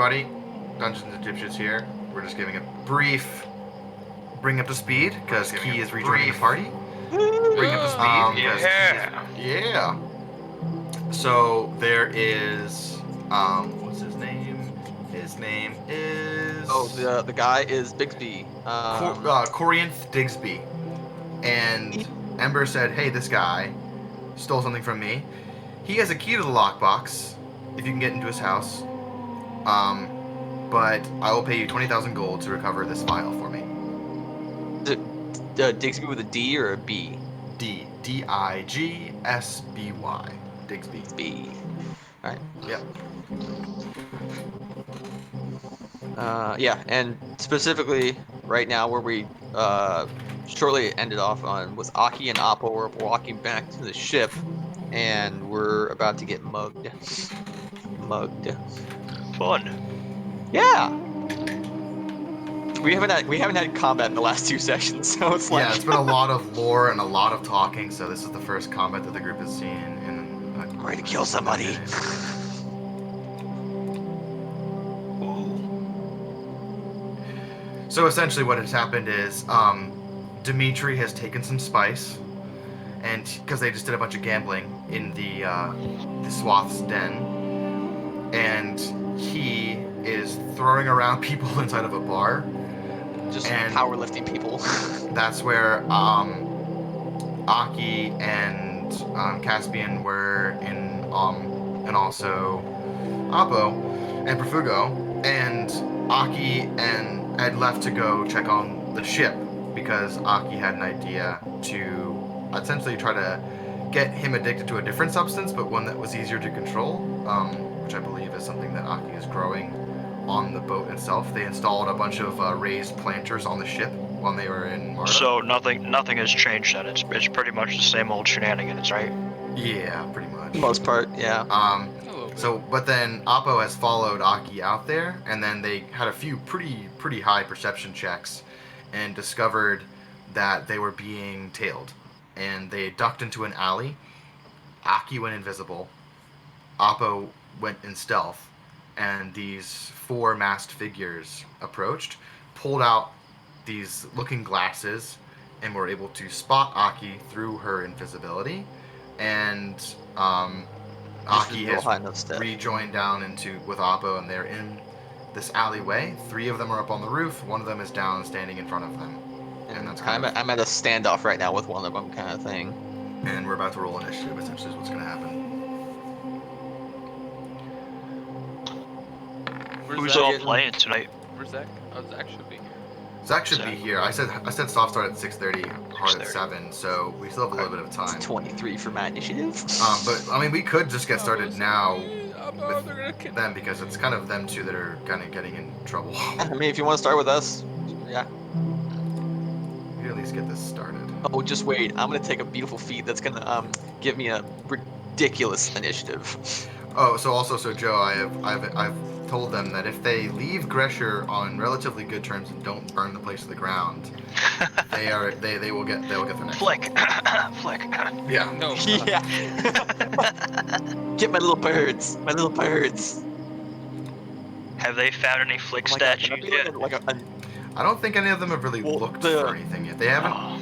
everybody. Dungeons and Dipshits here. We're just giving a brief bring up to speed because Key is rejoining the party. Bring up to speed. Yeah. So there is what's his name? His name is the guy is Bigsby. Corianth Digsby. And Ember said, "Hey, this guy stole something from me. He has a key to the lockbox if you can get into his house. But I will pay you 20,000 gold to recover this file for me." Digsby with a D or a B? Digsby. Digsby. B. All right. Yep. Yeah, and specifically right now where we shortly ended off on was Aki and Appo were walking back to the ship, and we're about to get mugged. Fun. Yeah. We haven't had combat in the last 2 sessions, so it's like Yeah, it's been a lot of lore and a lot of talking. So this is the first combat that the group has seen. I'm ready to kill somebody. So essentially, what has happened is Dimitri has taken some spice, and because they just did a bunch of gambling in the Swath's den, and he is throwing around people inside of a bar. Just and powerlifting people. That's where Aki and Caspian were in, and also Appo and Profugo, and Aki and had left to go check on the ship because Aki had an idea to essentially try to get him addicted to a different substance, but one that was easier to control, which I believe is something that Aki is growing on the boat itself. They installed a bunch of raised planters on the ship when they were in Marta. So nothing has changed then. It's pretty much the same old shenanigans, right? Yeah, pretty much. Most part, yeah. So, but then Appo has followed Aki out there, and then they had a few pretty high perception checks, and discovered that they were being tailed, and they ducked into an alley. Aki went invisible. Appo went in stealth, and these 4 masked figures approached, pulled out these looking glasses, and were able to spot Aki through her invisibility, and Aki has rejoined down with Appo, and they're in this alleyway. 3 of them are up on the roof. 1 of them is down, standing in front of them, and that's I'm at a standoff right now with one of them, kind of thing. And we're about to roll initiative. Essentially, is what's going to happen. Who's all playing tonight? Where's Zach? Oh, Zach should be here. Zach should be here. I said soft start at 6:30, hard at 7, so we still have a little bit of time. It's 23 for my initiative. But I mean, we could just get started now with them because it's kind of them 2 that are kind of getting in trouble. I mean, if you want to start with us, yeah. We can at least get this started. Oh, just wait. I'm gonna take a beautiful feat that's gonna give me a ridiculous initiative. Oh, so Joe, I've told them that if they leave Gresher on relatively good terms and don't burn the place to the ground, they will get their next Flick. Flick. Yeah. No. Yeah. Get my little birds. My little birds. Have they found any Flick statues yet? I don't think any of them have really looked for anything yet. They haven't. Oh.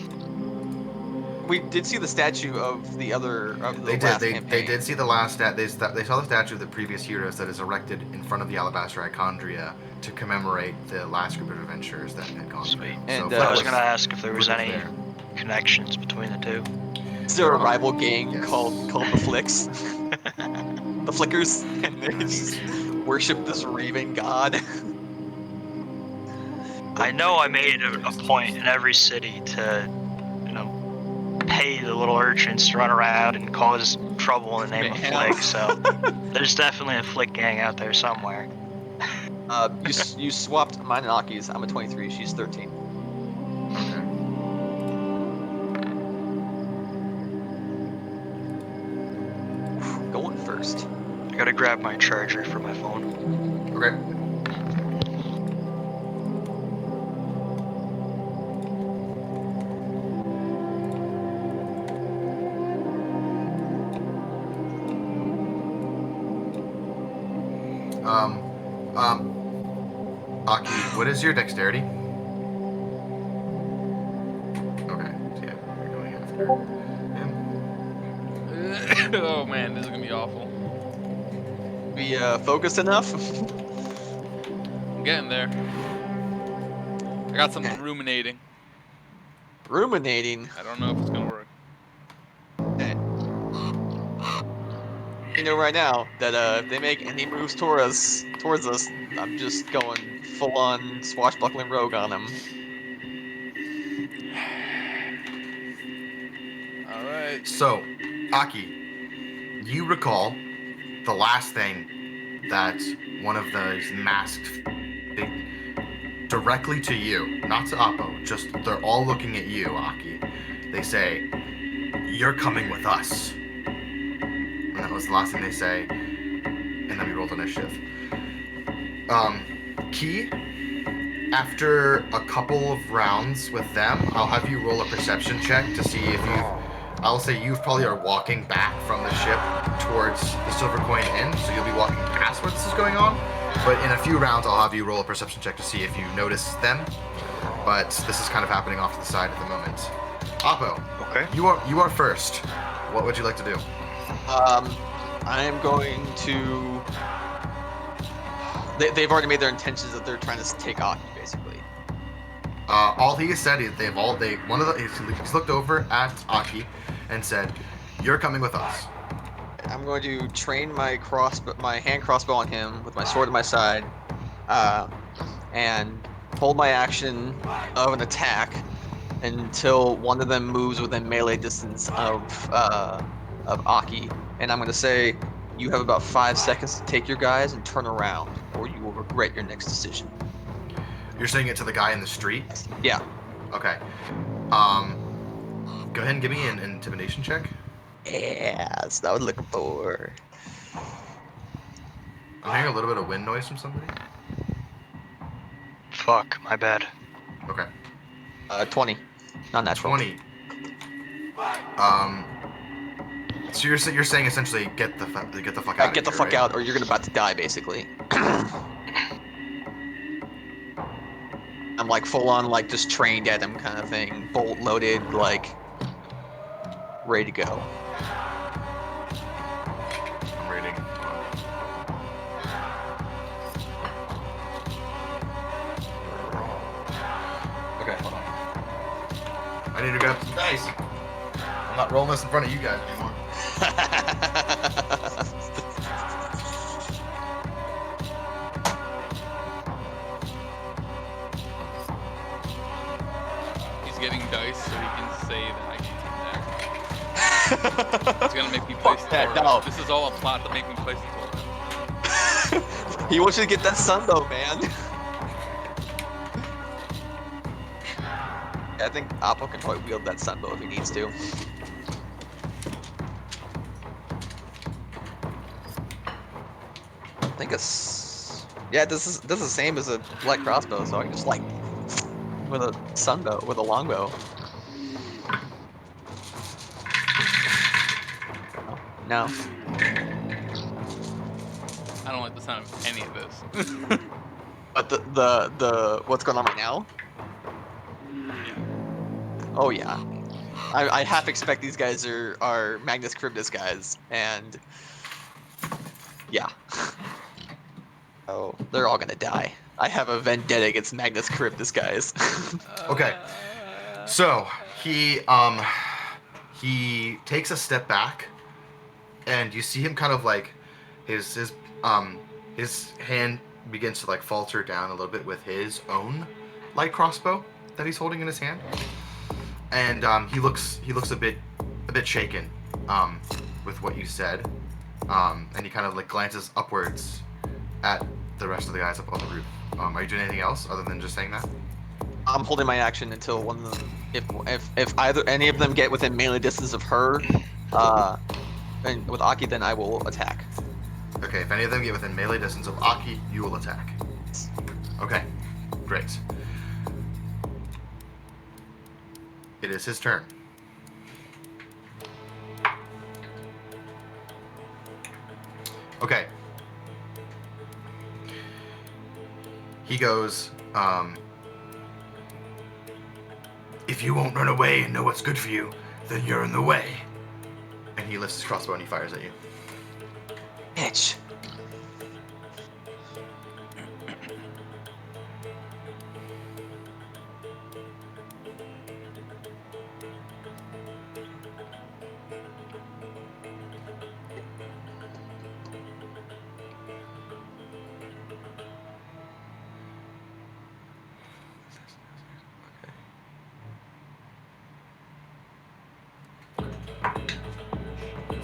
We did see the statue of the other. They did see the last They saw the statue of the previous heroes that is erected in front of the Alabaster Ichondria to commemorate the last group of adventurers that had gone through. And I was gonna ask if there was any connections between the 2. Is there a rival gang called the Flicks? The Flickers, and they just worship this raven god. I know I made a point in every city to, pay the little urchins to run around and cause trouble in the name of Flick, so there's definitely a Flick gang out there somewhere. You swapped mine and Aki's. I'm a 23, she's 13. Okay. Going first. I gotta grab my charger for my phone. Okay. Aki, what is your dexterity? Okay, so yeah, you're going after him. Oh man, this is gonna be awful. Be focused enough? I'm getting there. I got some ruminating. Ruminating. I don't know if it's gonna work. You know right now that if they make any moves towards us, I'm just going full on swashbuckling rogue on them. All right. So, Aki, you recall the last thing that one of those masked directly to you, not to Appo, just they're all looking at you, Aki. They say, "You're coming with us." And that was the last thing they say. And then we rolled initiative. Key, after a couple of rounds with them, I'll have you roll a perception check to see if you've. I'll say you probably are walking back from the ship towards the Silver Coin Inn, so you'll be walking past where this is going on. But in a few rounds, I'll have you roll a perception check to see if you notice them. But this is kind of happening off to the side at the moment. Appo, Okay. you are first. What would you like to do? I am going to. They've already made their intentions that they're trying to take Aki, basically. All he has said is he's looked over at Aki and said, "You're coming with us." I'm going to train my hand crossbow on him with my sword at my side, and hold my action of an attack until one of them moves within melee distance of Aki, and I'm going to say, you have about 5 seconds to take your guys and turn around, or you will regret your next decision. You're saying it to the guy in the street? Yeah. Okay. Go ahead and give me an intimidation check. Yeah, that's what I was looking for. I'm hearing a little bit of wind noise from somebody. Fuck, my bad. Okay. 20. Not natural. 20. So you're saying essentially get the fuck out. Get the fuck out, or you're about to die, basically. I'm like full on, like just trained at him, kind of thing, bolt loaded, like ready to go. I'm reading. Okay, hold on. I need to grab some dice. I'm not rolling this in front of you guys anymore. He's getting dice so he can say that I can take that. He's gonna make me place the that, Torah. no. This is all a plot to make me place the Torah. He wants you to get that sunbow, man. I think Appo can probably wield that sunbow if he needs to. I think it's this is the same as a light crossbow, so I can just like with a sunbow, with a longbow. No. I don't like the sound of any of this. But the what's going on right now? Oh yeah. I half expect these guys are Magnus Charybdis guys, and yeah. Oh, they're all gonna die. I have a vendetta against Magnus Charybdis guys. Okay. So he takes a step back, and you see him kind of like his hand begins to like falter down a little bit with his own light crossbow that he's holding in his hand, and he looks a bit shaken with what you said, and he kind of like glances upwards at the rest of the guys up on the roof. Are you doing anything else other than just saying that? I'm holding my action until one of them, if either any of them get within melee distance of her, and with Aki, then I will attack. Okay, if any of them get within melee distance of Aki, you will attack. Okay, great. It is his turn. Okay. he goes, if you won't run away and know what's good for you, then you're in the way. And he lifts his crossbow and he fires at you. Bitch.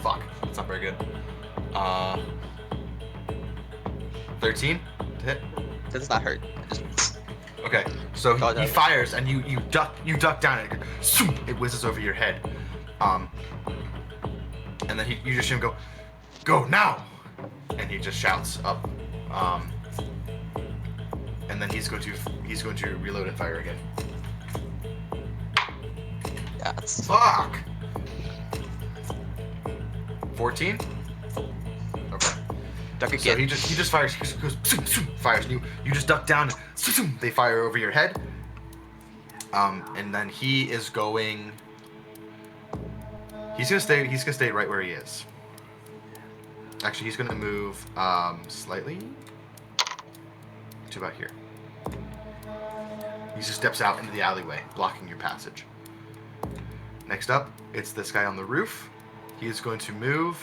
Fuck, that's not very good. 13 to hit. That does not hurt. Just Okay, so Oh, he no. fires and you duck down and it whizzes over your head. And then you just hear him go now, and he just shouts up. And then he's going to reload and fire again. yeah, it's Fuck. 14. Okay. duck So again. he just fires. He just goes fires, and you just duck down. And they fire over your head. And then he is going. He's gonna stay right where he is. Actually, he's gonna move slightly to about here. He just steps out into the alleyway, blocking your passage. Next up, it's this guy on the roof. He is going to move.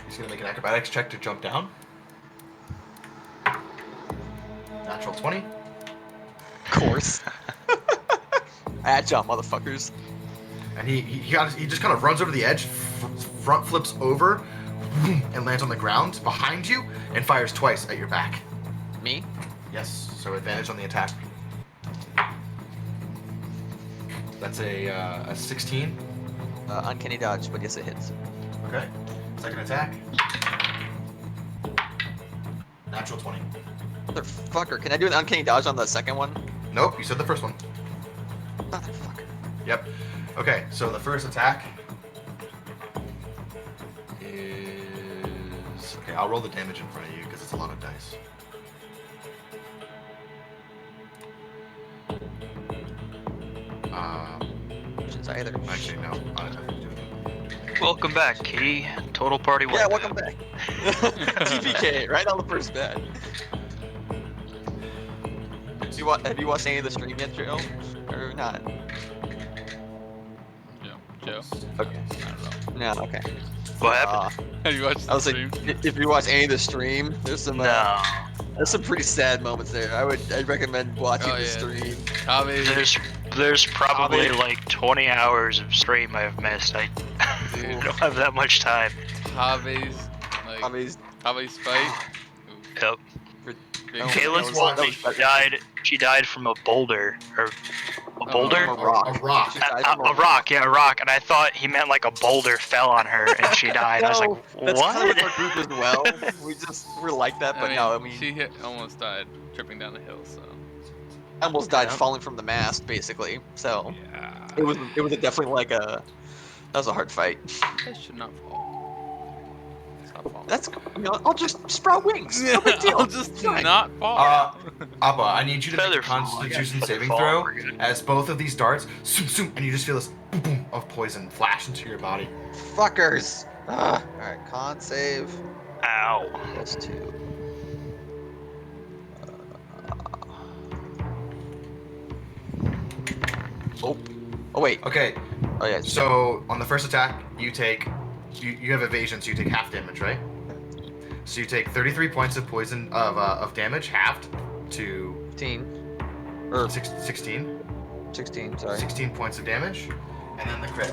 He's going to make an acrobatics check to jump down. Natural 20. Of course. Agile motherfuckers. And he just kind of runs over the edge, front flips over, and lands on the ground behind you, and fires twice at your back. Me? Yes, so advantage on the attack. That's a 16. Uncanny dodge, but yes, it hits. Okay. Second attack. Natural 20. Motherfucker, can I do an uncanny dodge on the second one? Nope, you said the first one. Motherfucker. Yep. Okay, so the first attack is... Okay, I'll roll the damage in front of you because it's a lot of dice. Shouldn't say either. Actually, no. I don't have to do it. Welcome back, Key. Total party. Yeah, wipe. welcome back. TPK, right on the first bet. Have you watched any of the stream yet, Joe? Or not? Joe. Okay. I don't know. No, okay. What happened? Have you watched I was the like, stream? if you watch any of the stream, there's some No. there's some pretty sad moments there. I'd recommend watching Oh, the yeah. stream. Tommy, There's probably Tommy. like 20 hours of stream I've missed. I dude, don't have that much time. Javi's, I mean, Javi's fight. Yep. Big Oh, Kayla's that was- she died from a boulder or a boulder. a rock. A rock. She died from A rock, yeah, a rock, and I thought he meant like a boulder fell on her and she died. I was like, No, that's kind what? of our group as well. We're like that, but no, I mean, she almost died tripping down the hill. So I almost died Yeah. falling from the mast, basically. So yeah, it was definitely like that was a hard fight. that should not fall. Stop falling. That's I'll just sprout wings. No big deal. I'll just Fine. not fall. Appa, I need you to make a Feather fall, Constitution yeah. saving Fall, throw we're good. as both of these darts, and you just feel this boom, boom of poison flash into your body. Fuckers. All right, con save Ow. +2. Oh. Oh wait. Okay, Oh yeah. so on the first attack, you have evasion, so you take half damage, right? So you take 33 points of poison of damage, halved to 15 or 16. 16. Sorry. 16 points of damage, and then the crit.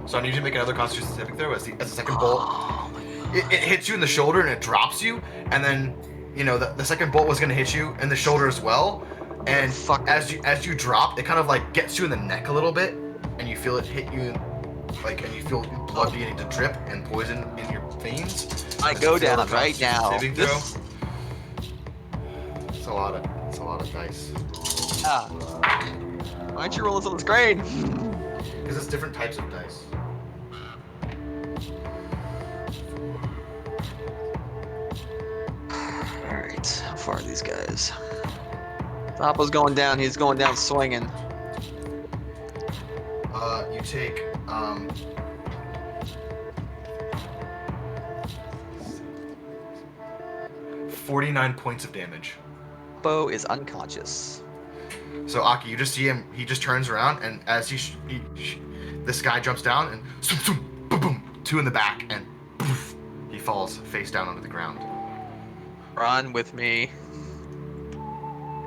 So I need you to make another Constitution saving throw as the second bolt. It hits you in the shoulder and it drops you, and then the second bolt was gonna hit you in the shoulder as well. And Fuck. as you drop, it kind of like gets you in the neck a little bit, and you feel it hit you, and you feel blood beginning to drip and poison in your veins. I As go you fail down the right Constitution now. saving This- throw. It's a lot of dice. Why aren't you rolling something great? Because it's different types of dice. 4, far are these guys? Oppo's going down. He's going down swinging. You take 49 points of damage. Oppo is unconscious. So Aki, you just see him. He just turns around, and as this guy jumps down and boom, boom, 2 in the back, and poof, he falls face down onto the ground. Run with me.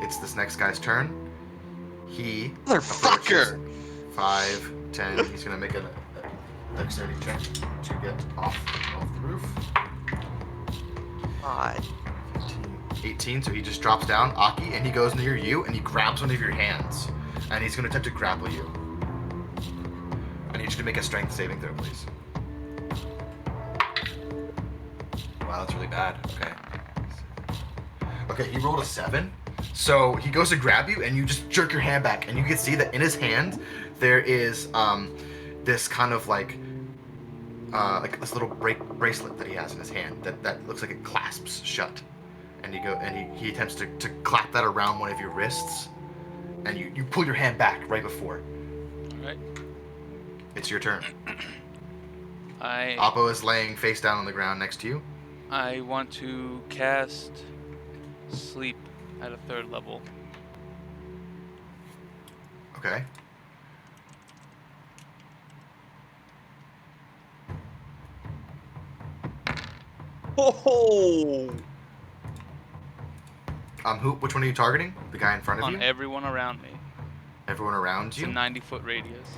It's this next guy's turn. He Motherfucker! 5, 10. He's gonna make a dexterity check to get off the roof. God. 18, so he just drops down, Aki, and he goes near you, and he grabs one of your hands, and he's going to attempt to grapple you. I need you to make a strength saving throw, please. Wow, that's really bad. Okay, he rolled a 7, so he goes to grab you, and you just jerk your hand back, and you can see that in his hand, there is this kind of like this little bracelet that he has in his hand that looks like it clasps shut. And he attempts to clap that around one of your wrists, and you pull your hand back right before. Alright. It's your turn. I Oppo is laying face down on the ground next to you. I want to cast Sleep at a 3rd level. Okay. Oh! Which one are you targeting? The guy in front of On you? everyone around me. Everyone around It's you? a 90-foot radius.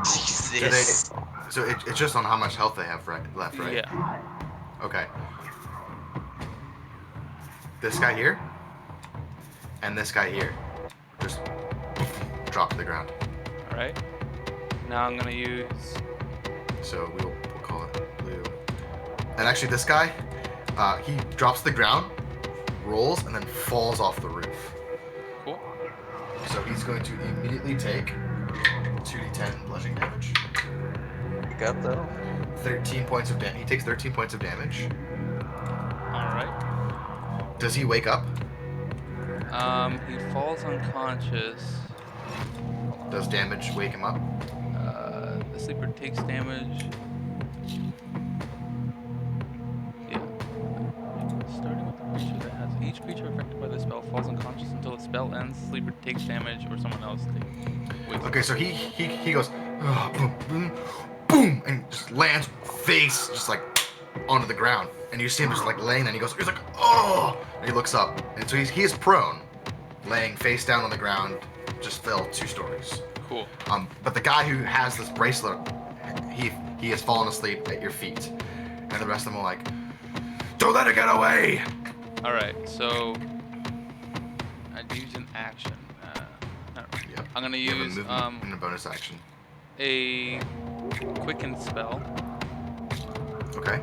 Jesus. So it's just on how much health they have left, right? Yeah. Okay. This guy here, and this guy here, just drop to the ground. Alright. Now I'm gonna use So we'll call it blue. And actually, this guy, he drops to the ground, rolls, and then falls off the roof. cool. So he's going to immediately take 2d10 bludgeoning damage. Pick up though. 13 points of damage. He takes 13 points of damage. Alright. Does he wake up? He falls unconscious. Does damage wake him up? The sleeper takes damage. Yeah. Starting with the creature that has each creature affected by the spell falls unconscious until the spell ends. Sleeper takes damage, or someone else wakes Okay, up. so he goes boom, boom, boom, and just lands face just like onto the ground, and you see him just like laying there. And he's like, oh, and he looks up, and so he is prone, laying face down on the ground, just fell 2 stories. Cool. But the guy who has this bracelet, he has fallen asleep at your feet, and the rest of them are like, don't let her get away. Alright, so I'd use an action. Yep. I'm gonna You have a use movement and a bonus action. a quicken spell. Okay.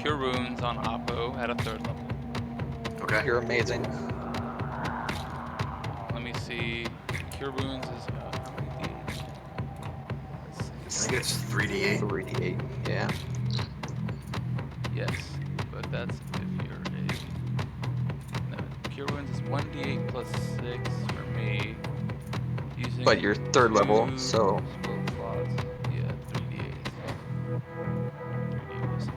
Cure wounds on Oppo at a 3rd level. Okay. You're amazing. Let me see. Cure wounds is how many d8? Let's I see. think it's 3d8. 3d8. Yeah. Yes, but that's if you're a. No, cure wounds is 1d8 plus 6 for me. Using But you're 3rd level, 2 so spell slots. Yeah, 3d8. 3d8 plus 6.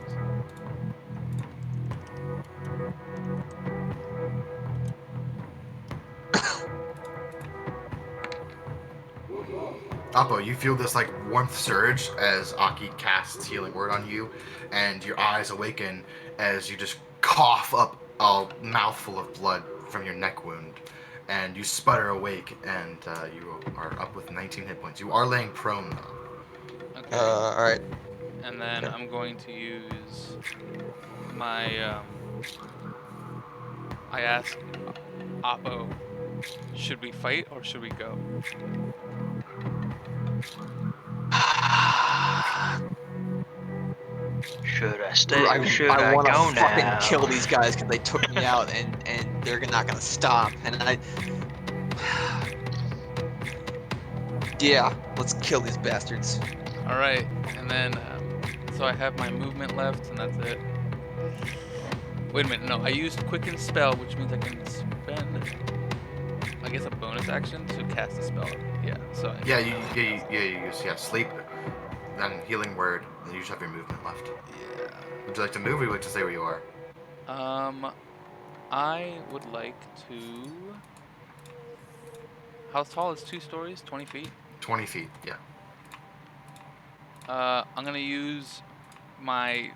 Oppo, you feel this like warmth surge as Aki casts healing word on you, and your eyes awaken as you just cough up a mouthful of blood from your neck wound, and you sputter awake, and you are up with 19 hit points. You are laying prone though. Okay. alright. And then okay. I'm going to use my. I asked Oppo, should we fight or should we go? Should I stay? I, Should I I want to go fucking now? kill these guys because they took me out and they're not gonna stop. And yeah, let's kill these bastards. All right, and then so I have my movement left, and that's it. Wait a minute, no, I used Quicken Spell, which means I can spend, I guess, a bonus action to cast a spell. Yeah, so Yeah, you use sleep, then healing word, and you just have your movement left. Yeah. Would you like to move, or would you like to stay where you are? I would like to... How tall is 2 stories? 20 feet? 20 feet, yeah. I'm gonna use my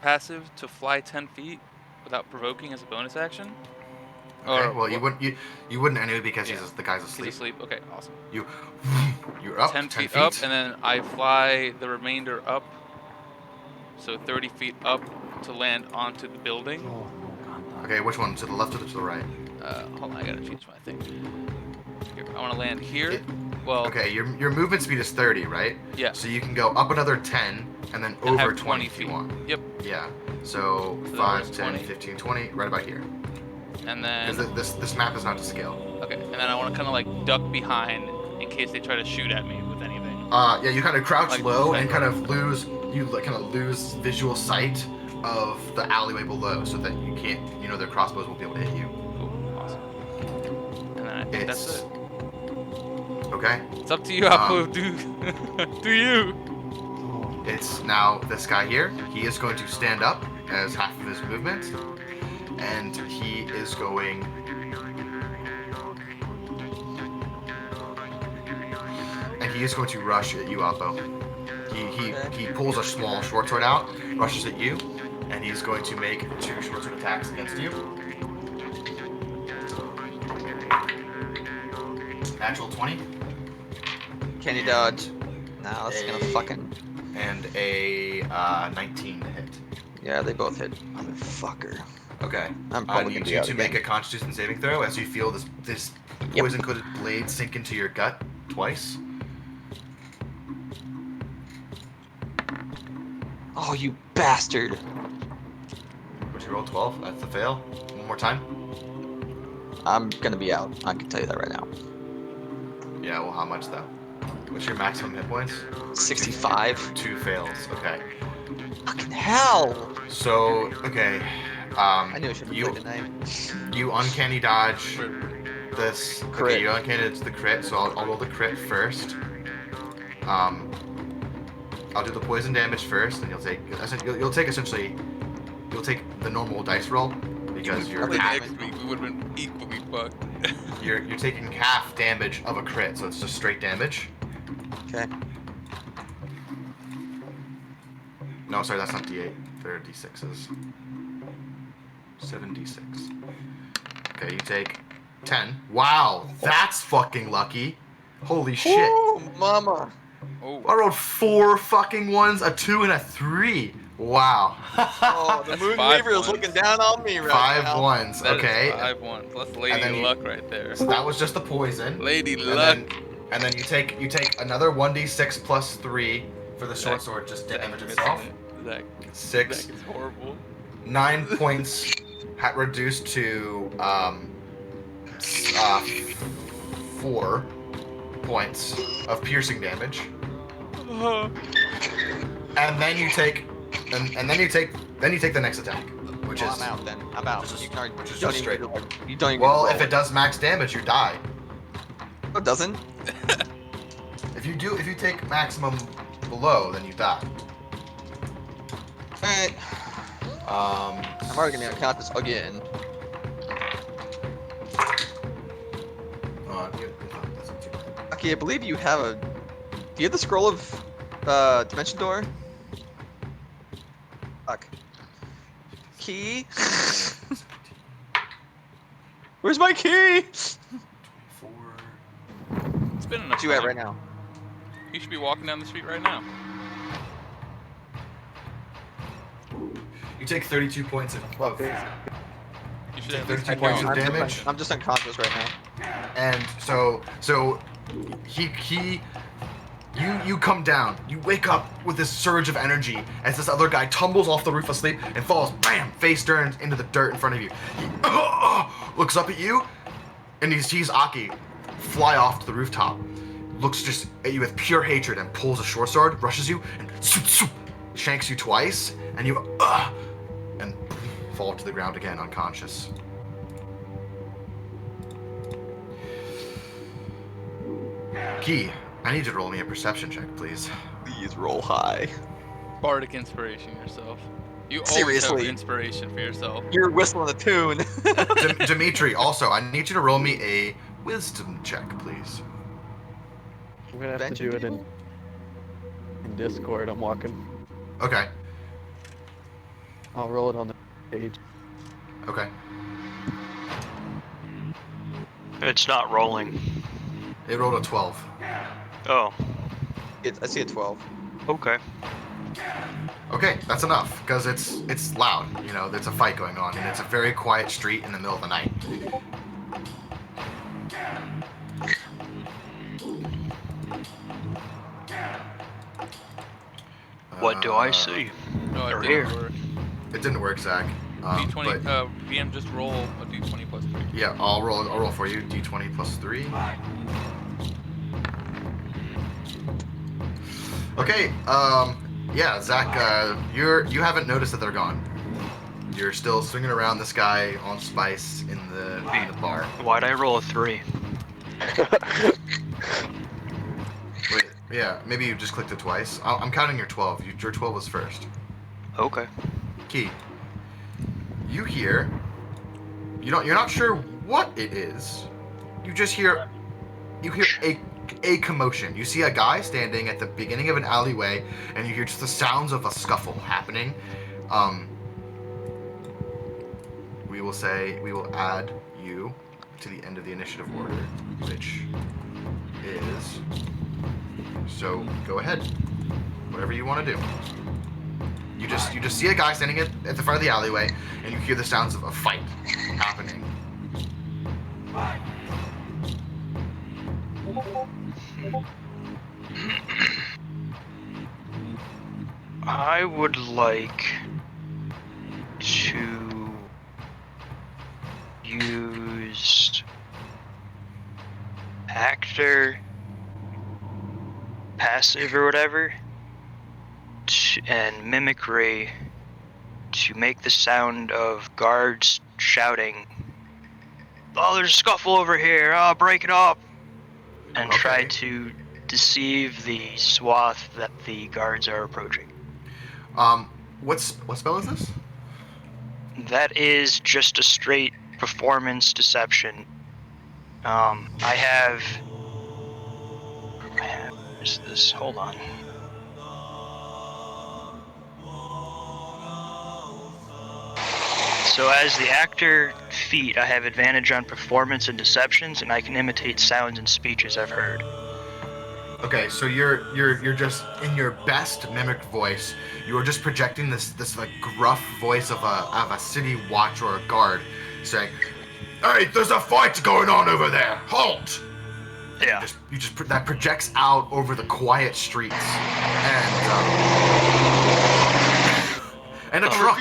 passive to fly 10 feet without provoking as a bonus action. Okay, Or well, you what- wouldn't anyway because Yeah. the guy's He's asleep. asleep. Okay, awesome. You're up 10 10 feet up, and then I fly the remainder up. So 30 feet up to land onto the building. Okay, which one? To the left or to the right? Hold on, I gotta change my thing. Here, I want to land here. It- Well, Okay, your movement speed is 30, right? yeah. So you can go up another 10 and then And over have 20 if you want. Yep. Yeah. So So that 5, was 10, 20. 15, 20, right about here. And then Because this map is not to scale. okay, and then I want to kind of like duck behind in case they try to shoot at me with anything. Yeah, you kind of crouch Like low and sniper. kind of lose visual sight of the alleyway below, so that you can't, their crossbows won't be able to hit you. Cool, awesome. And then I think that's It's it. okay. It's up to you, Apple. Do you? It's now this guy here. He is going to stand up as half of his movement, and he is going. And he is going to rush at you, Oppo. He pulls a small short sword out, rushes at you, and he's going to make 2 short sword attacks against you. Natural 20. Can you dodge? Nah, that's gonna fucking. And a 19 to hit. Yeah, they both hit. Motherfucker. Okay. I'm I probably need gonna be you out to again. make a Constitution saving throw as you feel this Yep. poison-coated blade sink into your gut twice. Oh, you bastard! Would you roll 12? That's a fail. One more time. I'm gonna be out. I can tell you that right now. Yeah. Well, how much though? What's your maximum hit points? 65. 2 fails. Okay. Fucking hell! So okay. I knew I should have you played tonight. you uncanny dodge this. Crit. Okay, you uncanny dodge the crit. So I'll roll the crit first. I'll do the poison damage first, and you'll take the normal dice roll because you're Played half, next week, we would have been equally fucked. you're taking half damage of a crit, so it's just straight damage. Okay. No, sorry, that's not D8. They're D6s. 7d6. Okay, you take 10. Wow, that's fucking lucky. Holy shit. Ooh, mama! Oh, I rolled 4 fucking ones, a 2 and a 3. Wow. Oh, the That's moon 5 weaver is ones. looking down on me right 5 now. ones. that is Okay. 5 ones. That's And Lady then you- Luck right there. So that was just the poison. Lady And Luck. then you take another 1d6 plus 3 for the short Zach- sword, just Zach damage is itself. missing it. Zach 6, is horrible. 9 points reduced to 4 points of piercing damage, and then you take the next attack, which Well, is I'm out then. I'm out. which is- You can't- which is you don't just even straight. need to- You don't even well, need to if roll it does max damage, you die. It doesn't. If you take maximum below, then you die. Alright. I'm already gonna count this again. That's not too bad. Okay, I believe you have a. Do you have the scroll of Dimension Door? Fuck. Key? Where's my key? 4. It's been enough Where you at time. right now? You should be walking down the street right now. You take 32 points of You should at least 32 be points of walking. damage. I'm just unconscious right now. And so you come down. You wake up with this surge of energy as this other guy tumbles off the roof asleep and falls, bam, face turns into the dirt in front of you. He looks up at you, and he sees Aki fly off to the rooftop. Looks just at you with pure hatred and pulls a short sword, rushes you, and shanks you twice, and you and fall to the ground again, unconscious. Key, I need you to roll me a perception check, please. Please roll high. Bardic inspiration yourself. You always Seriously. have inspiration for yourself. You're whistling a tune. Dimitri, also, I need you to roll me a wisdom check, please. I'm gonna have to Convention do it people? in Discord. I'm walking. Okay. I'll roll it on the page. Okay. It's not rolling. It rolled a 12. Oh, I see a 12. okay. Okay, that's enough, because it's loud. You know, there's a fight going on, and it's a very quiet street in the middle of the night. What do I see? No, it Or didn't here. work. It didn't work, Zach. D20. But VM, just roll a D20 plus 3. yeah, I'll roll for you. D20 plus 3. Okay. Yeah, Zach. You haven't noticed that they're gone. You're still swinging around this guy on Spice in the bar. Why'd I roll a 3? Wait, yeah, maybe you just clicked it twice. I'm counting your 12. Your 12 was first. Okay. Key. You hear. You're not sure what it is. You just hear. You hear a commotion. You see a guy standing at the beginning of an alleyway, and you hear just the sounds of a scuffle happening. We will add you to the end of the initiative order, which is. So go ahead. Whatever you want to do. You just see a guy standing at the front of the alleyway, and you hear the sounds of a fight happening. I would like to use actor passive or whatever and mimicry to make the sound of guards shouting, "Oh, there's a scuffle over here! Oh, break it up!" And Okay. try to deceive the swath that the guards are approaching. What spell is this? That is just a straight performance deception. I have. Where's this? Hold on. So as the actor feat, I have advantage on performance and deceptions, and I can imitate sounds and speeches I've heard. Okay, so you're just in your best mimicked voice. You are just projecting this like gruff voice of a city watch or a guard, saying, "Hey, there's a fight going on over there. Halt!" Yeah. That projects out over the quiet streets, and a truck.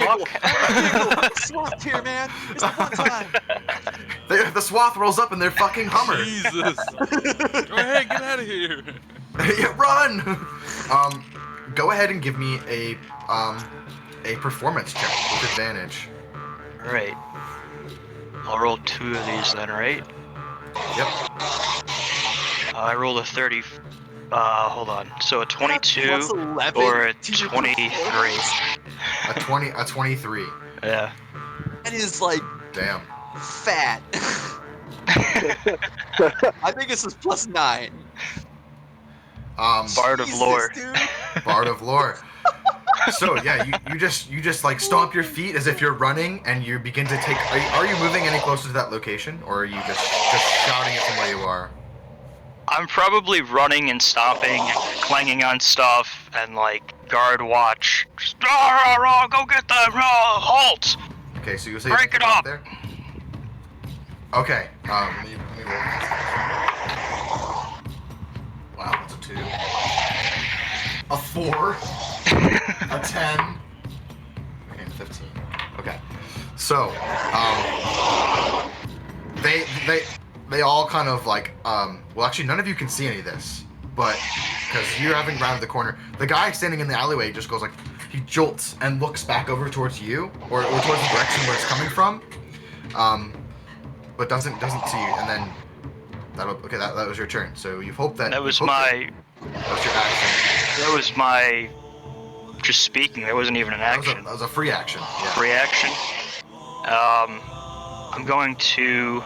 Swap here, man. It's one time. The swath rolls up in their fucking Hummer. Jesus! Go ahead, get out of here! Yeah, run! Go ahead and give me a performance check with advantage. Alright. I'll roll 2 of these then, right? Yep. I rolled a 30. Hold on. So a 22 Plus 11 or a to your 23. performance. A 23. Yeah. That is like Damn. fat. I think this is plus 9. Bard of Jesus, lore. dude. Bard of lore. So yeah, you just like stomp your feet as if you're running, and you begin to take. Are you moving any closer to that location, or are you just shouting it from where you are? I'm probably running and stomping, and clanging on stuff, and like guard watch. Just, rah, rah, rah, go get them! Halt! Okay, so you say Break it up. there. Okay. Let me roll. Wow, that's a 2. A 4. A 10. Okay, 15. Okay. So, they all kind of like, well, actually, none of you can see any of this, but because you're having rounded the corner, the guy standing in the alleyway just goes like, he jolts and looks back over towards you, or towards the direction where it's coming from, but doesn't see you. And then that was your turn. So you hope that That was you hope my. that was your action. That was my. Just speaking. That wasn't even an action. That was a free action. Yeah. Free action. I'm going to.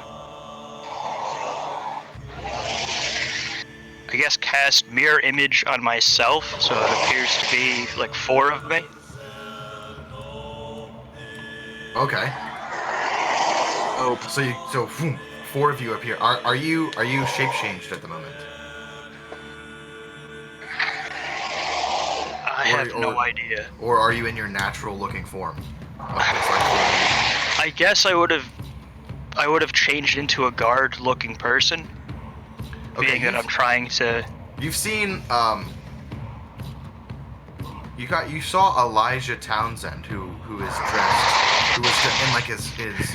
I guess cast mirror image on myself, so it appears to be like 4 of me. Okay. Oh, So 4 of you appear. Are you shape changed at the moment? I have no idea. Or are you in your natural looking form? I guess I would have changed into a guard looking person. Okay, Being that I'm trying to. You've seen you saw Elijah Townsend who is dressed, who was in like his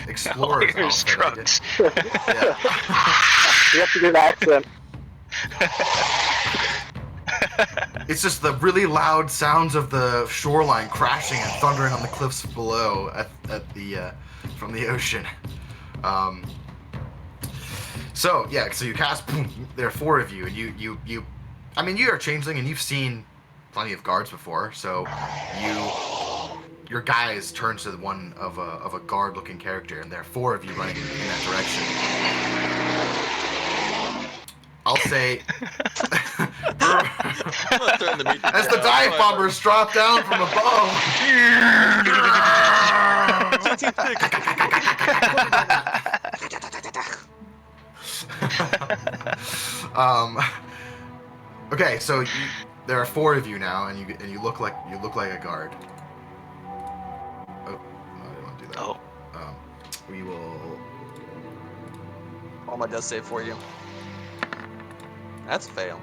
explorer's Lawyer's outfit. trucks. Yeah. You have to do an accent. It's just the really loud sounds of the shoreline crashing and thundering on the cliffs below at the from the ocean. So you cast. Boom, there are 4 of you, and you. I mean, you are a changeling, and you've seen plenty of guards before. So your guys turn to one of a guard-looking character, and there are 4 of you running in that direction. I'll say. As the dive bombers drop down from above. Okay, so there are 4 of you now, and you look like a guard. Oh, no, I didn't want to do that. Oh. We will. all my death save for you. That's a fail.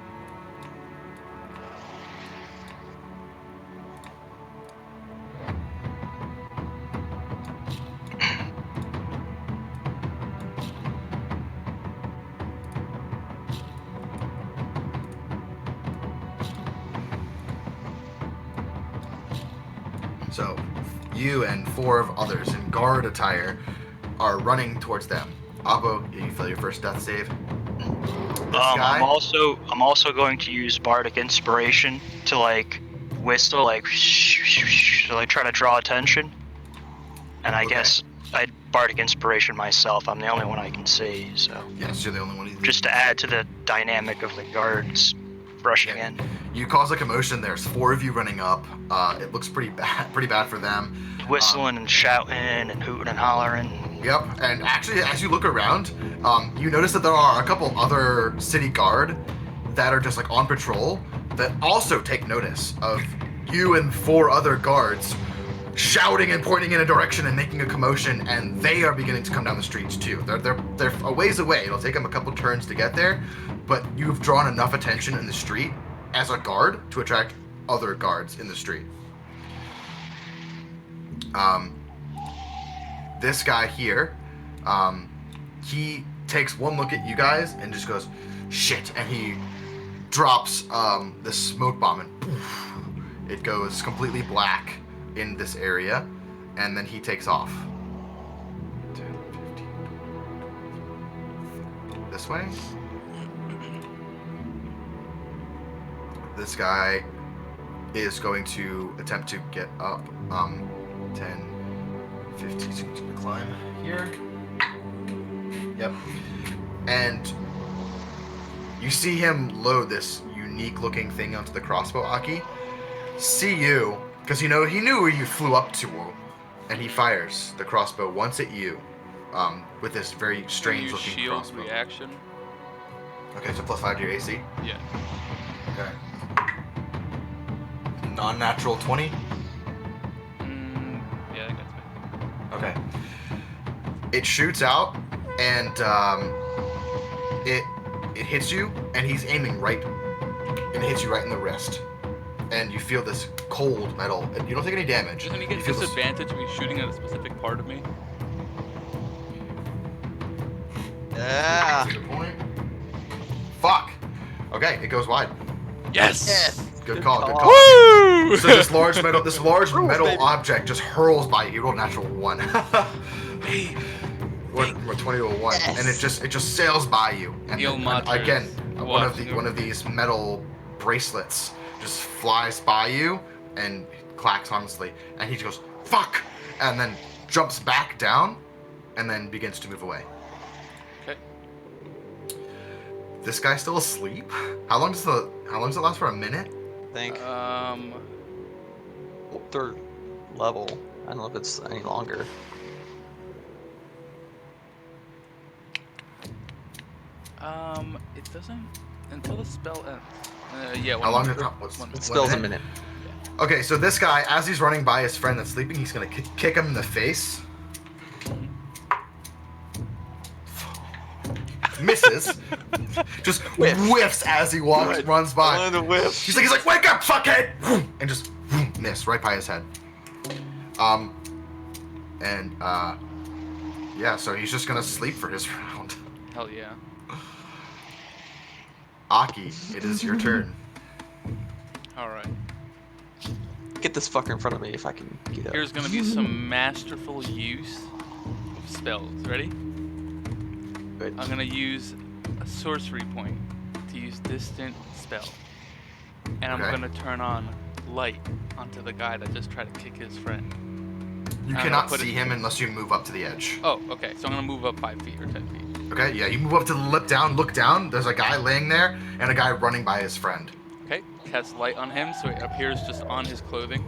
So, you and 4 of others in guard attire are running towards them. Abo, you fail your first death save. I'm also going to use bardic inspiration to like whistle, like to like try to draw attention. And I guess I'd bardic inspiration myself. I'm the only one I can see, so Yes, you're the only one. just to add to the dynamic of the guards rushing in. You cause a commotion. There's 4 of you running up. It looks pretty bad for them. Whistling and shouting and hooting and hollering. Yep, and actually, as you look around, you notice that there are a couple other city guard that are just like on patrol that also take notice of you and 4 other guards shouting and pointing in a direction and making a commotion, and they are beginning to come down the streets too. They're a ways away. It'll take them a couple turns to get there, but you've drawn enough attention in the street as a guard to attract other guards in the street. This guy here, he takes one look at you guys and just goes, shit, and he drops this smoke bomb, and poof, it goes completely black in this area, and then he takes off. 10, 15, this way. This guy is going to attempt to get up 10, 15, so he's gonna climb here. Yep. And you see him load this unique looking thing onto the crossbow, Aki. See you, because he knew where you flew up to, and he fires the crossbow once at you with this very strange looking shield crossbow. reaction. Okay, so +5 to your AC. Yeah. Okay. Non-natural 20. Yeah, I think that's fine. Okay. It shoots out, and it hits you, and he's aiming right, and it hits you right in the wrist, and you feel this cold metal. You don't take any damage. Doesn't he You get feel this- disadvantage when he's shooting at a specific part of me? Yeah. That's a good point. Fuck. Okay, it goes wide. Yes! Good call. Good call. call. Woo! So this large metal baby. object just hurls by you. You rolled a natural 1. Hey, We're 20 to a 1, Yes. and it just sails by you. And, Yo, and Monsters. again, one Watching of these metal bracelets just flies by you and clacks harmlessly, and he just goes fuck, and then jumps back down, and then begins to move away. Okay. This guy's still asleep. How long does it last for? A minute? I think third level. I don't know if it's any longer. It doesn't until the spell ends. Yeah. How long minute. does it? What's One It minute. spells a minute. Okay, so this guy, as he's running by his friend that's sleeping, he's gonna kick him in the face. Misses. Just whiffs as he runs by. One of the whiffs. He's like, wake up, fuckhead! And just miss right by his head. Yeah, so he's just gonna sleep for his round. Hell yeah. Aki, it is your turn. All right. Get this fucker in front of me if I can get up. Here's gonna be some masterful use of spells. Ready? Good. I'm gonna use a sorcery point to use distant spell, and I'm Okay. gonna turn on light onto the guy that just tried to kick his friend. You I'm cannot gonna put see it- him unless you move up to the edge. Oh, okay. So I'm gonna move up 5 feet or 10 feet. Okay, yeah, you move up to the look down. There's a guy laying there and a guy running by his friend. Okay. Cast light on him so it appears just on his clothing.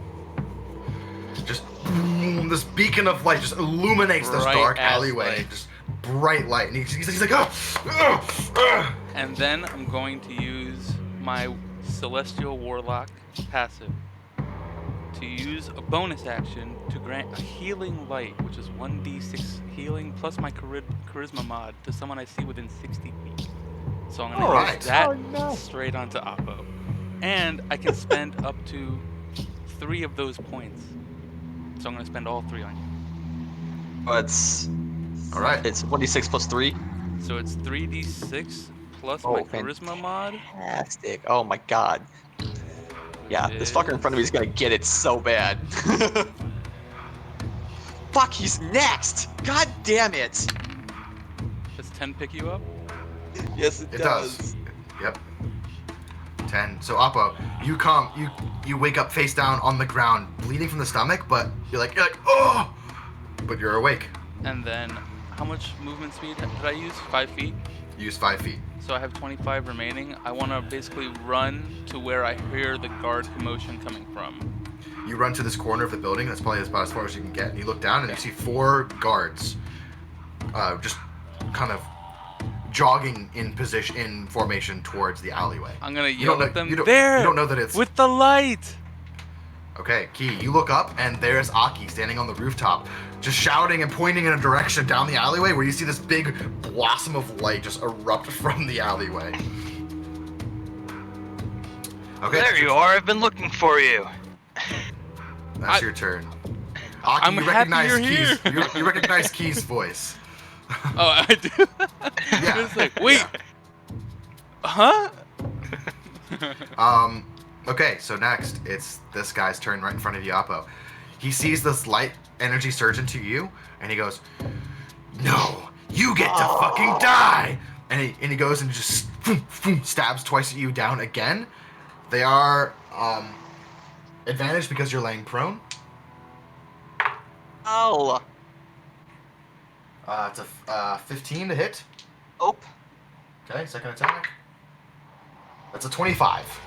Just this beacon of light just illuminates this Bright dark ass alleyway. light. Just bright light, and he's like, oh. And then I'm going to use my Celestial Warlock passive to use a bonus action to grant a healing light, which is 1d6 healing plus my charisma mod to someone I see within 60 feet. So I'm going to Alright. use that Oh, no. straight onto Oppo. And I can spend up to 3 of those points. So I'm going to spend all 3 on you. But All right. it's 1d6 plus 3. So it's 3d6 plus Oh, my charisma mod. Fantastic. Oh my god. Yeah, this fucker in front of me is gonna get it so bad. Fuck, he's next! God damn it! Does 10 pick you up? Yes, It does. Yep. 10. So Oppo, you wake up face down on the ground, bleeding from the stomach, but you're like oh, but you're awake. And then, how much movement speed did I use? 5 feet? You use 5 feet. So I have 25 remaining. I want to basically run to where I hear the guard commotion coming from. You run to this corner of the building. That's probably about as far as you can get. And you look down and you see 4 guards, just kind of jogging in formation towards the alleyway. I'm gonna You yell don't at know- them. you don't- There! you don't know that it's- with the light! Okay, Key, you look up and there's Aki standing on the rooftop, just shouting and pointing in a direction down the alleyway where you see this big blossom of light just erupt from the alleyway. Okay, There you are. I've been looking for you. That's your turn. Aki, I'm you happy recognize you're Key's, you recognize Key's voice. Oh, I do? Yeah. It's like, wait! Huh? Okay, so next, it's this guy's turn right in front of Yapo. He sees this light energy surge into you, and he goes, "No, you get to fucking die!" And he goes and just stabs twice at you down again. They are advantaged because you're laying prone. Oh! It's a 15 to hit. Oh. Okay, second attack. That's a 25.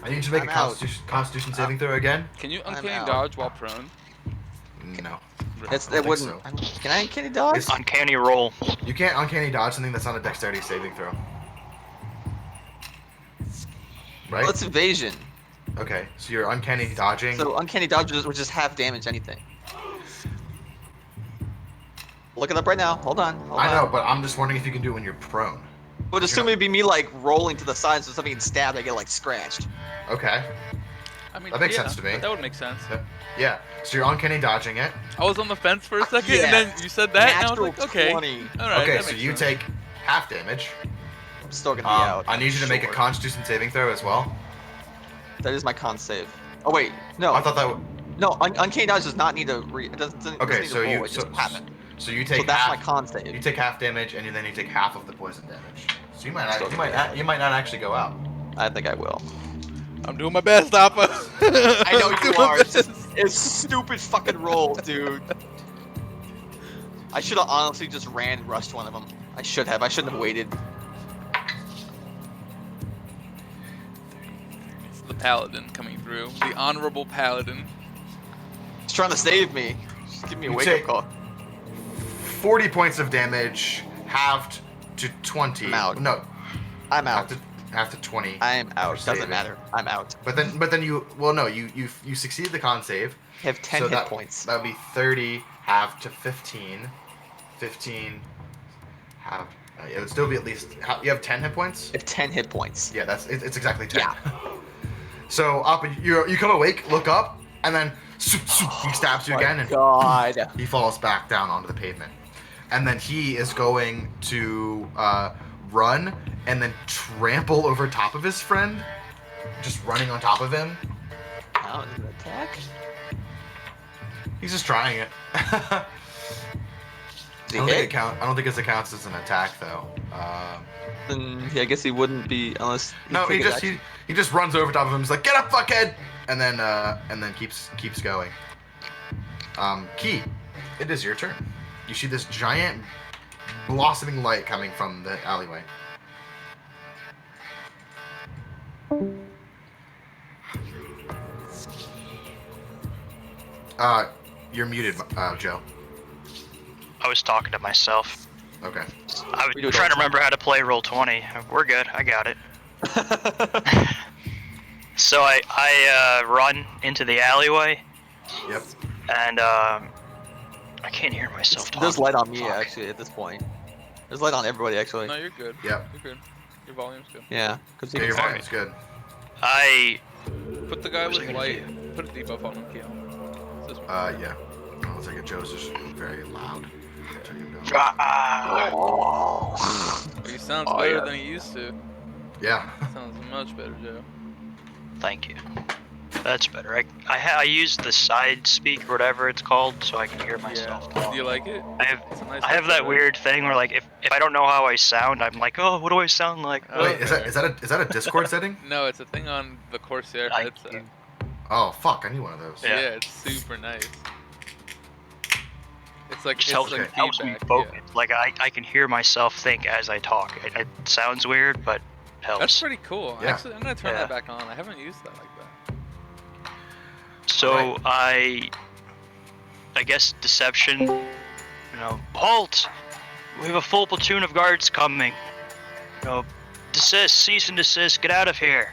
I need you to make I'm a out. constitution saving throw again. Can you I'm uncanny out. dodge while prone? No. It's, I it don't wouldn't. think so. I don't- Can I uncanny dodge? It's- Uncanny roll. You can't uncanny dodge something that's not a dexterity saving throw. Right? Well, it's evasion. Okay, so you're uncanny dodging. So uncanny dodge would just half damage anything. Look it up right now. Hold on. Hold I on. know, but I'm just wondering if you can do it when you're prone. Would assume it'd be me like rolling to the side so something gets stabbed, I get like scratched. Okay. I mean, That makes yeah, sense to me. That would make sense. Yeah. So you're uncanny dodging it. I was on the fence for a second, Yeah. and then you said that, and I was Natural like, okay. 20. Alright, Okay, that so makes you sense. take half damage. still gonna be out. I need you to make a Sure. Constitution saving throw as well. That is my con save. Oh wait, no. I thought that. No, Uncanny Dodge does not need to it doesn't Okay, need so to roll, you it just happen. so you take So that's half. my con save. You take half damage, and then you take half of the poison damage. So you might Still you gonna be out. might not actually go out. I think I will. I'm doing my best, Appa. I know I'm doing you my are. It's best. just it's stupid fucking rolls, dude. I should have honestly just ran and rushed one of them. I should have. I shouldn't have waited. It's the paladin coming through. The honorable paladin. He's trying to save me. Just give me a You wake take- up call. 40 points of damage, halved to 20. I'm out. No, I'm out. half to 20. I am out. Save Doesn't it. matter. I'm out. But then you succeed the con save. I have 10 so hit that, points. That would be 30 half to 15. 15 half. It would still be at least. You have 10 hit points. I have 10 hit points. Yeah, it's exactly 10. Yeah. So up, you come awake, look up, and then he stabs you again, and God. he falls back down onto the pavement. And then he is going to run and then trample over top of his friend, just running on top of him. Now is an attack. He's just trying it. I Did he don't think hit? it count. I don't think it counts as an attack though. Then yeah, I guess he wouldn't be unless. No, take he his just action. he just runs over top of him. He's like, "Get up, fuckhead!" And then keeps going. Key, it is your turn. You see this giant blossoming light coming from the alleyway. You're muted, Joe. I was talking to myself. Okay. I We do was it trying to all the remember how to play Roll20. We're good. I got it. So I run into the alleyway, Yep. and I can't hear myself talking. There's light on me Fuck. actually at this point. There's light on everybody actually. No, you're good. Yep. You're good. Your volume's good. Yeah, because Yeah, your volume's good. I Put the guy What was with I gonna light. Put a debuff on him, Keel. It's this one. Yeah. Oh, it's like a Joe's just very loud. Turn him down. He sounds Oh, better yeah. than he used to. Yeah. Sounds much better, Joe. thank you. That's better. I use the side speak or whatever it's called, so I can hear myself. Yeah. talk. Do you like it? I have It's a nice I have that headset. weird thing where like if I don't know how I sound, I'm like, oh, what do I sound like? Oh, Wait, is okay. that a Discord setting? No, it's a thing on the Corsair I- headset. Oh fuck! I need one of those. Yeah. Yeah, it's super nice. It's like Just it's helps, like helps me feedback. focus. Yeah. Like I can hear myself think as I talk. It sounds weird, but helps. That's pretty cool. Yeah. Actually, I'm gonna turn Yeah. that back on. I haven't used that like that. So Right. I guess deception. Halt! We have a full platoon of guards coming. Desist, cease and desist. Get out of here.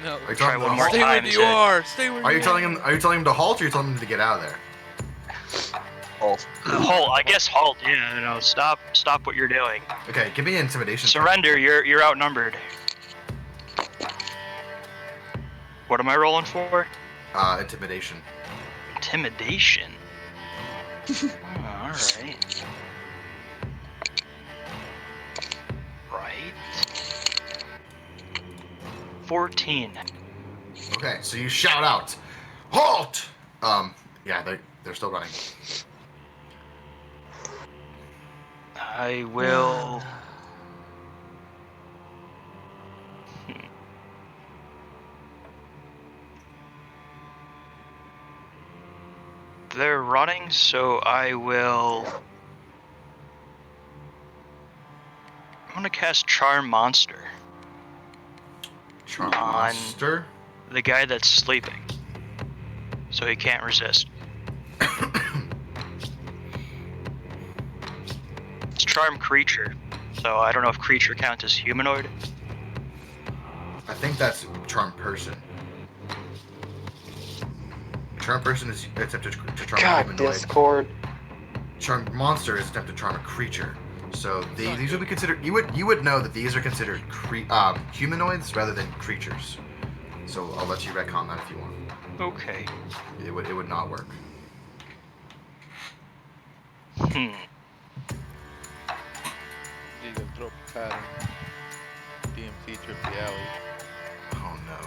No. Are you Try telling one him more to Stay halt? time. where you are. Stay where Are you you telling him? Are you telling him to halt, or are you telling him to get out of there? Halt! I guess halt. Yeah, stop what you're doing. Okay, give me an intimidation. Surrender. You're outnumbered. What am I rolling for? Intimidation. Intimidation. All right. Right. 14. Okay, so you shout out, halt! Yeah, they're still running. I will. They're running, so I will. I'm gonna cast Charm Monster. Charm On- monster. The guy that's sleeping. So he can't resist. It's Charm Creature. So I don't know if creature counts as humanoid. I think that's charm person. Charm person is attempted to charm a God, humanoid. Discord. Charm monster is attempted to charm a creature. So these would be considered. You would know that these are considered humanoids rather than creatures. So I'll let you retcon that if you want. Okay. It would not work. You can throw pattern. DMT trip to the alley. Oh no.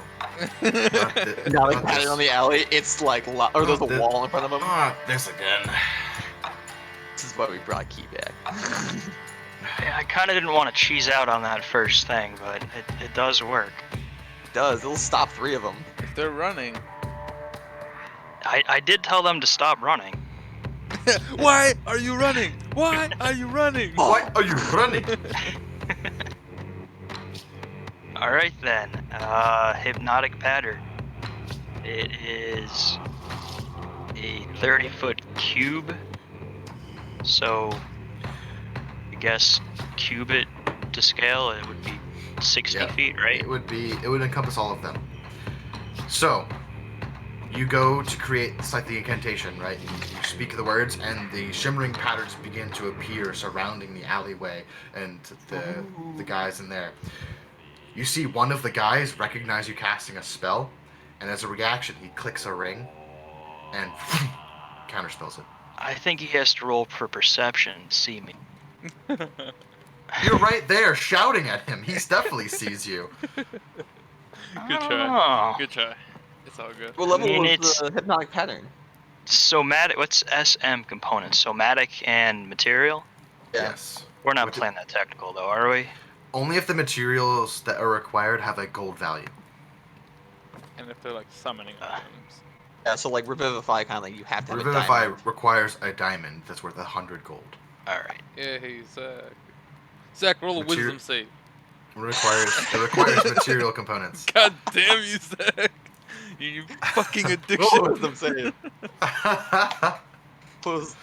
Not thi- Now like not patting this. on the alley, it's like or there's a wall in front of him. Not this again. This is why we brought Key back. Yeah, I kind of didn't want to cheese out on that first thing, but it does work. It does. It'll stop 3 of them. If they're running, I did tell them to stop running. why are you running? Why are you running? Why are you running? Alright then, hypnotic pattern. It is a 30-foot cube. So, I guess cube it to scale, it would be 60 Yeah. feet, right? It would encompass all of them. So, you go to create the incantation, right? You speak the words, and the shimmering patterns begin to appear surrounding the alleyway and the guys in there. You see one of the guys recognize you casting a spell, and as a reaction, he clicks a ring and counterspells it. I think he has to roll for perception to see me. You're right there shouting at him. He definitely sees you. Good I don't try. know. Good try. It's all good. What level I mean, was it's- the hypnotic pattern? Somatic, what's SM components? Somatic and material? Yes. We're not Which- playing that technical though, are we? Only if the materials that are required have a gold value. And if they're like summoning items. Yeah, so like Revivify kind of like you have to have a Revivify diamond. requires a diamond that's worth 100 gold. Alright. Yeah, hey, Zach. Zach, roll a Materi- wisdom save. It requires material components. God damn you, Zach. You fucking addiction. Roll a wisdom save. Close.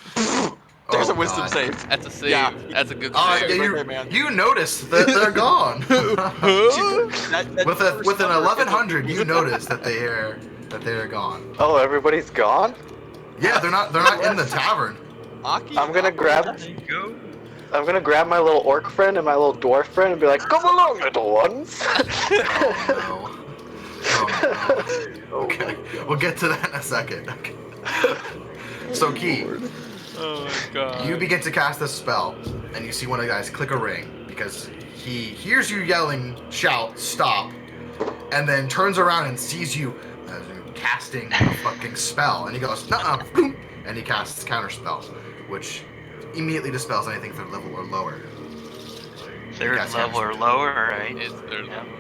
There's a wisdom God. save. That's a save. Yeah. That's a good Oh, save. yeah, Right there, man. you noticed that they're gone. with an 1100, you notice that they are gone. Oh, everybody's gone? Yeah, they're not in the tavern. Aki, I'm gonna grab Go. I'm gonna grab my little orc friend and my little dwarf friend and be like, come along, little ones. Oh no. Oh no. Okay, we'll get to that in a second. Okay. So Key, Oh my god. you begin to cast this spell, and you see one of the guys click a ring because he hears you yelling, shout, stop, and then turns around and sees you casting a fucking spell, and he goes, nuh-uh, boom, and he casts counterspell, which immediately dispels anything third level or lower. Third Yes, level or yes. lower, right? It's third Yeah. level,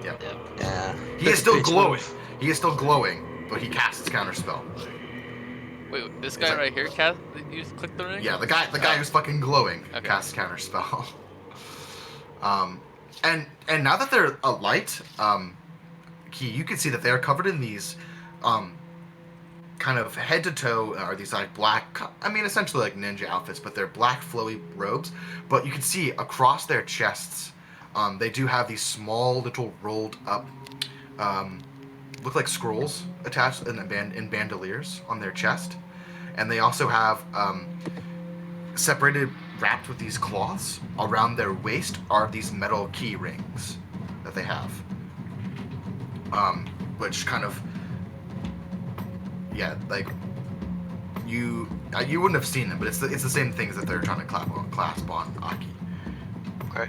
yeah. Yep. Yeah. He is still Bitch glowing. move. He is still glowing, but he casts counterspell. Wait, this Is guy that- right here, you just click the ring? Yeah, the guy who's fucking glowing Okay. casts counterspell. And now that they're a light, Key, you can see that they are covered in these, kind of head to toe are these like black, I mean essentially like ninja outfits, but they're black flowy robes. But you can see across their chests, they do have these small little rolled up, look like scrolls attached in bandoliers on their chest, and they also have separated, wrapped with these cloths around their waist are these metal key rings that they have, which kind of, yeah, like you wouldn't have seen them, but it's the same things that they're trying to clasp on Aki. Okay.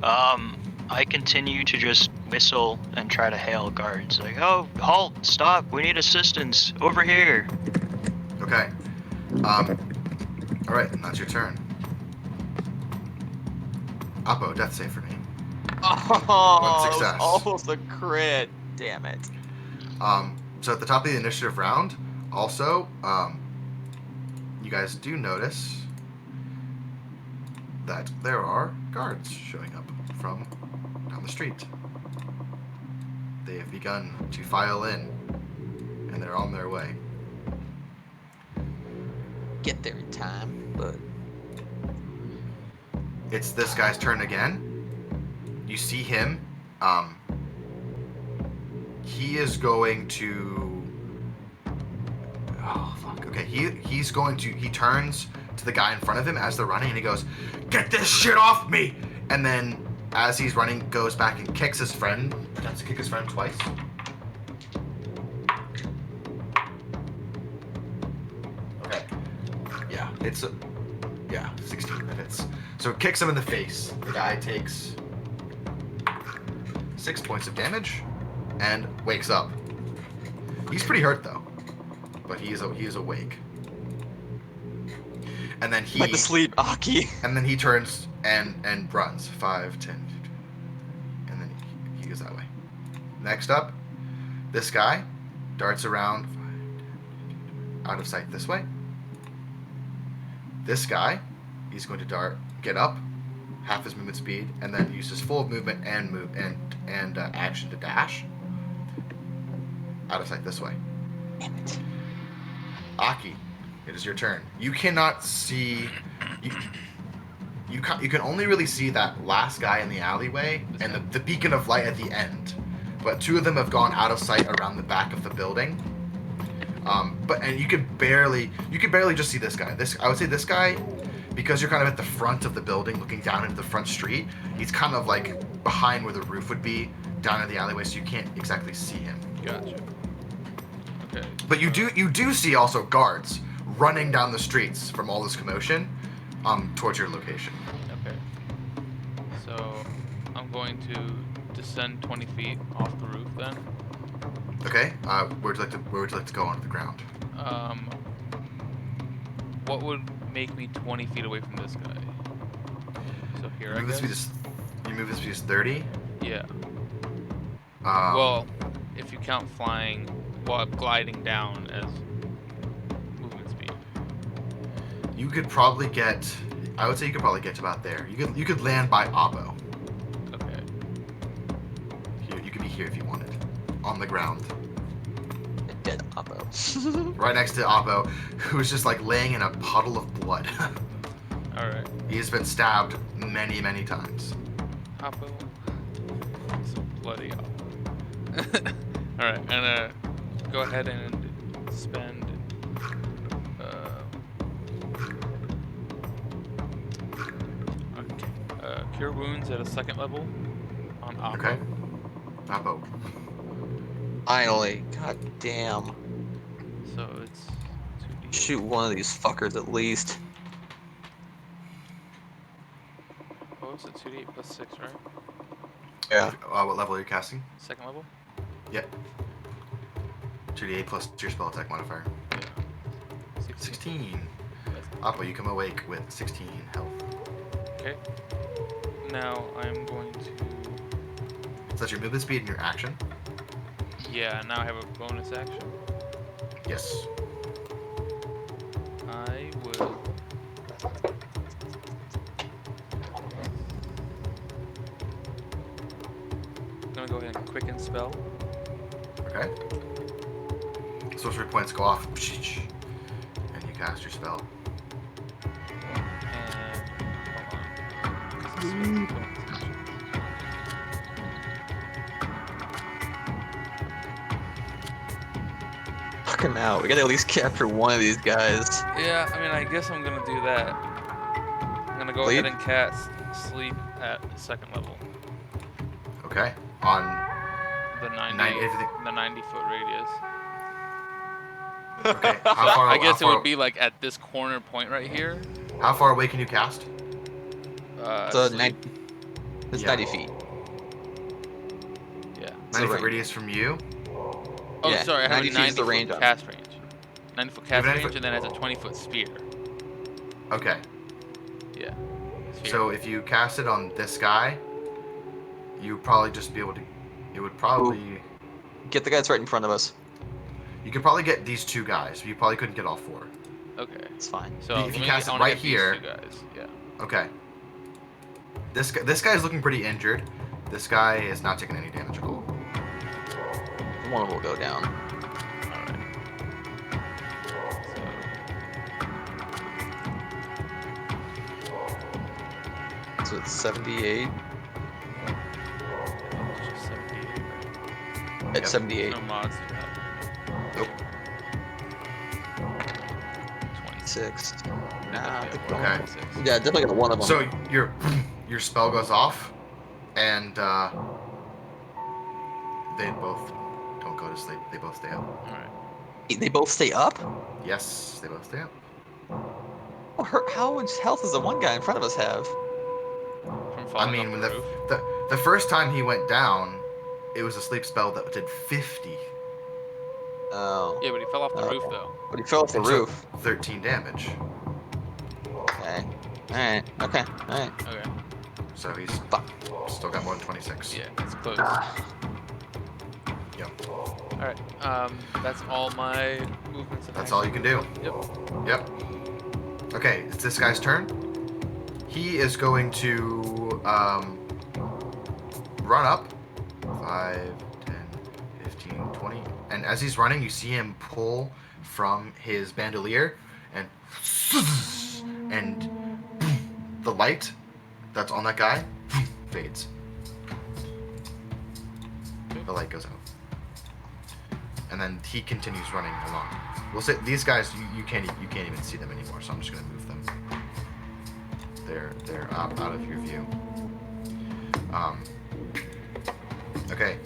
I continue to just whistle and try to hail guards. Like, oh, halt, stop, we need assistance, over here. Okay. All right, and that's your turn. Oppo, death save for me. Oh, One success. almost a crit. Damn it. So at the top of the initiative round, also, you guys do notice that there are guards showing up from down the street. They have begun to file in, and they're on their way. Get there in time, but It's this guy's turn again. You see him. He is going to. Oh fuck. Okay. He's going to. He turns to the guy in front of him as they're running, and he goes, "Get this shit off me!" And then, as he's running, goes back and kicks his friend. Pretends to kick his friend twice. Okay. Yeah. It's a. Yeah, 16 minutes. So it kicks him in the face. The guy takes 6 points of damage, and wakes up. He's pretty hurt though, but he is awake. And then he Like to sleep, Aki. and then he turns and runs 5, 10, 15, and then he goes that way. Next up, this guy darts around 5, 10, out of sight this way. This guy, he's going to get up, half his movement speed, and then use his full movement and action to dash out of sight this way. Damn it. Aki, it is your turn. You cannot see. You can only really see that last guy in the alleyway and the beacon of light at the end. But two of them have gone out of sight around the back of the building. And you could barely just see this guy. I would say this guy, because you're kind of at the front of the building, looking down into the front street. He's kind of like behind where the roof would be, down in the alleyway, so you can't exactly see him. Gotcha. Okay. But you do see also guards running down the streets from all this commotion, towards your location. Okay. So I'm going to descend 20 feet off the roof then. Okay. Where would you like to go onto the ground? What would make me 20 feet away from this guy? So here, You move his speed is 30. Yeah. Um, Well, if you count flying while gliding down as movement speed. you could probably get. I would say you could probably get to about there. You could land by Oppo. Okay. Here, you could be here if you wanted, on the ground, Dead Oppo. right next to Oppo, who's just like laying in a puddle of blood. All right. He has been stabbed many, many times. Oppo. It's a bloody Oppo. All right. I'm gonna go ahead and spend. Cure wounds at a second level on Oppo. Okay. Oppo. Finally. God damn. So it's 2d. Shoot one of these fuckers at least. What was it? 2d8 plus 6, right? Yeah. What level are you casting? Second level? Yep. 2d8 plus your spell attack modifier. Yeah. 16. Yes. Oppo, you come awake with 16 health. Okay. Now I'm going to. So that's your movement speed and your action. Yeah, now I have a bonus action. Yes. I will. I'm gonna go ahead and quicken spell. Okay. Sorcery points go off, and you cast your spell. And hold on. This is bonus action. Fuck him out. We gotta at least capture one of these guys. Yeah, I mean, I guess I'm gonna do that. I'm gonna go Sleep? ahead and cast sleep at second level. Okay. On The 90, everything. the 90-foot radius. Okay. So How far? I guess it how far, would be like at this corner point right here. How far away can you cast? So Sleep. 90, it's Yeah. 90 feet. Yeah. 90 foot range. radius from you. Oh, Yeah, sorry, I have 90 a feet is the 90-foot range on it. cast range. 90-foot cast 90 range, foot- and then has a 20-foot spear. Okay. Yeah. Spear. So if you cast it on this guy, you would probably just be able to. It would probably. Get the guys right in front of us. You could probably get these two guys, but you probably couldn't get all four. Okay. It's fine. So If let you me cast get, it I wanna right get these here- two guys. Yeah. Okay. This guy's looking pretty injured. This guy is not taking any damage at all. One of them will go down. All right. So it's 78. So it's just 78, right? It's 78. No mods to that. Nope. 26. Nah, I think Okay. 26. yeah, definitely got one of them. So your spell goes off, and they both don't go to sleep. They both stay up. All right. They both stay up? Yes, they both stay up. Oh, how much health does the one guy in front of us have? From I falling mean, off when the roof. the first time he went down, it was a sleep spell that did 50. Oh. Yeah, but he fell off the Okay. roof though. But he fell off the And took roof. 13 damage. Okay. Alright. Okay. Alright. Okay. So he's Fuck. still got more than 26. Yeah, it's close. Yep. All right. That's all my movements. And That's all you can do. Yep. Yep. Okay, it's this guy's turn. He is going to run up 5, 10, 15, 20. And as he's running, you see him pull from his bandolier and the light that's on that guy fades. The light goes out. And then he continues running along. We'll say these guys you can't even see them anymore, so I'm just gonna move them. They're out of your view. Okay.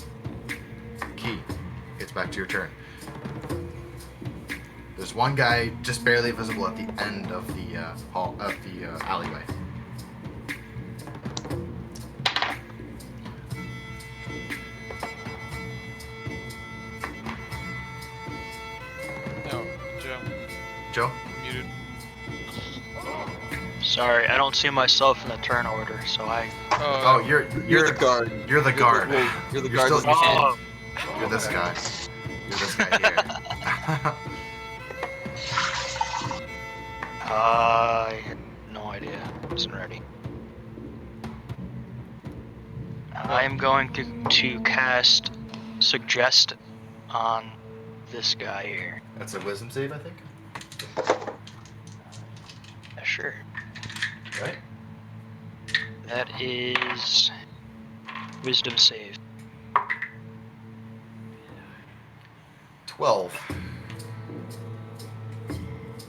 Key, it's back to your turn. There's one guy just barely visible at the end of the alleyway. No, Joe. Joe? Muted. Sorry, I don't see myself in the turn order, so I. Oh, you're You're the guard. You're the guard. You're the You're guard. still- that's the end. Oh, You're this guy. You're this guy here. I had no idea. I wasn't ready. I'm going to cast Suggest on this guy here. That's a wisdom save, I think. Yeah, sure. Right? That is Wisdom save. 12.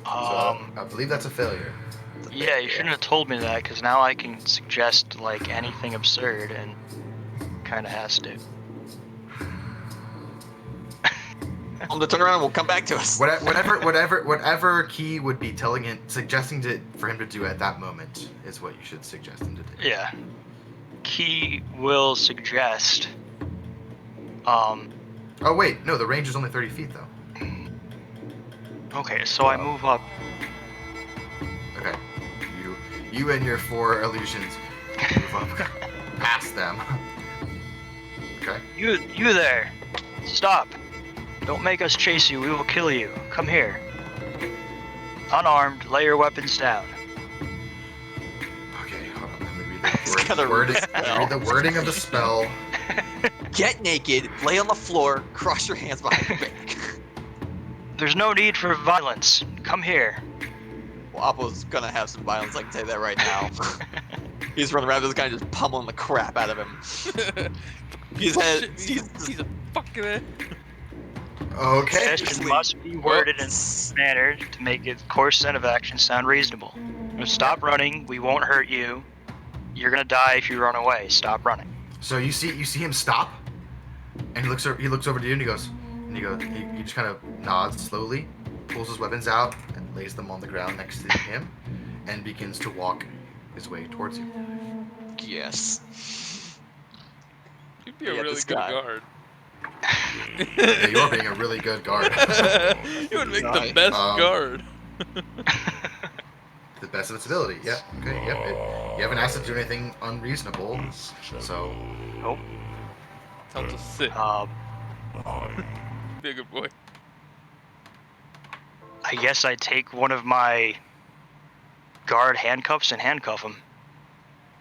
So Um, I believe that's a failure. yeah, you shouldn't have told me that, because now I can suggest like anything absurd, and kind of has to. Tell him to turn around and we'll come back to us. Whatever Key would be telling him, suggesting for him to do at that moment is what you should suggest him to do. Yeah. Key will suggest. Oh wait, no, the range is only 30 feet though. Okay, so I move up. Okay, you and your 4 illusions move up past them. Okay. You there! Stop! Don't make us chase you. We will kill you. Come here. Unarmed, lay your weapons down. Okay, hold on. Let me read He's gonna read the spell. read the wording of the spell. Get naked, lay on the floor, cross your hands behind your back. There's no need for violence. Come here. Well, Appo's gonna have some violence, I can tell you that right now. He's running around with this guy just pummeling the crap out of him. He's He's a fucking it. Okay. Suggestion must be worded in a manner to make its course and of action sound reasonable. Now stop running. We won't hurt you. You're gonna die if you run away. Stop running. So you see him stop, and he looks over to you and he just kind of nods slowly, pulls his weapons out and lays them on the ground next to him, and begins to walk his way towards you. Yes. You'd be a Yeah, really this good guy. guard. Yeah, you're being a really good guard. You would make the Nice. best guard. The best of its ability. Yep. Okay. Yep. You haven't asked it to do anything unreasonable, so Nope. Tell him to sit. Be a good boy. I guess I take one of my guard handcuffs and handcuff him.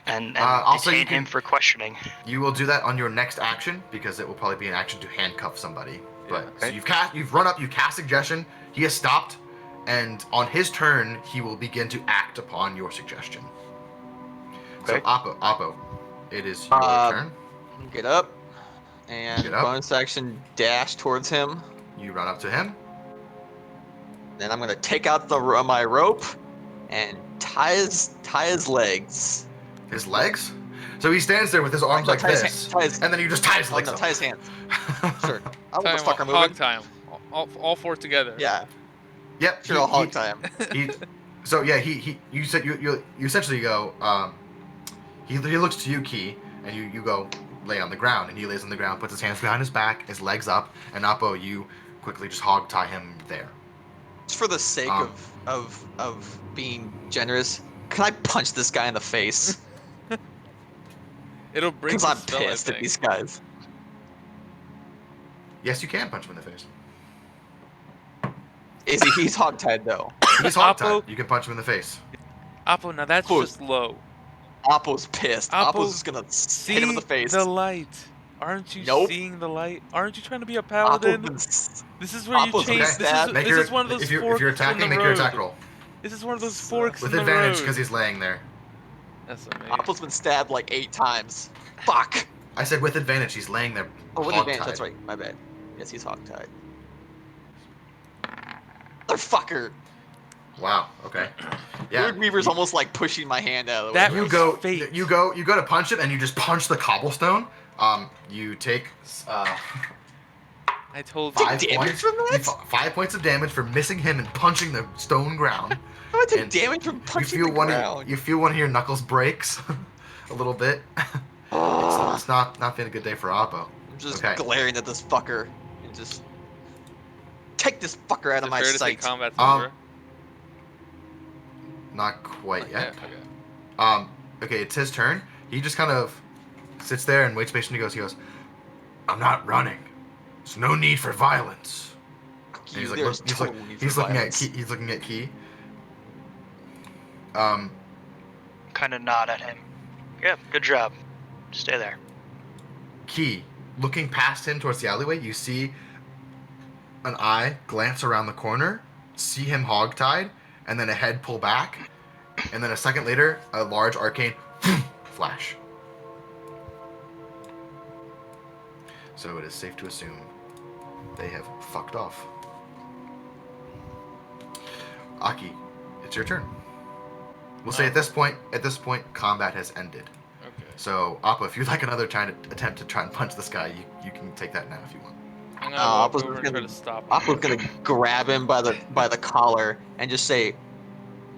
And also you detain him can- for questioning. you will do that on your next action because it will probably be an action to handcuff somebody. But so Okay. you've run up, you cast suggestion. He has stopped, and on his turn, he will begin to act upon your suggestion. So Okay. Oppo, it is your turn. Get up. And Get up. bonus action dash towards him. You run up to him. Then I'm gonna take out my rope and tie his legs. His legs. So he stands there with his arms like tie his this, hand- tie his- and then you just tie his Oh, legs no, up. tie his hands. Sure. I'll Tie let him, the fucker hog moving. tie him. All 4 together. Yeah. Yep. Sure, I'll hog tie him. So yeah, you said you essentially go. He looks to you, Key, and you go lay on the ground, and he lays on the ground, puts his hands behind his back, his legs up, and Oppo, you quickly just hog tie him there. Just for the sake of being generous, can I punch this guy in the face? It'll break Because the I'm spell, I pissed at think. these guys. Yes, you can punch him in the face. He's hogtied though. He's hog Oppo- tied. You can punch him in the face. Oppo, now that's Oppo's- just low. Oppo's pissed. Oppo, Oppo's just gonna hit him in the face. the light. Aren't you Nope. seeing the light? Aren't you trying to be a Oppo's paladin? been This is where you Oppo's change. been This stabbed. is one of those if you're forks attacking, in the make road. your attack roll This is one of those forks with in the advantage road. because he's laying there. That's amazing. Oppo's been stabbed like 8 times. Fuck. I said with advantage. He's laying there. Oh, with hog advantage. tied. That's right. My bad. Yes, he's hogtied. Motherfucker. Wow. Okay. Yeah. Lord Weaver's almost like pushing my hand out of the That way. You was go. fate. You go to punch him, and you just punch the cobblestone. You take I told you. 5 damage points. from that? 5 points of damage for missing him and punching the stone ground. How do I take And damage from You punching feel the one. ground? You feel one of your knuckles breaks, a little bit. It's not been a good day for Oppo. I'm just Okay. glaring at this fucker and just take this fucker out Is of it my fair to say sight. combat's Um, over? Not quite yet. Okay. Okay, it's his turn. He just kind of sits there and waits patiently. He goes, I'm not running. There's no need for violence. Fuck And you, he's like, there's look, he's, total like, need he's for looking violence. at Key. He's looking at Key. Kind of nod at him. Yep, good job. Stay there. Key, looking past him towards the alleyway, you see an eye glance around the corner, see him hogtied, and then a head pull back, and then a second later, a large arcane flash. So it is safe to assume they have fucked off. Aki, it's your turn. We'll say at this point, combat has ended. Okay. So, Appa, if you'd like another attempt to try and punch this guy, you can take that now if you want. I'm gonna walk Appa's over and gonna- try to stop him. Appa's gonna grab him by the collar and just say,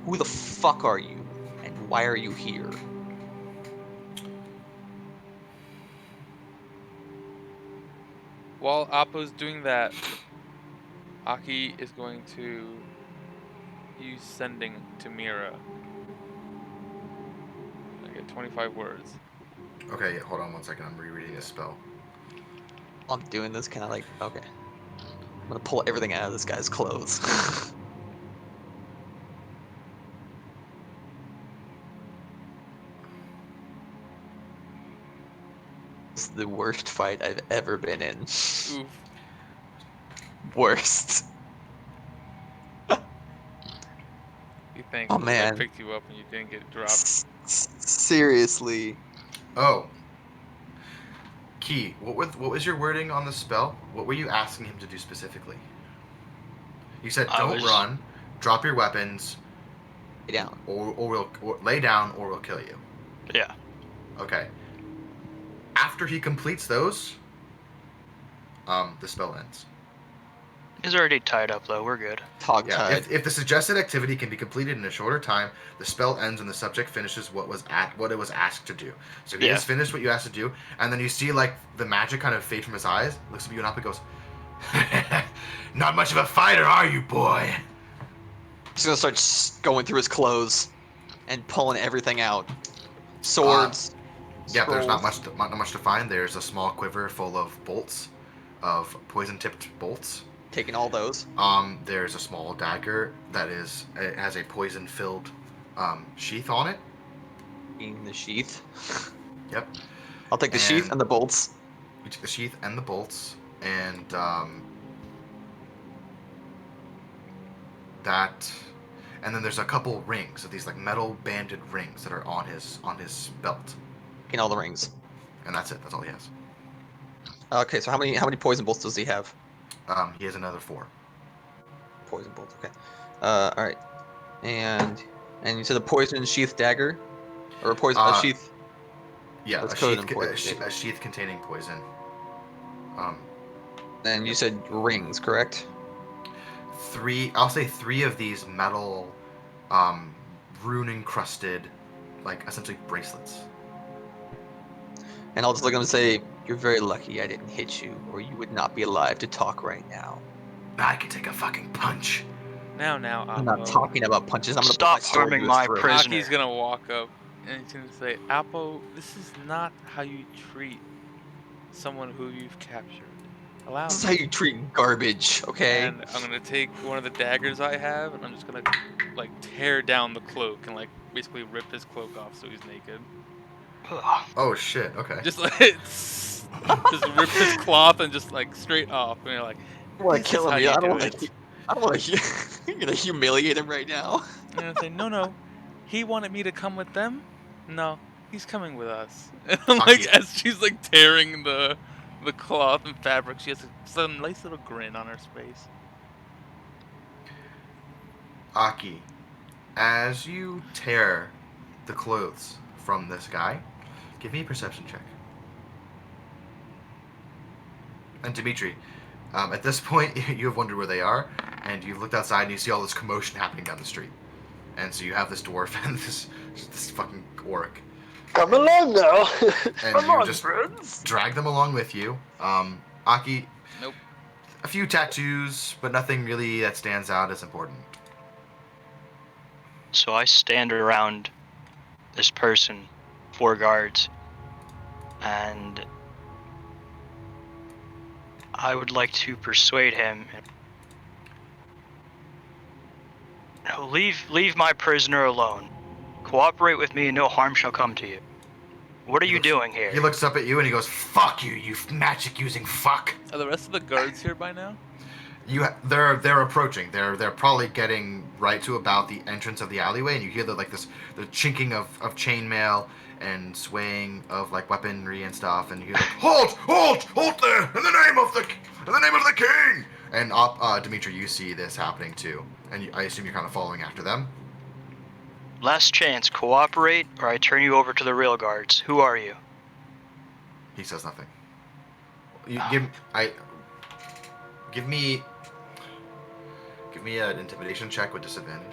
"Who the fuck are you, and why are you here?" While Appo's doing that, Aki is going to use sending to Mira. I get 25 words. Okay, yeah, hold on one second. I'm rereading this spell. While I'm doing this, can I like? Okay. I'm gonna pull everything out of this guy's clothes. This is the worst fight I've ever been in. Oof. Worst. You think Oh, I man. picked you up and you didn't get dropped. Seriously. Oh. Key, what was your wording on the spell? What were you asking him to do specifically? You said I don't was- run, drop your weapons, Lay down. or lay down, or we'll kill you. Yeah. Okay. After he completes those, the spell ends. He's already tied up though. We're good. Hogtied. Yeah. If the suggested activity can be completed in a shorter time, the spell ends and the subject finishes what it was asked to do. So he Yeah. has finished what you asked to do, and then you see like the magic kind of fade from his eyes, looks at you and up and goes, "Not much of a fighter, are you, boy?" He's gonna start going through his clothes and pulling everything out. Swords. Yeah, there's not scrolls. much to find. There's a small quiver full of bolts, of poison-tipped bolts. Taking all those. There's a small dagger it has a poison-filled sheath on it. In the sheath. Yep. I'll take the sheath And- and the bolts. You take the sheath and the bolts, and and then there's a couple rings of these like metal banded rings that are on his belt, In all the rings. and that's it. That's all he has. Okay, so how many poison bolts does he have? He has another 4. Poison bolts. Okay. All right. And you said a poison sheath dagger, or a poison a sheath. Yeah, Let's a code sheath, in poison. a sheath containing poison. And you said rings, correct? 3. I'll say 3 of these metal, rune encrusted, like essentially bracelets. And I'll just look at him and say, "You're very lucky I didn't hit you, or you would not be alive to talk right now." I could take a fucking punch. Now, I'm not Appo. talking about punches. I'm gonna put my Stop sword harming to his my throat. prisoner. Aki's gonna walk up and he's gonna say, Appo, this is not how you treat someone who you've captured. Allow This is me. how you treat garbage, okay? And I'm gonna take one of the daggers I have and I'm just gonna like tear down the cloak and like basically rip his cloak off so he's naked. Ugh. Oh shit. Okay. Just like just rip his cloth and just like straight off and you're like, I want this to kill is him. how Yeah, you I don't do want to. it. I don't want to. You're gonna humiliate him right now. And I say, no, he wanted me to come with them. No, he's coming with us. And I'm like, Aki. as she's like tearing the cloth and fabric, she has some nice little grin on her face. Aki, as you tear the clothes from this guy, give me a perception check. And Dimitri, at this point, you have wondered where they are, and you've looked outside and you see all this commotion happening down the street. And so you have this dwarf and this fucking orc, Come along now. and Come you on, just friends. drag them along with you. Aki, Nope. a few tattoos, but nothing really that stands out as important. So I stand around this person, 4 guards, and I would like to persuade him. No, leave my prisoner alone. Cooperate with me and no harm shall come to you. What are you doing here? He looks up at you and he goes, "Fuck you, you magic-using fuck." Are the rest of the guards here by now? They're approaching. They're probably getting right to about the entrance of the alleyway, and you hear the chinking of chainmail and swaying of like weaponry and stuff, and you hear like, halt there, in the name of the king. And Dimitri, you see this happening too, and I assume you're kind of following after them. Last chance, cooperate, or I turn you over to the real guards. Who are you? He says nothing. Give me an intimidation check with disadvantage.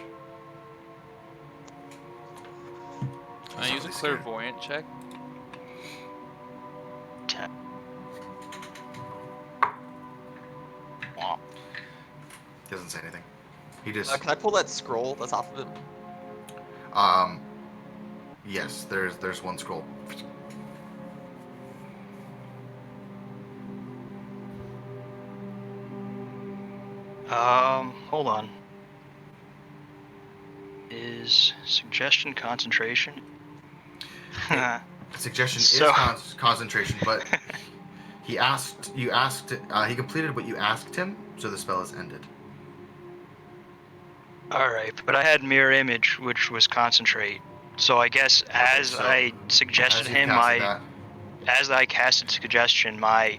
Can I use a clairvoyant check? 10. He doesn't say anything. He just Can I pull that scroll that's off of him? yes, there's one scroll. Hold on. Is suggestion concentration? Suggestion So- is concentration, but he completed what you asked him, so the spell is ended. Alright, but I had mirror image, which was concentrate. So I guess as so I suggested As you him, casted as I casted suggestion, my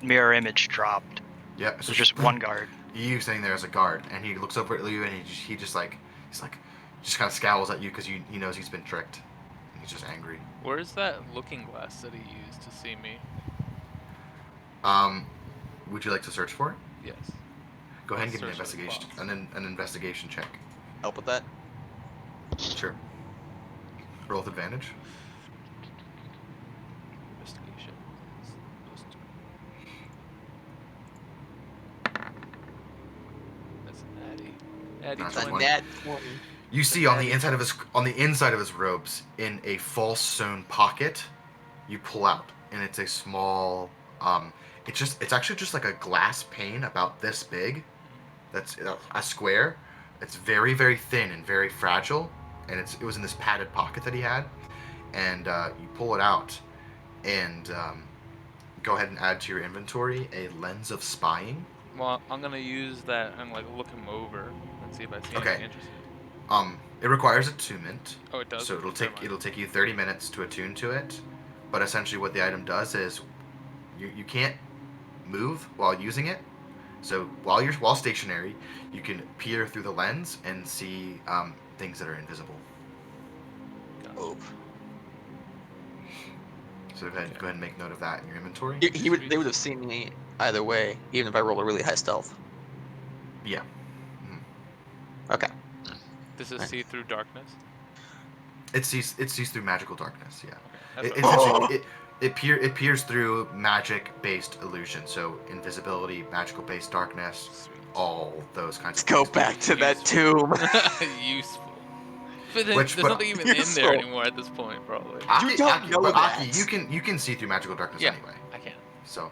mirror image dropped. yeah, So just one guard. You sitting there as a guard, and he looks over at you, and he just kind of scowls at you because he knows he's been tricked. And he's just angry. Where's that looking glass that he used to see me? Would you like to search for it? Yes. Go ahead and give me an Search for the investigation, an investigation check. Help with that. Sure. Roll with advantage. Investigation. That's an Addy. Addy That's That's a 20. nat 20. You see on the inside of his robes, in a false sewn pocket, you pull out, and it's a small. It's actually just like a glass pane about this big. That's a square. It's very, very thin and very fragile, and it was in this padded pocket that he had. And you pull it out, and go ahead and add to your inventory a lens of spying. Well, I'm gonna use that and like look him over and see if I see Okay. anything interesting. It requires attunement. Oh, it does. So Never mind. it'll take you 30 minutes to attune to it, but essentially what the item does is you can't move while using it. So while stationary, you can peer through the lens and see things that are invisible. Oh. So go ahead and make note of that in your inventory. They would have seen me either way, even if I rolled a really high stealth. Yeah. Okay. Does it see through darkness? It sees through magical darkness. Yeah. Okay. It, That's essentially, it peers through magic-based illusion, so invisibility, magical-based darkness, all those kinds Let's of go things. back to that tomb. Useful. But then, Which- there's but- nothing even in Useful. there anymore at this point, probably. You don't know but that. Aki, you can see through magical darkness Yeah, anyway. I can. So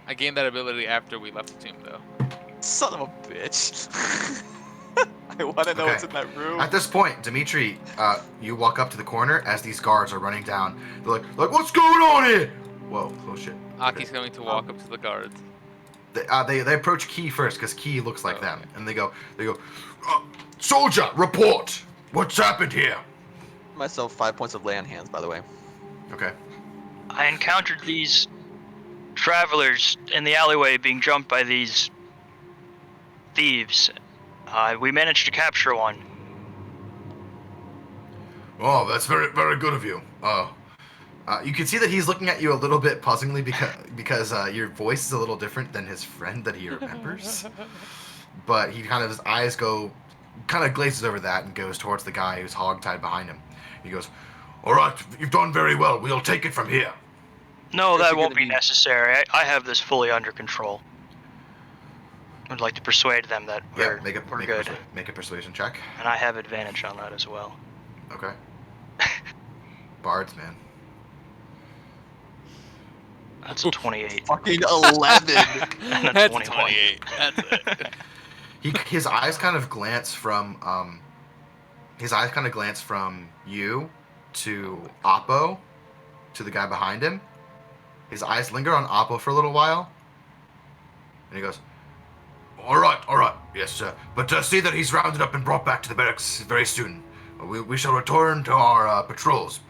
I gained that ability after we left the tomb, though. Son of a bitch. I want to know what's in that room. at this point, Dimitri, you walk up to the corner as these guards are running down. They're like what's going on here? Whoa, oh shit. Aki's going to walk up to the guards. They approach Key first because Key looks like Oh, them, okay. and they go, soldier, report. What's happened here? Myself 5 points of lay on hands, by the way. Okay. I encountered these travelers in the alleyway being jumped by these thieves. We managed to capture one. Oh, that's very, very good of you. You can see that he's looking at you a little bit puzzlingly because your voice is a little different than his friend that he remembers. But he his eyes glazes over that and goes towards the guy who's hogtied behind him. He goes, all right, you've done very well. We'll take it from here. No, Is that it won't gonna be be- necessary. I have this fully under control. I'd like to persuade them that we're good, Make a persuasion check. and I have advantage on that as well. Okay. Bards, man. That's a 28. Fucking 11. And a That's 21. 28. That's it. His eyes kind of glance from you to Oppo to the guy behind him. His eyes linger on Oppo for a little while, and he goes, all right, yes, sir. But see that he's rounded up and brought back to the barracks very soon. We shall return to our patrols.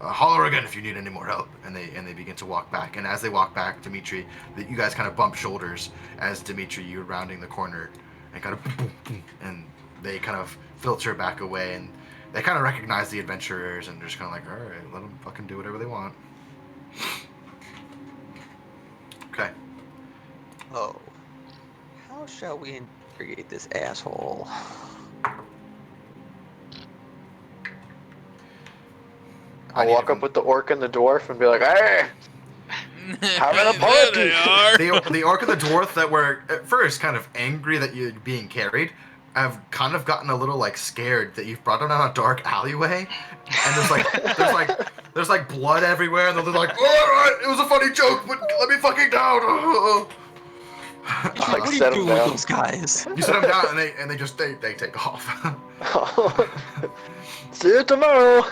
Holler again if you need any more help. And they begin to walk back. And as they walk back, Dimitri, you guys kind of bump shoulders as Dimitri, you're rounding the corner, and kind of boom, boom, boom, and they kind of filter back away, and they kind of recognize the adventurers, and they're just kind of like, all right, let them fucking do whatever they want. Okay. Oh. How shall we interrogate this asshole? I'll walk up with the orc and the dwarf and be like, hey, having a There party. they are. The orc and the dwarf that were at first kind of angry that you're being carried have kind of gotten a little scared that you've brought them down a dark alleyway, and there's like blood everywhere, and they're like, all right, it was a funny joke, but let me fucking down. What are you set 'em doing with down. those guys? You set them down, and they just take off. See you tomorrow.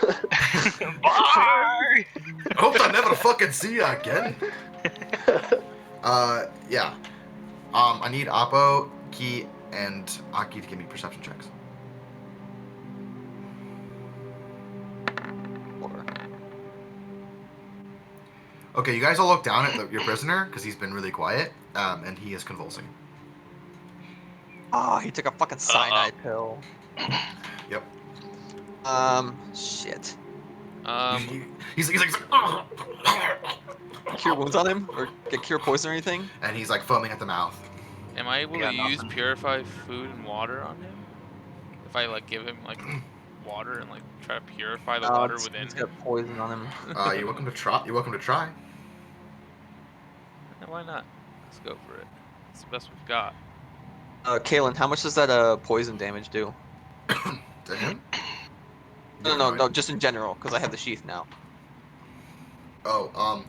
Bye! I hope I never fucking see you again. Yeah. I need Oppo, Ki, and Aki to give me perception checks. Okay, you guys all look down at your prisoner because he's been really quiet, and he is convulsing. Oh, he took a fucking cyanide pill. Yep. Shit. He's like, "Ugh." Cure wounds on him? Or get cure poison or anything? And he's like foaming at the mouth. Am I able I to got use nothing. purified food and water on him? If I give him water and try to purify the water within He's him? got poison on him. You're welcome to try. You're welcome to try. Yeah, why not? Let's go for it. It's the best we've got. Kalen, how much does that poison damage do? To him? No, just in general, because I have the sheath now. Oh,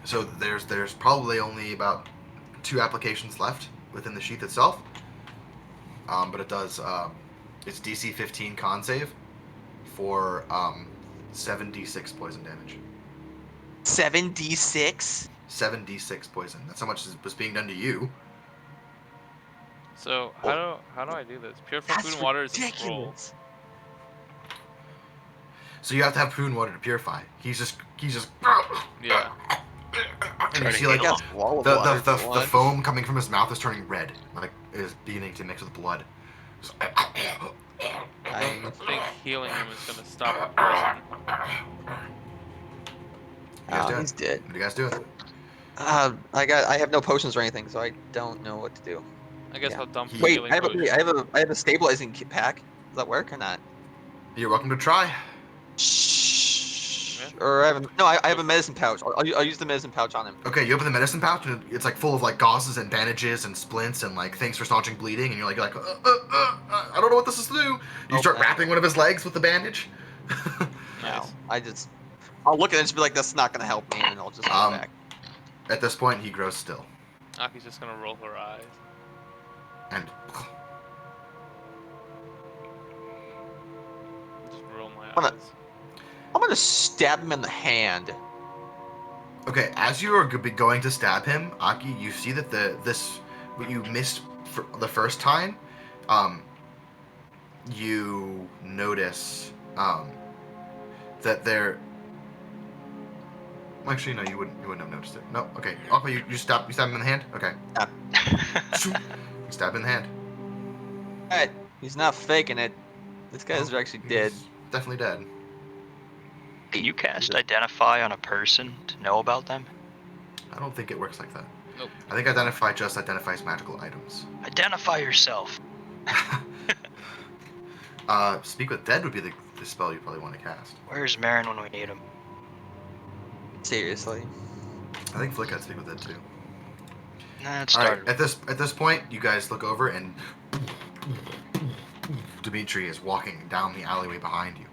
so there's probably only about 2 applications left within the sheath itself. But it does it's DC 15 con save for 7d6 poison damage. 7d6? 7d6 poison. That's how much was being done to you. So how do I do this? Purified food That's and water is a scroll. ridiculous. So you have to have food and water to purify. He's just Yeah. and you see I guess wall of water the for one. foam coming from his mouth is turning red, is beginning to mix with blood. I think healing him is gonna stop the poison. You guys Oh, doing? he's dead. What are you guys doing? I have no potions or anything, so I don't know what to do. I guess Yeah. I'll dump the Wait, healing I have potion. a stabilizing pack. Does that work or not? You're welcome to try. Shh. or I have a medicine pouch. I'll use the medicine pouch on him. Okay, you open the medicine pouch and it's like full of like gauzes and bandages and splints and like things for staunching bleeding, and you're like I don't know what this is to do. You start wrapping one of his legs with the bandage. No, I'll look at it and just be like, that's not gonna help me, and I'll just go back. At this point, he grows still. Aki's just gonna roll her eyes. And Just roll my I'm eyes. gonna stab him in the hand. okay, as you are going to stab him, Aki, you see that what you missed for the first time, you notice that there. Actually, no, you wouldn't have noticed it. No, okay. Aqua, you stab him in the hand. Okay. Yeah. You stab him in the hand. Alright, he's not faking it. This guy's actually dead. He's definitely dead. Can you cast Identify on a person to know about them? I don't think it works like that. Nope. I think Identify just identifies magical items. Identify yourself. Speak with Dead would be the spell you probably want to cast. Where's Marin when we need him? Seriously. I think Flick had Speak with Dead too. Nah, it All right. started. At this point, you guys look over and Dimitri is walking down the alleyway behind you.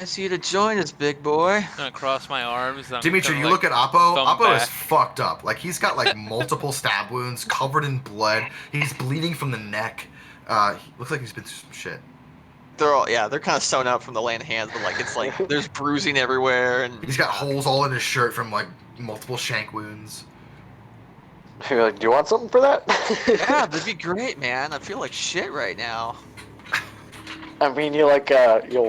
I see you to join us, big boy. I'm gonna cross my arms. I'm Dimitri, gonna, you like, look at Oppo. thumb Oppo is back. fucked up. Like he's got like multiple stab wounds, covered in blood. He's bleeding from the neck. He looks like he's been through some shit. They're kind of sewn up from the laying hands, but like it's like there's bruising everywhere, and He's got holes all in his shirt from like multiple shank wounds. You're like, do you want something for that? yeah, that'd be great, man. I feel like shit right now. I mean, you'll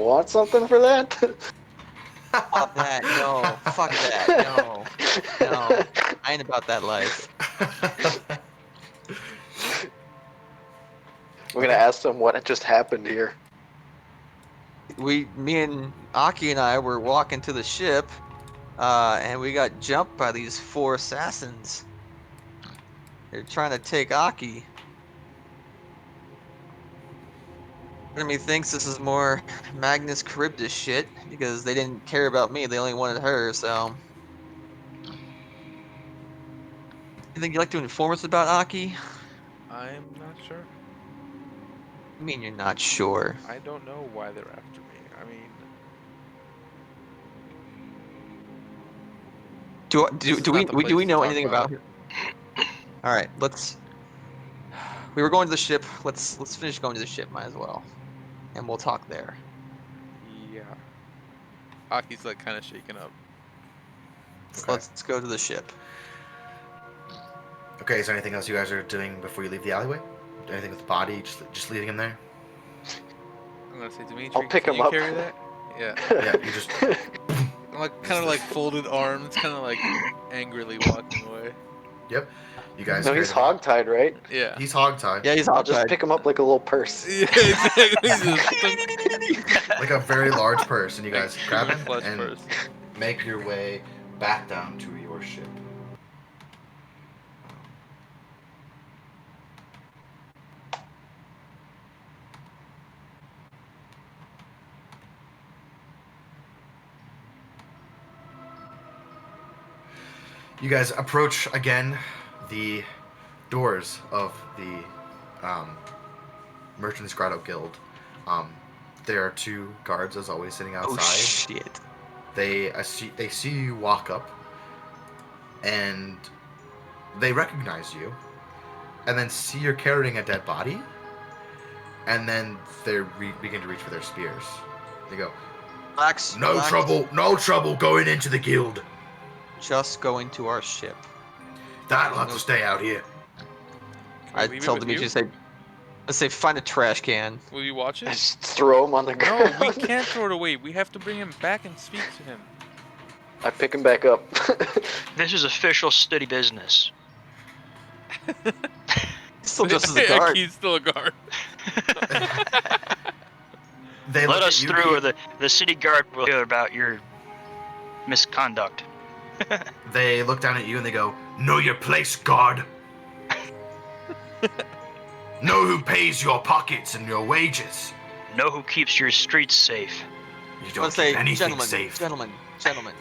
want something for that? Fuck that, no. Fuck that, no. I ain't about that life. We're gonna ask them what just happened here. Me and Aki and I were walking to the ship, and we got jumped by these 4 assassins. They're trying to take Aki. Part of me thinks this is more Magnus Charybdis shit, because they didn't care about me, they only wanted her, so... Anything you'd like to inform us about Aki? I'm not sure. I mean, you're not sure. I don't know why they're after me. I mean, Do we know anything about her? All right, we were going to the ship. Let's finish going to the ship. Might as well, and we'll talk there. yeah. Aki's like kind of shaken up. So let's go to the ship. Okay, is there anything else you guys are doing before you leave the alleyway? Anything with the body? Just leaving him there? I'm gonna say, Dimitri, I'll pick can him you up. carry that? Yeah. Yeah, you just. I'm like kind of like folded arms, kind of like angrily walking away. Yep. You guys. No, he's carried him up. hogtied, right? Yeah. He's hogtied. Yeah, he's I'll outside. just pick him up like a little purse. Yeah, exactly. Just Like a very large purse, and you guys grab him flesh and first. make your way back down to your ship. You guys approach again the doors of the Merchants Grotto Guild. There are 2 guards, as always, sitting outside. Oh shit! They see you walk up, and they recognize you, and then see you're carrying a dead body, and then they begin to reach for their spears. They go, Relax. no relax. trouble going into the guild. Just going to our ship. That'll have to stay out here. Can I I leave it tell with Dimitri, you? let's say, find a trash can. Will you watch I it? just throw him on the No, ground. we can't throw it away. We have to bring him back and speak to him. I pick him back up. This is official city business. Still just as a guard. He's still a guard. They Let look us at you, through, or the city guard will hear about your misconduct. They look down at you and they go, know your place, guard. Know who pays your pockets and your wages. Know who keeps your streets safe. You Let's don't say, keep anything gentlemen, safe. gentlemen, Gentlemen,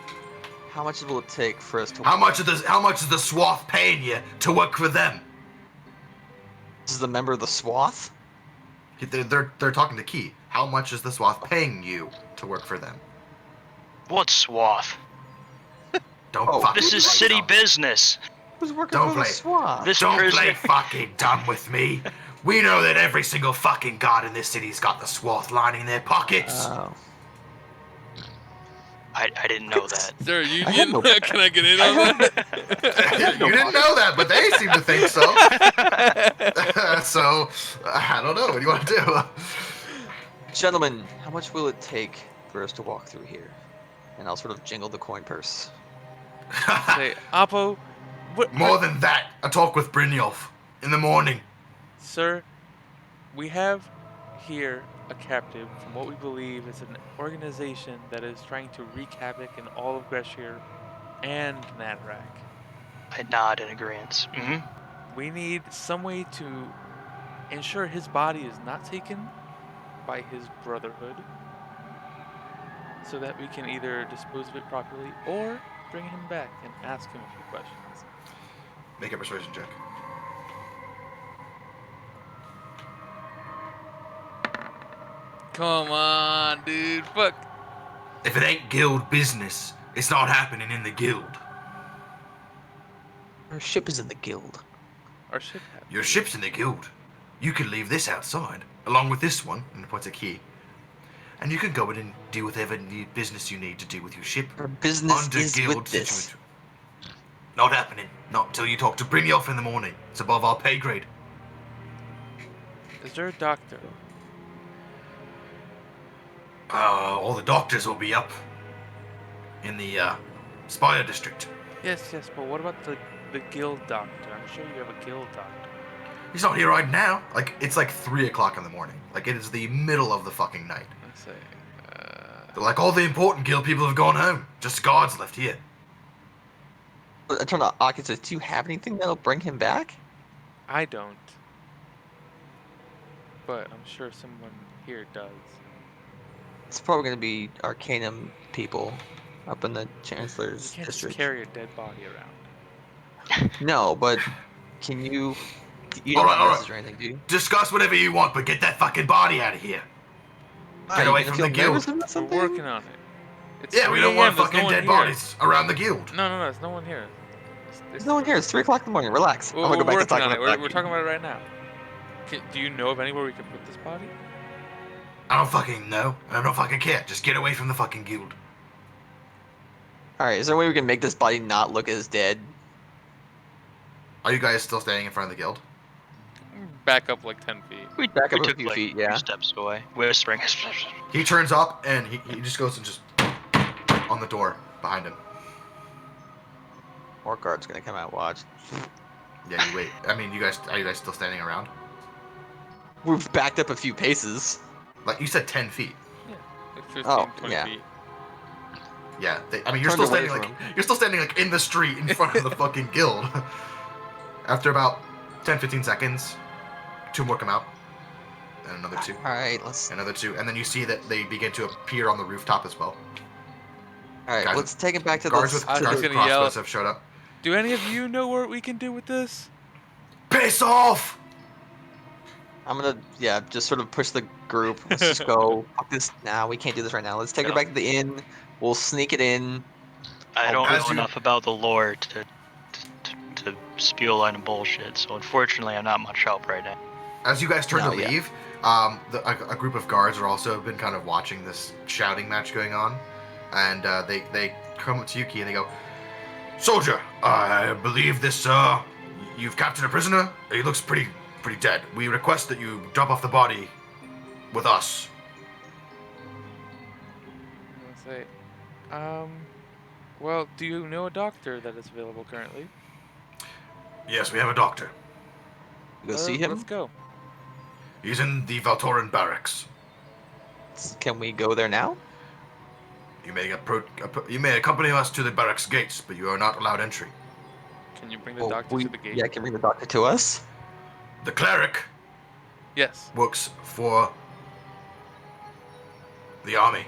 how much will it take for us to... How much is the swath paying you to work for them? This is the member of the swath? They're talking to Key. How much is the swath paying you to work for them? What swath? Don't Oh, fucking This is play city dumb. business. Who's working Don't for the play. swath? This Don't prisoner. play fucking dumb with me. We know that every single fucking guard in this city's got the swath lining their pockets. Oh. I didn't know that. Is there a I had union? no- Can I get in I on had that? You didn't know that, but they seem to think so. So, I don't know. What do you want to do? Gentlemen, how much will it take for us to walk through here? And I'll sort of jingle the coin purse. Say, Oppo, what? More than that, a talk with Brynjolf in the morning. Sir, we have here a captive from what we believe is an organization that is trying to wreak havoc in all of Greshir and Nadorac. I nod in agreement. Mm-hmm. We need some way to ensure his body is not taken by his brotherhood so that we can either dispose of it properly or bring him back and ask him a few questions. Make a persuasion check. Come on, dude. Fuck. If it ain't guild business, it's not happening in the guild. Our ship is in the guild. Our ship has. Your ship's in the guild. You can leave this outside, along with this one, and it points a key. And you can go in and do whatever business you need to do with your ship. Our business Under is guild with this. situation. Not happening. Not till you talk to Brynjolf in the morning. It's above our pay grade. Is there a doctor? All the doctors will be up in the Spire district. Yes, but what about the guild doctor? I'm sure you have a guild doctor. He's not here right now. Like, it's like 3 o'clock in the morning. Like, it is the middle of the fucking night. Let's say, Like, all the important guild people have gone home. Just guards left here. I turn to Aki and says, do you have anything that'll bring him back? I don't. But I'm sure someone here does. It's probably going to be Arcanum people up in the You Chancellor's can't just district. carry a dead body around. No, but can you... You don't Alright, have alright. message or anything, do you? Discuss whatever you want, but get that fucking body out of here. Get away from the guild. We're working on it. It's Yeah, we 3 don't want a.m., there's fucking no one dead here. bodies around the guild. No, there's no one here. There's no one here. It's 3 o'clock in the morning. Relax. We're, I'm going to go we're back to working talking on it. about We're talking about it right now. Do you know of anywhere we can put this body? I don't fucking know. I don't fucking care. Just get away from the fucking guild. Alright, is there a way we can make this body not look as dead? Are you guys still standing in front of the guild? Back up like 10 feet. We, Back we up a took few like feet, 3 yeah. steps away, whispering. He turns up and he just goes and just on the door behind him. More guards going to come out, watch. Yeah, you wait. I mean, are you guys still standing around? We've backed up a few paces. Like, you said 10 feet. Like 15, Oh, 20 yeah. feet. Yeah, I mean, you're Turned still away standing from you're still standing like in the street in front of the fucking guild. After about 10-15 seconds, 2 more come out. And another 2. Alright, let's... Another 2. And then you see that they begin to appear on the rooftop as well. Alright, Guys let's take it back to Guards the... with I was guards with gonna yell. crossbows have showed up. Do any of you know what we can do with this? Piss off! I'm gonna, yeah, just sort of push the group. Let's just go. Fuck this. Nah, we can't do this right now. Let's take her back to the inn. We'll sneak it in. I don't As know you- enough about the lore to spew a line of bullshit, so unfortunately I'm not much help right now. As you guys turn No, to yeah. leave, a group of guards are also been kind of watching this shouting match going on, and they come up to Yuki and they go, "Soldier, I believe this. You've captured a prisoner. He looks pretty dead. We request that you drop off the body with us." Let's say, well, do you know a doctor that is available currently? Yes, we have a doctor. Go see him. Let's go. He's in the Valtoran barracks. Can we go there now? You may accompany us to the barracks gates, but you are not allowed entry. Can you bring the doctor to the gate? Yeah, can bring the doctor to us. The cleric Yes. works for the army.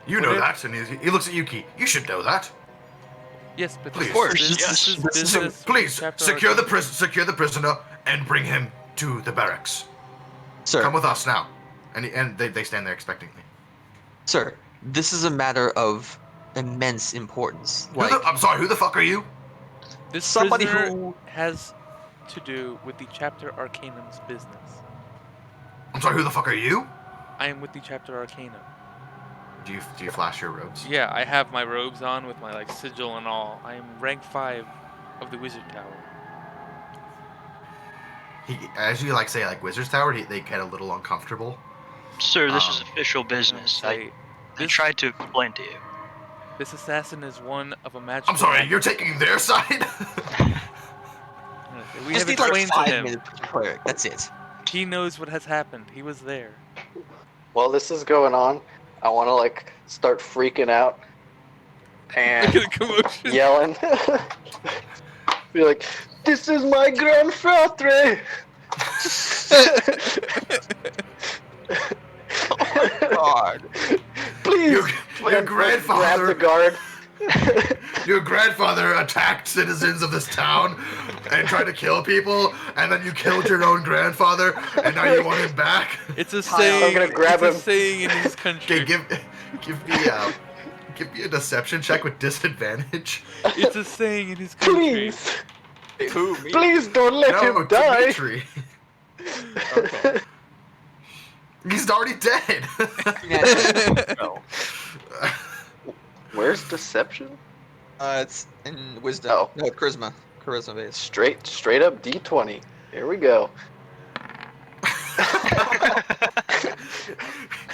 You know that, and he looks at Yuki. You should know that. Yes, but Please. Of course, this yes. is So, business. please Chapter secure the Arcana. secure the prisoner and bring him to the barracks. Sir, Come with us now. And they stand there expectantly. sir, this is a matter of immense importance. I'm sorry. Who the fuck are you? This somebody prisoner who- has to do with the Chapter Arcanum's business. I'm sorry. Who the fuck are you? I am with the Chapter Arcanum. Do you flash your robes? Yeah, I have my robes on with my sigil and all. I am rank 5 of the Wizard Tower. As you say Wizard's Tower, they get a little uncomfortable. Sir, this is official business. I tried to explain to you. This assassin is one of a magical. I'm sorry. You're taking their side. We just have need explained to 5 him. minutes to cleric. That's it. He knows what has happened. He was there. While this is going on, I want to start freaking out and Look at the commotion. yelling. Be like, "This is my grandfather!" God. Please, Your grandfather. grab the guard. Your grandfather attacked citizens of this town and tried to kill people, and then you killed your own grandfather, and now you want him back. It's a Kyle, saying. I'm gonna grab it's a him. saying in his country. Okay, give me a deception check with disadvantage. It's a saying in his country. Please, Who? Me? please don't let No, him die. Dimitri. Okay. He's already dead. No. Where's deception? It's in wisdom. Oh. No, charisma. Charisma based. Straight up D20. Here we go.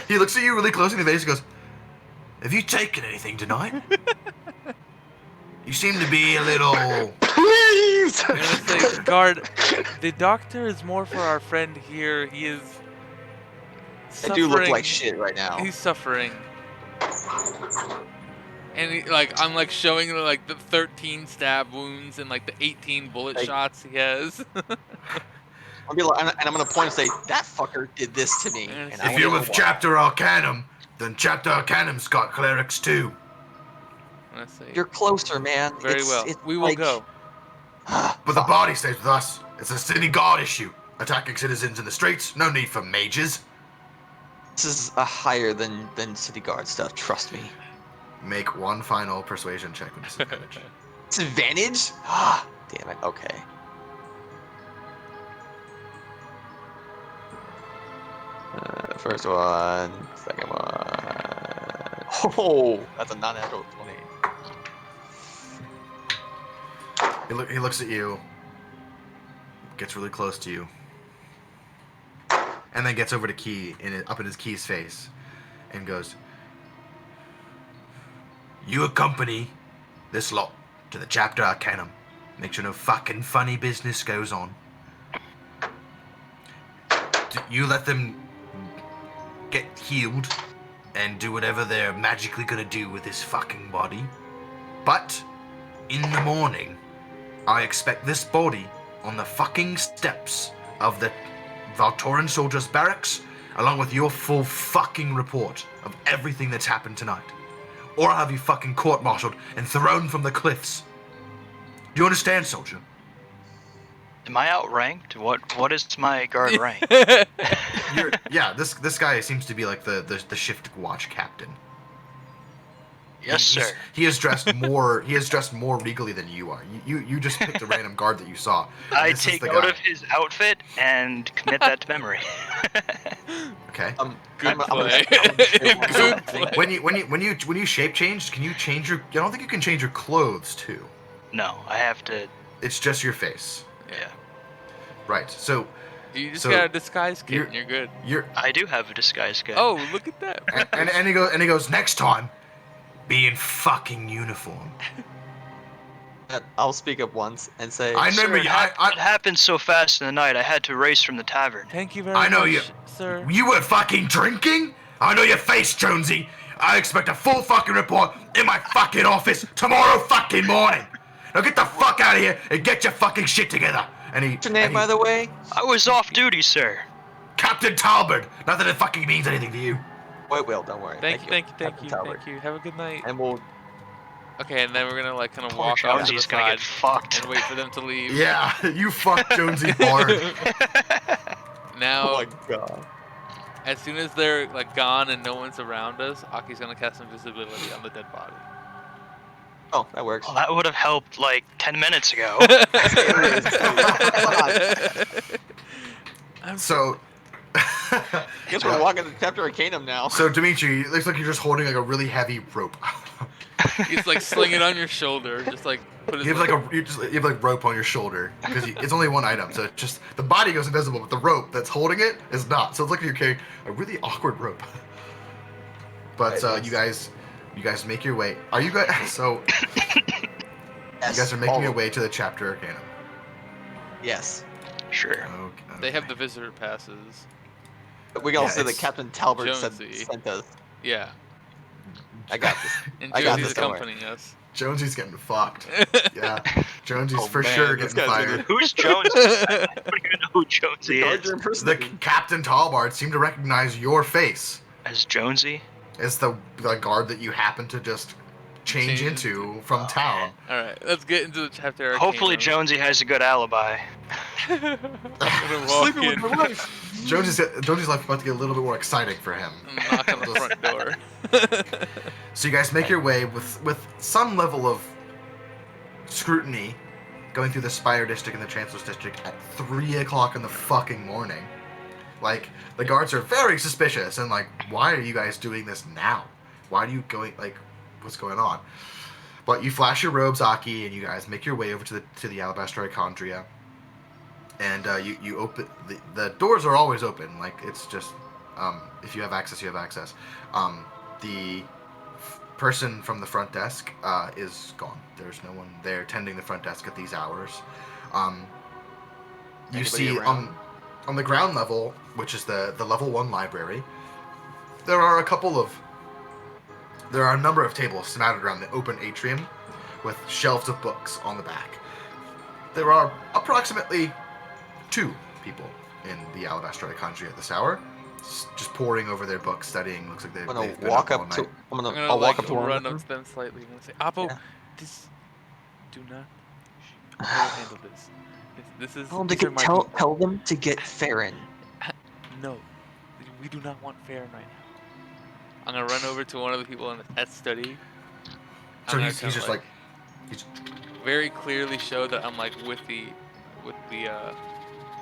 He looks at you really close in the face and goes, "Have you taken anything tonight? You seem to be a little..." Please. I'm gonna say, guard, the doctor is more for our friend here. He is I suffering. do look like shit right now. He's suffering. And I'm showing the 13 stab wounds and the 18 bullet shots he has. I'll be like, and I'm gonna point and say, "That fucker did this to me." And I If you're wanna with know why. Chapter Arcanum, then Chapter Arcanum's got clerics too. Let's see. You're closer, man. Very well. We will go. But the body stays with us. It's a city guard issue. Attacking citizens in the streets, no need for mages. This is a higher than city guard stuff. Trust me. Make one final persuasion check with disadvantage. Disadvantage? Ah, damn it. Okay. First one, second one. Oh, that's a non-natural 20. He looks at you, gets really close to you, and then gets over to Key up in his Key's face, and goes, "You accompany this lot to the Chapter Arcanum. Make sure no fucking funny business goes on. You let them get healed and do whatever they're magically gonna do with this fucking body. But in the morning, I expect this body on the fucking steps of the Valtoran soldiers' barracks, along with your full fucking report of everything that's happened tonight. Or I'll have you fucking court-martialed and thrown from the cliffs. Do you understand, soldier?" Am I outranked? What is my guard rank? This guy seems to be like the shift watch captain. Yes, sir. He is dressed more. He is dressed more regally than you are. You just picked a random guard that you saw. I This is take the note guy. of his outfit and commit that to memory. Okay. Good I'm play. Good play. When you shape change, can you change your? I don't think you can change your clothes too. No, I have to. It's just your face. Yeah, Right. So You just So, got a disguise kit you're- and you're good. you're I do have a disguise kit. Oh, look at that. and he goes next time, be in fucking uniform. I'll speak up once and say, I Sir, remember it, you. it happened so fast in the night. I had to race from the tavern. Thank you very I know much, you. sir. You were fucking drinking? I know your face, Jonesy. I expect a full fucking report in my fucking office tomorrow fucking morning. Now get the fuck out of here and get your fucking shit together. And what's your name, by the way? I was off duty, sir. Captain Talbot. Not that it fucking means anything to you. Wait, Will, don't worry. Thank you, Captain Talbot. thank you. Have a good night. And we'll Okay, and then we're gonna like kind of Poor walk off to the Jonesy's gonna side get fucked. and wait for them to leave. Yeah, you fucked Jonesy hard. Now, oh my god. as soon as they're like gone and no one's around us, Aki's gonna cast invisibility on the dead body. Oh, that works. Well, that would have helped like 10 minutes ago. So, I guess we're walking the Chapter Arcanum now. so Dimitri, it looks like you're just holding like a really heavy rope. He's like sling it on your shoulder, just like put his You have like you have like rope on your shoulder because it's only one item, so it's just the body goes invisible, but the rope that's holding it is not. So it's like you're carrying a really awkward rope. But you guys make your way. Are you guys so? Yes, You guys are making your all- way to the Chapter Arcanum. Yes. Sure. Okay. They have the visitor passes. We can all Yeah, say that it's Captain Talbot Jonesy. sent us. Yeah, I got this. and I got Jonesy's this, don't worry. accompanying us. Jonesy's getting fucked. Yeah, Jonesy's Oh, for man, sure this getting guy's fired. Who's Jonesy? I don't even know who Jonesy The is. The Captain Talbard seemed to recognize your face As Jonesy? as the guard that you happened to just change Change into from town. All right, let's get into the chapter. Arcanum. Hopefully Jonesy has a good alibi. I'm gonna walk Sleeping with in my wife. Jonesy's life about to get a little bit more exciting for him. and knock on the front door. So you guys make your way with some level of scrutiny, going through the Spire District and the Chancellor's District at 3 o'clock in the fucking morning. Like, the guards are very suspicious and like, why are you guys doing this now? Why are you going, like, what's going on? But you flash your robes, Aki, and you guys make your way over to the Alabaster Ichondria. And you open, the doors are always open. Like, it's just, if you have access, you have access. The person from the front desk is gone. There's no one there tending the front desk at these hours. You Anybody see around? on the ground level, which is the level 1 library, there are a number of tables surrounded around the open atrium with shelves of books on the back. There are approximately 2 people in the Alabaster Ichondria at this hour, just poring over their books, studying. Looks like they've I'm gonna been walk up all up to. night. I'm gonna I'll like walk up to one run of up them. to them slightly. I'm gonna say, Apo, Yeah. this, do not. I will handle this. This is. Tell them to these are get. my Tell people. them to get Farron. No, we do not want Farron right now. I'm gonna run over to one of the people in the test study. I'm So gonna he's kinda, just like, he's, very clearly show that I'm like with the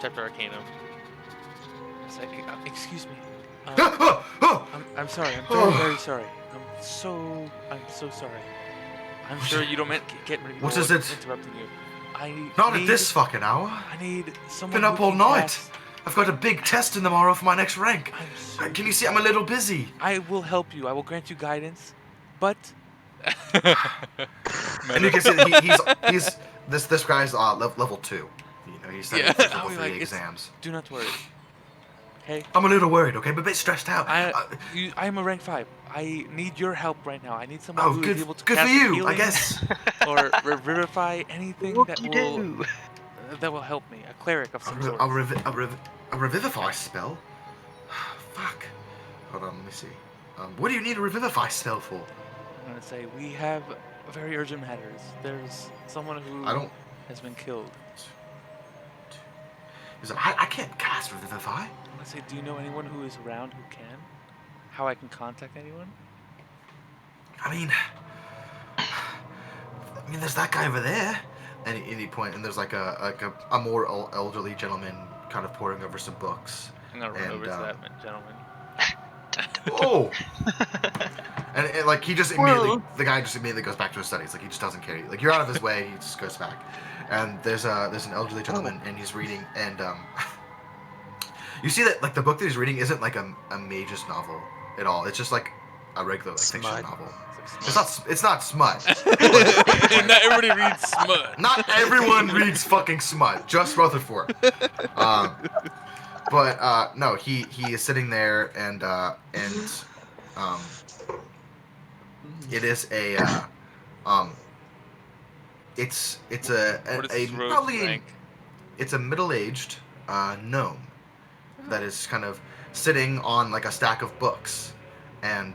chapter arcanum. It's like, excuse me. I'm sorry. I'm very very sorry. I'm so sorry. I'm sure you don't meant get rid of What is it? interrupting you. not at this fucking hour. I need someone. Been up who all can night. cast- I've got a big test in tomorrow for my next rank. I'm so Can you see I'm a little busy? I will help you. I will grant you guidance, but. And you can see that he's this guy's level 2. You know, he's studying Yeah, for I level was 3 like, it's- exams. Do not worry. Okay. I'm a little worried, okay? I'm a bit stressed out. I am a rank 5. I need your help right now. I need someone Oh, who good, is able to good for cast you, I healing guess. or revivify anything Whoop-de-doo. that will help me. A cleric of some sort. A revivify spell? Fuck. Hold on, let me see. What do you need a revivify spell for? I'm gonna say we have very urgent matters. There's someone who I don't. has been killed. He's like, I can't cast revivify. I'm gonna say, do you know anyone who is around who can? How I can contact anyone? I mean, there's that guy over there. And he point, and there's like a more elderly gentleman kind of poring over some books. I'm gonna run And, over to that gentleman. Oh! and like he just immediately, the guy just immediately goes back to his studies. Like he just doesn't care. Like you're out of his way, he just goes back. And there's an elderly gentleman, and he's reading, and you see that like the book that he's reading isn't like a mage's novel at all. It's just like a regular like, fiction Smut. novel. It's like It's not smut. not everybody reads smut. Not everyone reads fucking smut. Just Rutherford. But no, he is sitting there, and it is a it's a What is this rogue's probably rank? it's a middle-aged gnome that is kind of sitting on like a stack of books, and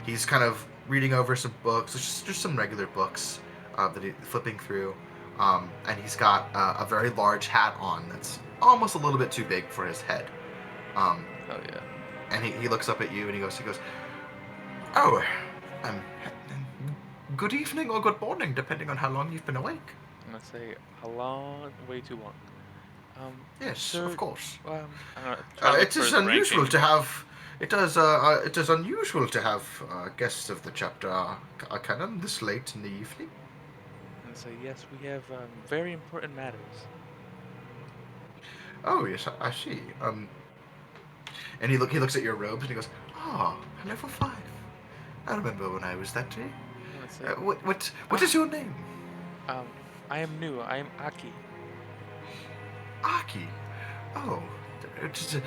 he's kind of reading over some books, just some regular books that he's flipping through. And he's got a very large hat on that's almost a little bit too big for his head. Oh yeah. And he looks up at you and he goes, "Oh, um, good evening or good morning, depending on how long you've been awake." I'm gonna say a long, way too long. Yes, sir, of course. I'm gonna try to look It for is the unusual ranking. to have. It is unusual to have guests of the chapter Arcanum this late in the evening. And say yes, we have very important matters. Oh yes, I see. And he looks at your robes and he goes, "Ah, level 5. I remember when I was that day. I'm gonna say, What is your name?" I am new. I am Aki. "Aki. Oh, it is a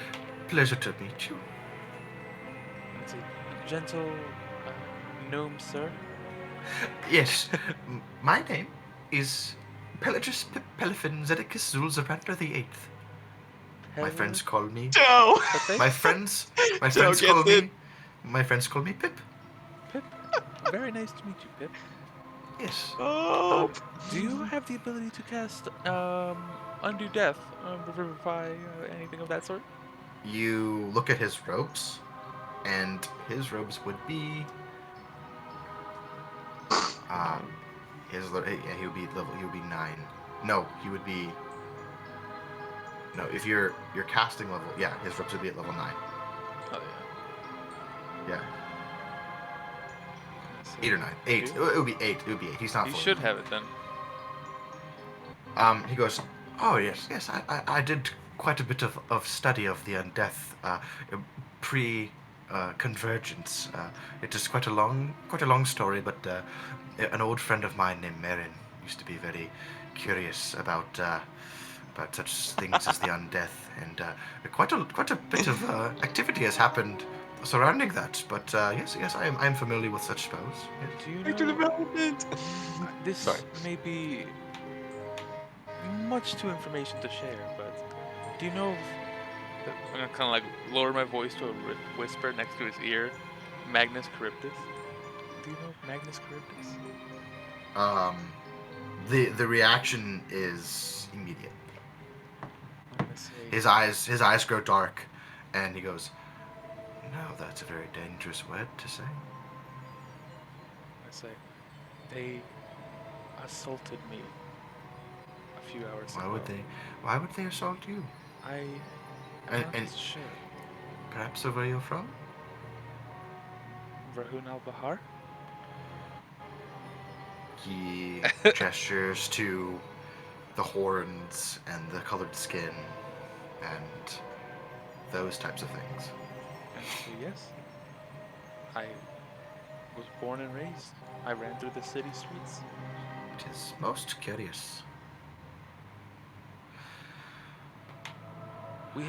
pleasure to meet you." And say, gentle gnome, sir. "Yes, my name is Pelagius Pelifin Zedicus Zulzarander the Eighth. My friends call me. Joe! My friends Joe call gets me. it. My friends call me Pip. Pip. Very nice to meet you, Pip. Yes. Oh! Do you have the ability to cast undo death, revivify, anything of that sort? You look at his robes, and his robes would be. He would be level. He would be 9. No, he would be. No, if you're casting level, yeah, his robes would be at level 9. Oh yeah. Yeah, Let's see. 8 or 9. 8. Two? It would be 8. It would be 8. He's not. You fully should 9. have it then. He goes, "Oh, yes, I did quite a bit of study of the undeath pre convergence. It is quite a long story, but an old friend of mine named Marin used to be very curious about such things as the undeath, and quite a bit of activity has happened surrounding that. But yes, I am familiar with such spells. Yes. Do you Character know development! this Sorry. may be much too information to share, but do you know of, I'm gonna kind of like lower my voice to a whisper next to his ear, Magnus Charybdis? Do you know of Magnus Charybdis? The reaction is immediate. I'm gonna say, His eyes grow dark, and he goes, "No, that's a very dangerous word to say." they assaulted me a few hours Why ago. would they assault you? I'm And not sure. perhaps of where you're from? Rahun al-Bahar? He gestures to the horns and the colored skin and those types of things. And I say, yes. I was born and raised. I ran through the city streets. It is most curious.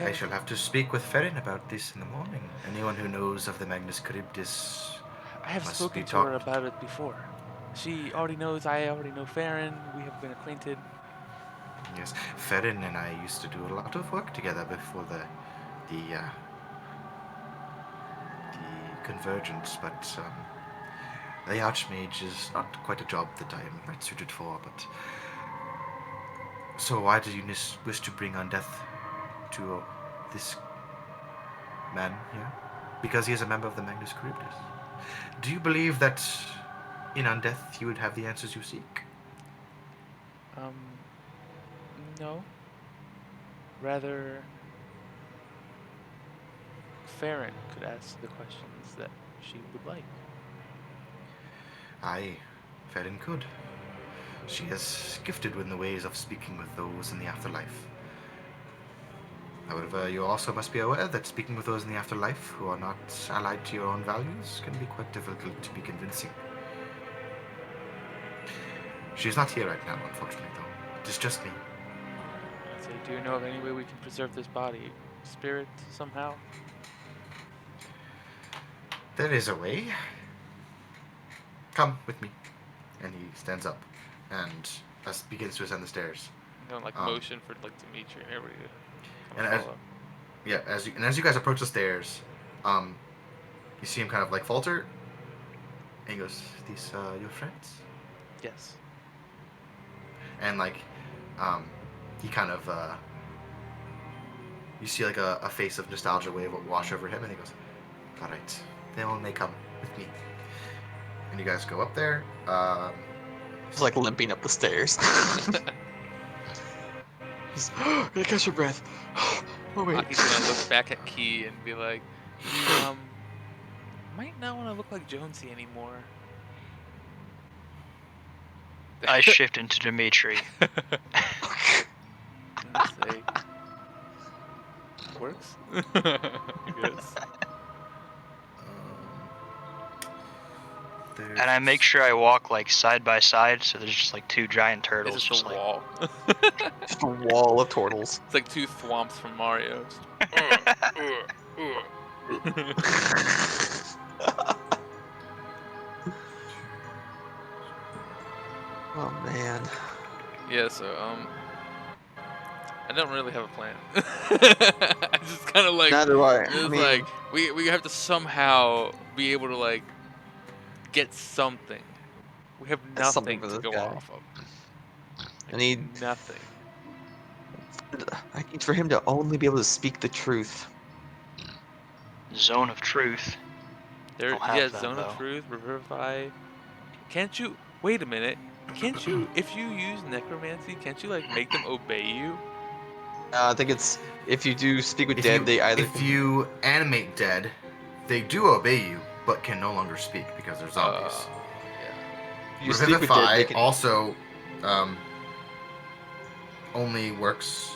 I shall have to speak with Ferrin about this in the morning. Anyone who knows of the Magnus Charybdis I have must spoken be to her talked. about it before. She already knows. I already know Farron. We have been acquainted. Yes, Ferrin and I used to do a lot of work together before the convergence, but the Archmage is not quite a job that I am quite suited for. But so why do you wish to bring undeath to this man here? Because he is a member of the Magnus Charybdis. Do you believe that in undeath you would have the answers you seek? No. Rather, Farron could ask the questions that she would like. Aye, Ferrin could. She is gifted in the ways of speaking with those in the afterlife. However, you also must be aware that speaking with those in the afterlife who are not allied to your own values can be quite difficult to be convincing. She is not here right now, unfortunately, though. It is just me. I'd say, do you know of any way we can preserve this body? Spirit, somehow? There is a way. Come with me. And he stands up and begins to ascend the stairs. I'm gonna motion for Dimitri and everybody to And follow. as you guys approach the stairs, you see him kind of like falter, and he goes, "These your friends?" Yes. And like, he kind of you see like a face of nostalgia wash over him, and he goes, "All right, they all may come with me." And you guys go up there. He's like limping up the stairs. He's gonna catch your breath. Oh wait. Aki's gonna look back at Key and be like, "You might not want to look like Jonesy anymore." I shift into Dimitri. And say, works. I guess. And I make sure I walk like side by side, so there's just like two giant It's turtles, just just a like wall. Just a wall of turtles. It's like two thwomps from Mario. Oh man. Yeah, so I don't really have a plan. I just kind of like Neither do I. it's I mean, like we have to somehow be able to like get something. We have That's something nothing for to this go guy. off of. I need nothing. I need for him to only be able to speak the truth. zone of truth. There, I'll have yeah, that, Zone of though. Truth, Revivify. Can't you? Wait a minute. Can't you? If you use necromancy, can't you like make them obey you? I think it's if you do speak with If dead, you they either if you animate dead, they do obey you, but can no longer speak because they're zombies. Yeah. you speak with dead, Revivify they can. also only works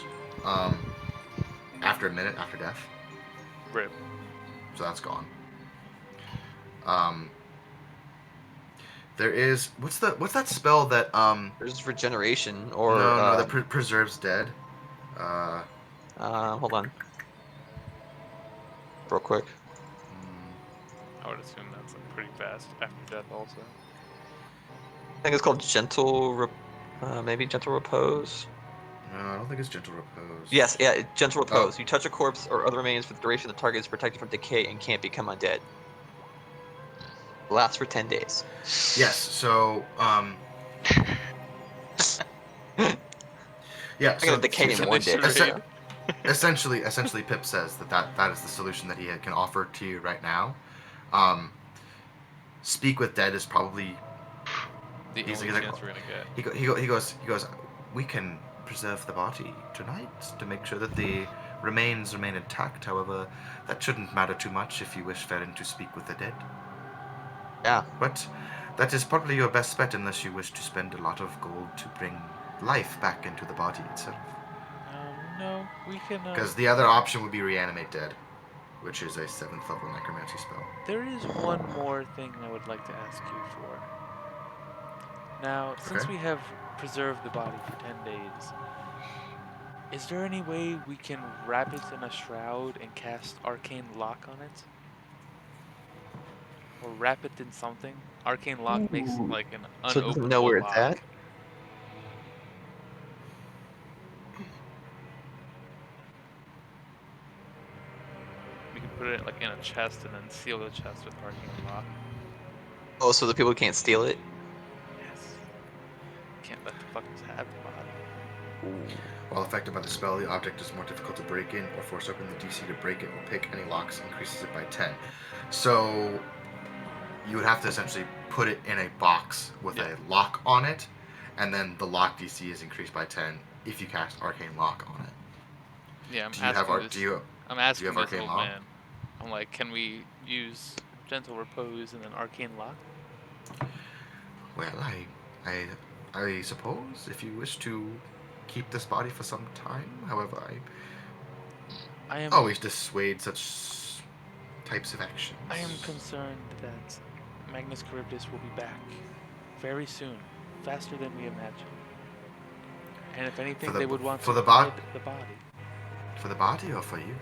after a minute after death, Rip. so that's gone. There is what's that spell that There's regeneration or no that preserves dead. hold on, real quick. I would assume that's like pretty fast after death, also. I think it's called maybe gentle repose. No, I don't think it's gentle repose. Yes, yeah, gentle Oh. repose. You touch a corpse or other remains for the duration the target is protected from decay and can't become undead. Lasts for 10 days. Yes. So yeah. I'm gonna decay in one day. Charade. Essentially, Pip says that is the solution that he can offer to you right now. Speak with dead is probably The he's only like, chance we're gonna get. he goes. We can preserve the body tonight to make sure that the remains remain intact. However, that shouldn't matter too much if you wish Farron to speak with the dead. Yeah. But that is probably your best bet unless you wish to spend a lot of gold to bring life back into the body itself. No, we can. Because the other option would be reanimate dead, which is a 7th level necromancy spell. There is one more thing I would like to ask you for. Now, since Okay. we have preserved the body for 10 days, is there any way we can wrap it in a shroud and cast Arcane Lock on it? Or wrap it in something? Arcane Lock makes Ooh. like an So it doesn't know where unopenable it's lock. at? We can put it like in a chest and then seal the chest with Arcane Lock. Oh, so the people can't steal it? Yes. Can't let the fuckers have the body. While affected by the spell, the object is more difficult to break in or force open. The DC to break it or pick any locks increases it by 10. So you would have to essentially put it in a box with a lock on it, and then the lock DC is increased by 10 if you cast Arcane Lock on it. Yeah, I'm Do you have I'm asking this Arcane old Lock? man. I'm like, can we use Gentle Repose and then Arcane Lock? Well, I suppose if you wish to keep this body for some time. However, I am always dissuade such types of actions. I am concerned that Magnus Charybdis will be back very soon, faster than we imagine. And if anything, they would want for to the hide the body. For the body or for you?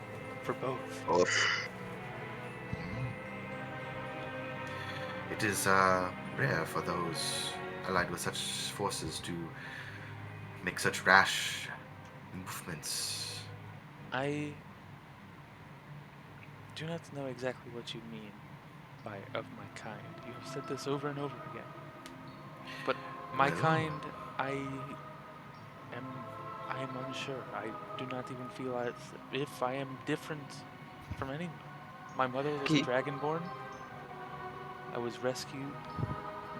For both. It is rare for those allied with such forces to make such rash movements. I do not know exactly what you mean. of my kind. You have said this over and over again. But my Well. kind, I am unsure. I do not even feel as if I am different from anyone. My mother was Okay. dragonborn. I was rescued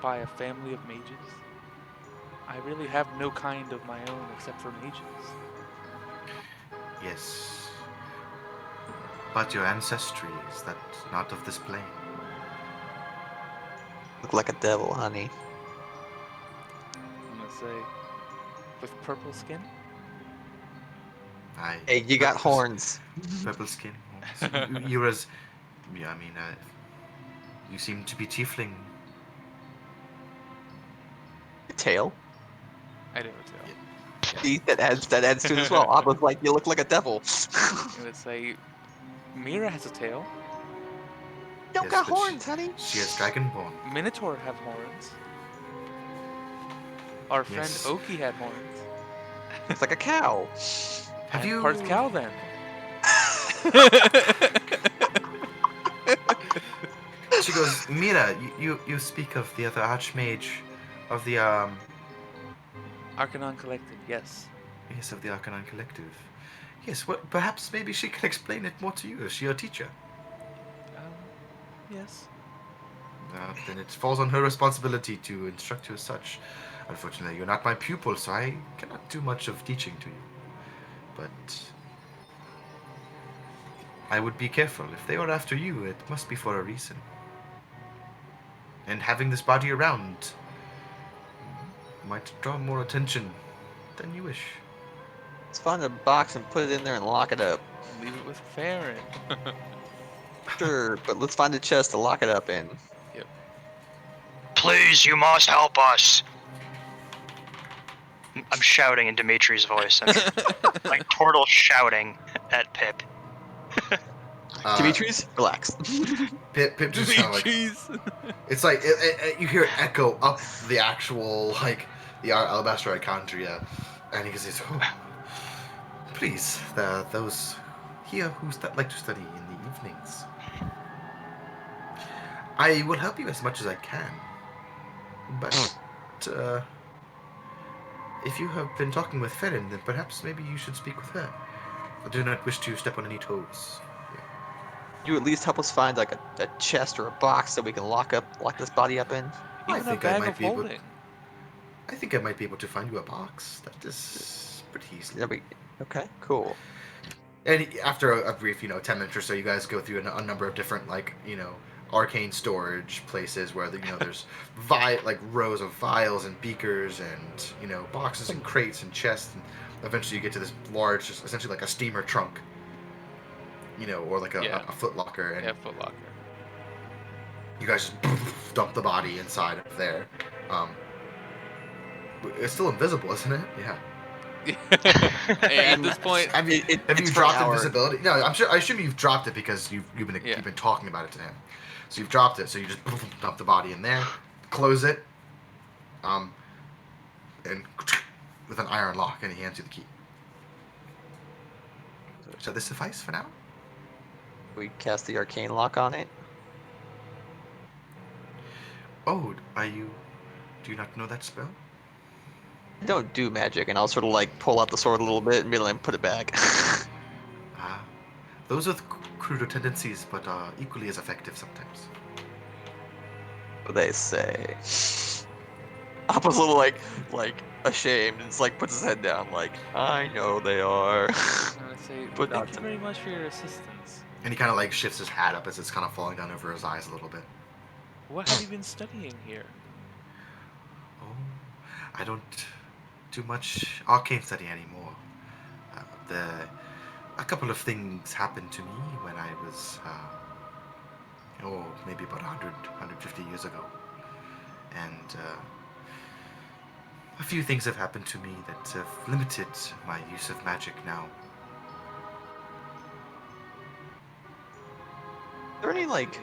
by a family of mages. I really have no kind of my own except for mages. Yes. But your ancestry, is that not of this plane? Look like a devil, honey. I'm gonna say, with purple skin. I. Hey, you got purple- horns. Purple skin. You're as. Yeah, I mean, you seem to be tiefling. Tail. I do too. See, that adds to it as well. I was like, you look like a devil. I'm gonna say, Mira has a tail. Don't Yes, got but horns, honey. She has dragonborn. Minotaur have horns. Our friend Yes. Oki had horns. It's like a cow. Have I'm you? part cow then? She goes, Mira, you speak of the other archmage, of the Arcanon Collective, yes. yes, of the Arcanon Collective. Yes, what? Perhaps maybe she can explain it more to you. Is she your teacher? Yes. Then it falls on her responsibility to instruct you as such. Unfortunately, you're not my pupil, so I cannot do much of teaching to you. But I would be careful. If they are after you, it must be for a reason. And having this body around might draw more attention than you wish. Let's find a box and put it in there and lock it up. Leave it with Farron. Sure, but let's find a chest to lock it up in. Please, you must help us. I'm shouting in Dimitri's voice. I'm like Tortle shouting at Pip. Demetrius, relax. Pip just kind of like it's like you hear it echo up the actual like the alabaster ichondria, and he says, "Oh, please, those here who like to study in the evenings. I will help you as much as I can, but if you have been talking with Ferrin, then perhaps maybe you should speak with her. I do not wish to step on any toes." You at least help us find like a chest or a box that we can lock this body up in. I Even a think I bag might of be able. holding. I think I might be able to find you a box. That is pretty easily. Okay, cool. And after a brief, 10 minutes or so, you guys go through a number of different, arcane storage places where, there's rows of vials and beakers and, boxes and crates and chests. And eventually you get to this large, essentially like a steamer trunk, or like a foot locker. And Yeah, Foot Locker. you guys just dump the body inside of there. It's still invisible, isn't it? Yeah. Hey, at this point, Have you it's for dropped an hour. invisibility? No, I assume you've dropped it because you've been talking about it to him. So you've dropped it. So you just dump the body in there, close it, and with an iron lock, and he hands you the key. Shall this suffice for now? We cast the arcane lock on it. Oh, do you not know that spell? I don't do magic, and I'll sort of like pull out the sword a little bit and be like, put it back. Ah, those with cruder tendencies, but equally as effective sometimes. What they say. Appa's a little like ashamed and just like puts his head down like, I know they are. I'm gonna say, But thank not you very much for your assistance. And he kind of shifts his hat up as it's kind of falling down over his eyes a little bit. What have you been studying here? Oh, I don't do much arcane study anymore. A couple of things happened to me when I was, maybe about 100, 150 years ago. And a few things have happened to me that have limited my use of magic now. Are there any like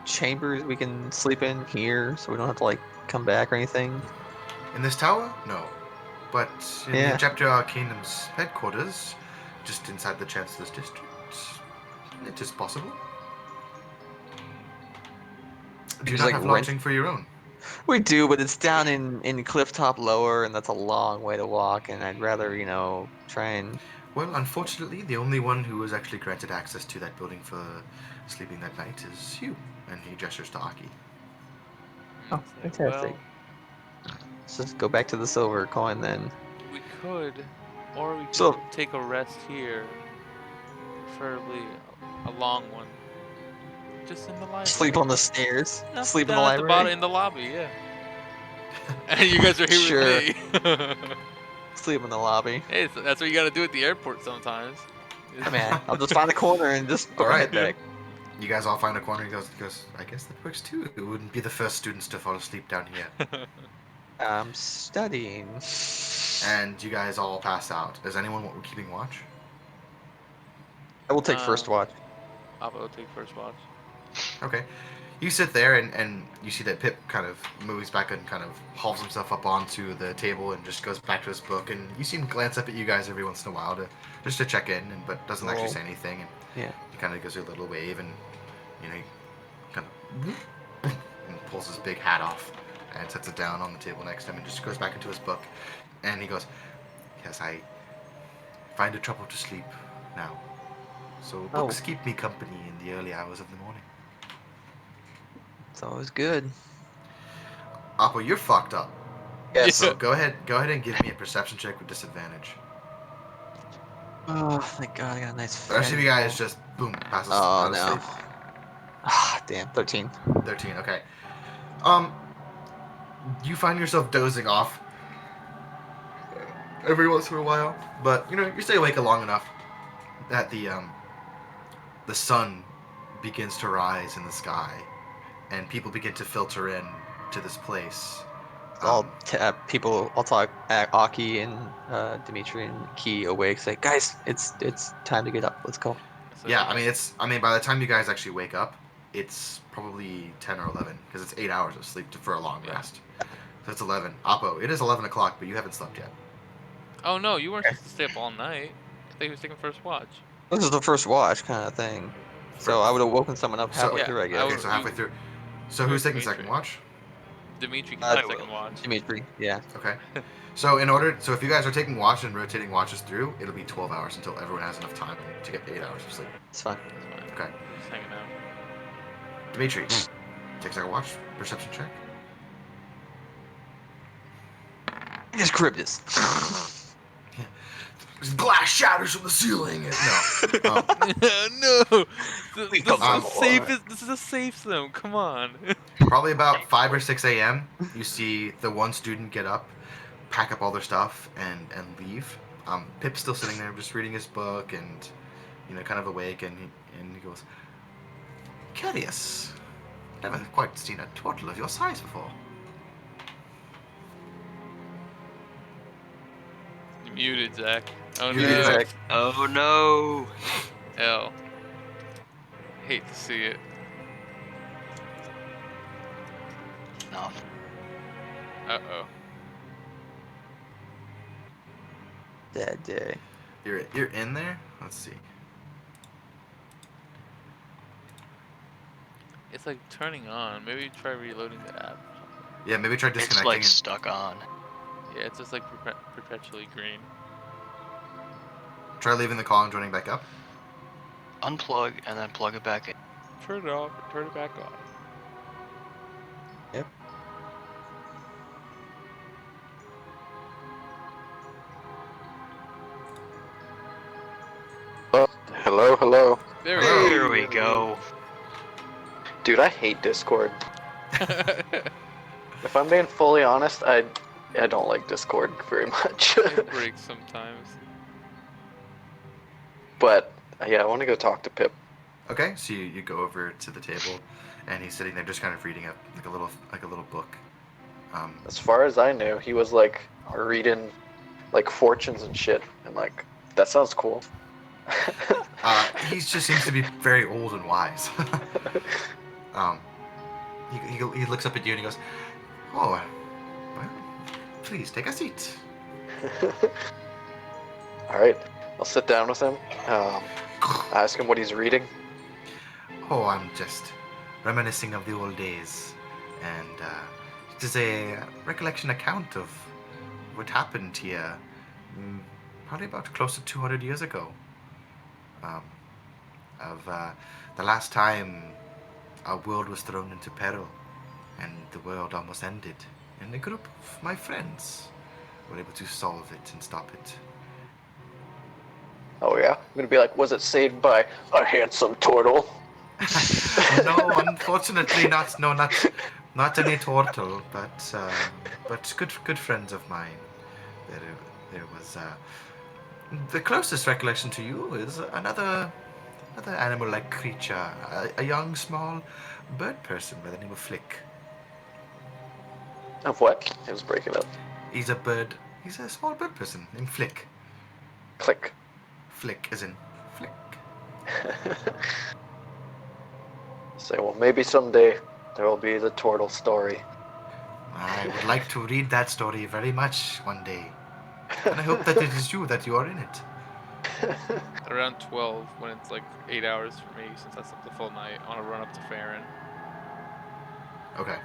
chambers we can sleep in here so we don't have to like come back or anything? In this tower? No. But in the Chapter Arcanum's headquarters, just inside the Chancellor's district, it is possible. Do you Just, not like, have rent- lodging for your own? We do, but it's down in Clifftop Lower, and that's a long way to walk. And I'd rather, try and. Well, unfortunately, the only one who was actually granted access to that building for sleeping that night is you. And he gestures to Aki. Oh, It's like, fantastic. Let's just go back to the silver coin then. we could, or we could So- take a rest here, preferably a long one, just in the library. Sleep on the stairs. No, Sleep in down the at the bottom library. in the lobby, yeah. And you guys are here Sure. with me. Sleep in the lobby. Hey, so that's what you gotta do at the airport sometimes. Hey, man, I'll just find a corner and just put All my right. head back. You guys all find a corner. He goes, I guess that works too. It wouldn't be the first students to fall asleep down here. I'm studying. And you guys all pass out. Is anyone keeping watch? I will take first watch. I'll take first watch. Okay. You sit there and you see that Pip kind of moves back and kind of hauls himself up onto the table and just goes back to his book. And you see him glance up at you guys every once in a while just to check in, but doesn't actually say anything. And Yeah. he kind of gives you a little wave and, he kind of and pulls his big hat off and sets it down on the table next to him and just goes back into his book. And he goes, yes, I find it trouble to sleep now. So books keep me company in the early hours of the morning. It's always good. Apple, you're fucked up. Yes. So go ahead and give me a perception check with disadvantage. Oh, thank God I got a nice. The rest of you guys just boom passes Oh out of no. sleep. Ah, damn. 13. 13. Okay. You find yourself dozing off every once in a while, but you stay awake long enough that the sun begins to rise in the sky, and people begin to filter in to this place. People. I'll talk. Aki and Dimitri and Key awake. Say, guys, it's time to get up. Let's go. So, Yeah, I mean, by the time you guys actually wake up, it's probably 10 or 11 because it's 8 hours of sleep for a long rest. So it's 11. Oppo, it is 11 o'clock, but you haven't slept yet. Oh no, you weren't supposed to stay up all night. I think he was taking first watch. This is the first watch kind of thing. So I would have woken someone up halfway yeah, through, I guess. Okay, so halfway through. So who's taking second Dimitri. watch? Dimitri I can will. second watch. Dimitri, yeah. Okay. So if you guys are taking watch and rotating watches through, it'll be 12 hours until everyone has enough time to get 8 hours of sleep. It's fine. That's fine. Okay. Just hanging out. Dimitri, take second watch. Perception check. I just cribbed this. Glass shatters from the ceiling. No. No, We this come is from a war. safe. This is a safe zone. Come on. Probably about 5 or 6 a.m. You see the one student get up, pack up all their stuff, and leave. Pip's still sitting there, just reading his book, and kind of awake, and he goes, "Curious. Never quite seen a turtle of your size before." You muted, Zach. Oh You no. muted, Zach. Oh no! L. Hate to see it. No. Uh-oh. That day. You're in there. Let's see. It's like turning on. Maybe try reloading the app. Yeah, maybe try It's disconnecting. like and- stuck on. Yeah, it's just like perpetually green. Try leaving the call and joining back up. Unplug and then plug it back in. Turn it off. Turn it back on. Yep. Hello. There Hello. Here we go. Dude, I hate Discord. we go. If I'm being fully honest, I don't like Discord very much. It breaks sometimes. But yeah, I want to go talk to Pip. Okay, so you go over to the table, and he's sitting there just kind of reading a little book. As far as I knew, he was like reading like fortunes and shit, and like that sounds cool. He just seems to be very old and wise. He looks up at you and he goes, "Oh, well, please take a seat." All right, I'll sit down with him. Ask him what he's reading. Oh, I'm just reminiscing of the old days, and it is a recollection account of what happened here, probably about close to 200 years ago. Um, of the last time our world was thrown into peril, and the world almost ended, and a group of my friends were able to solve it and stop it. Oh yeah, I'm gonna be like, was it saved by a handsome turtle? No, unfortunately not. No, not any turtle, but good friends of mine. There was the closest recollection to you is another animal-like creature, a young small bird person by the name of Flick. Of what? It was breaking up. He's a bird. He's a small bird person named Flick. Click. Flick, as in Flick. Say, well, maybe someday there will be the turtle story. I would like to read that story very much one day, and I hope that it is you that you are in it. At around 12, when it's like 8 hours for me, since I slept the full night, I want to run up to Farron. Okay.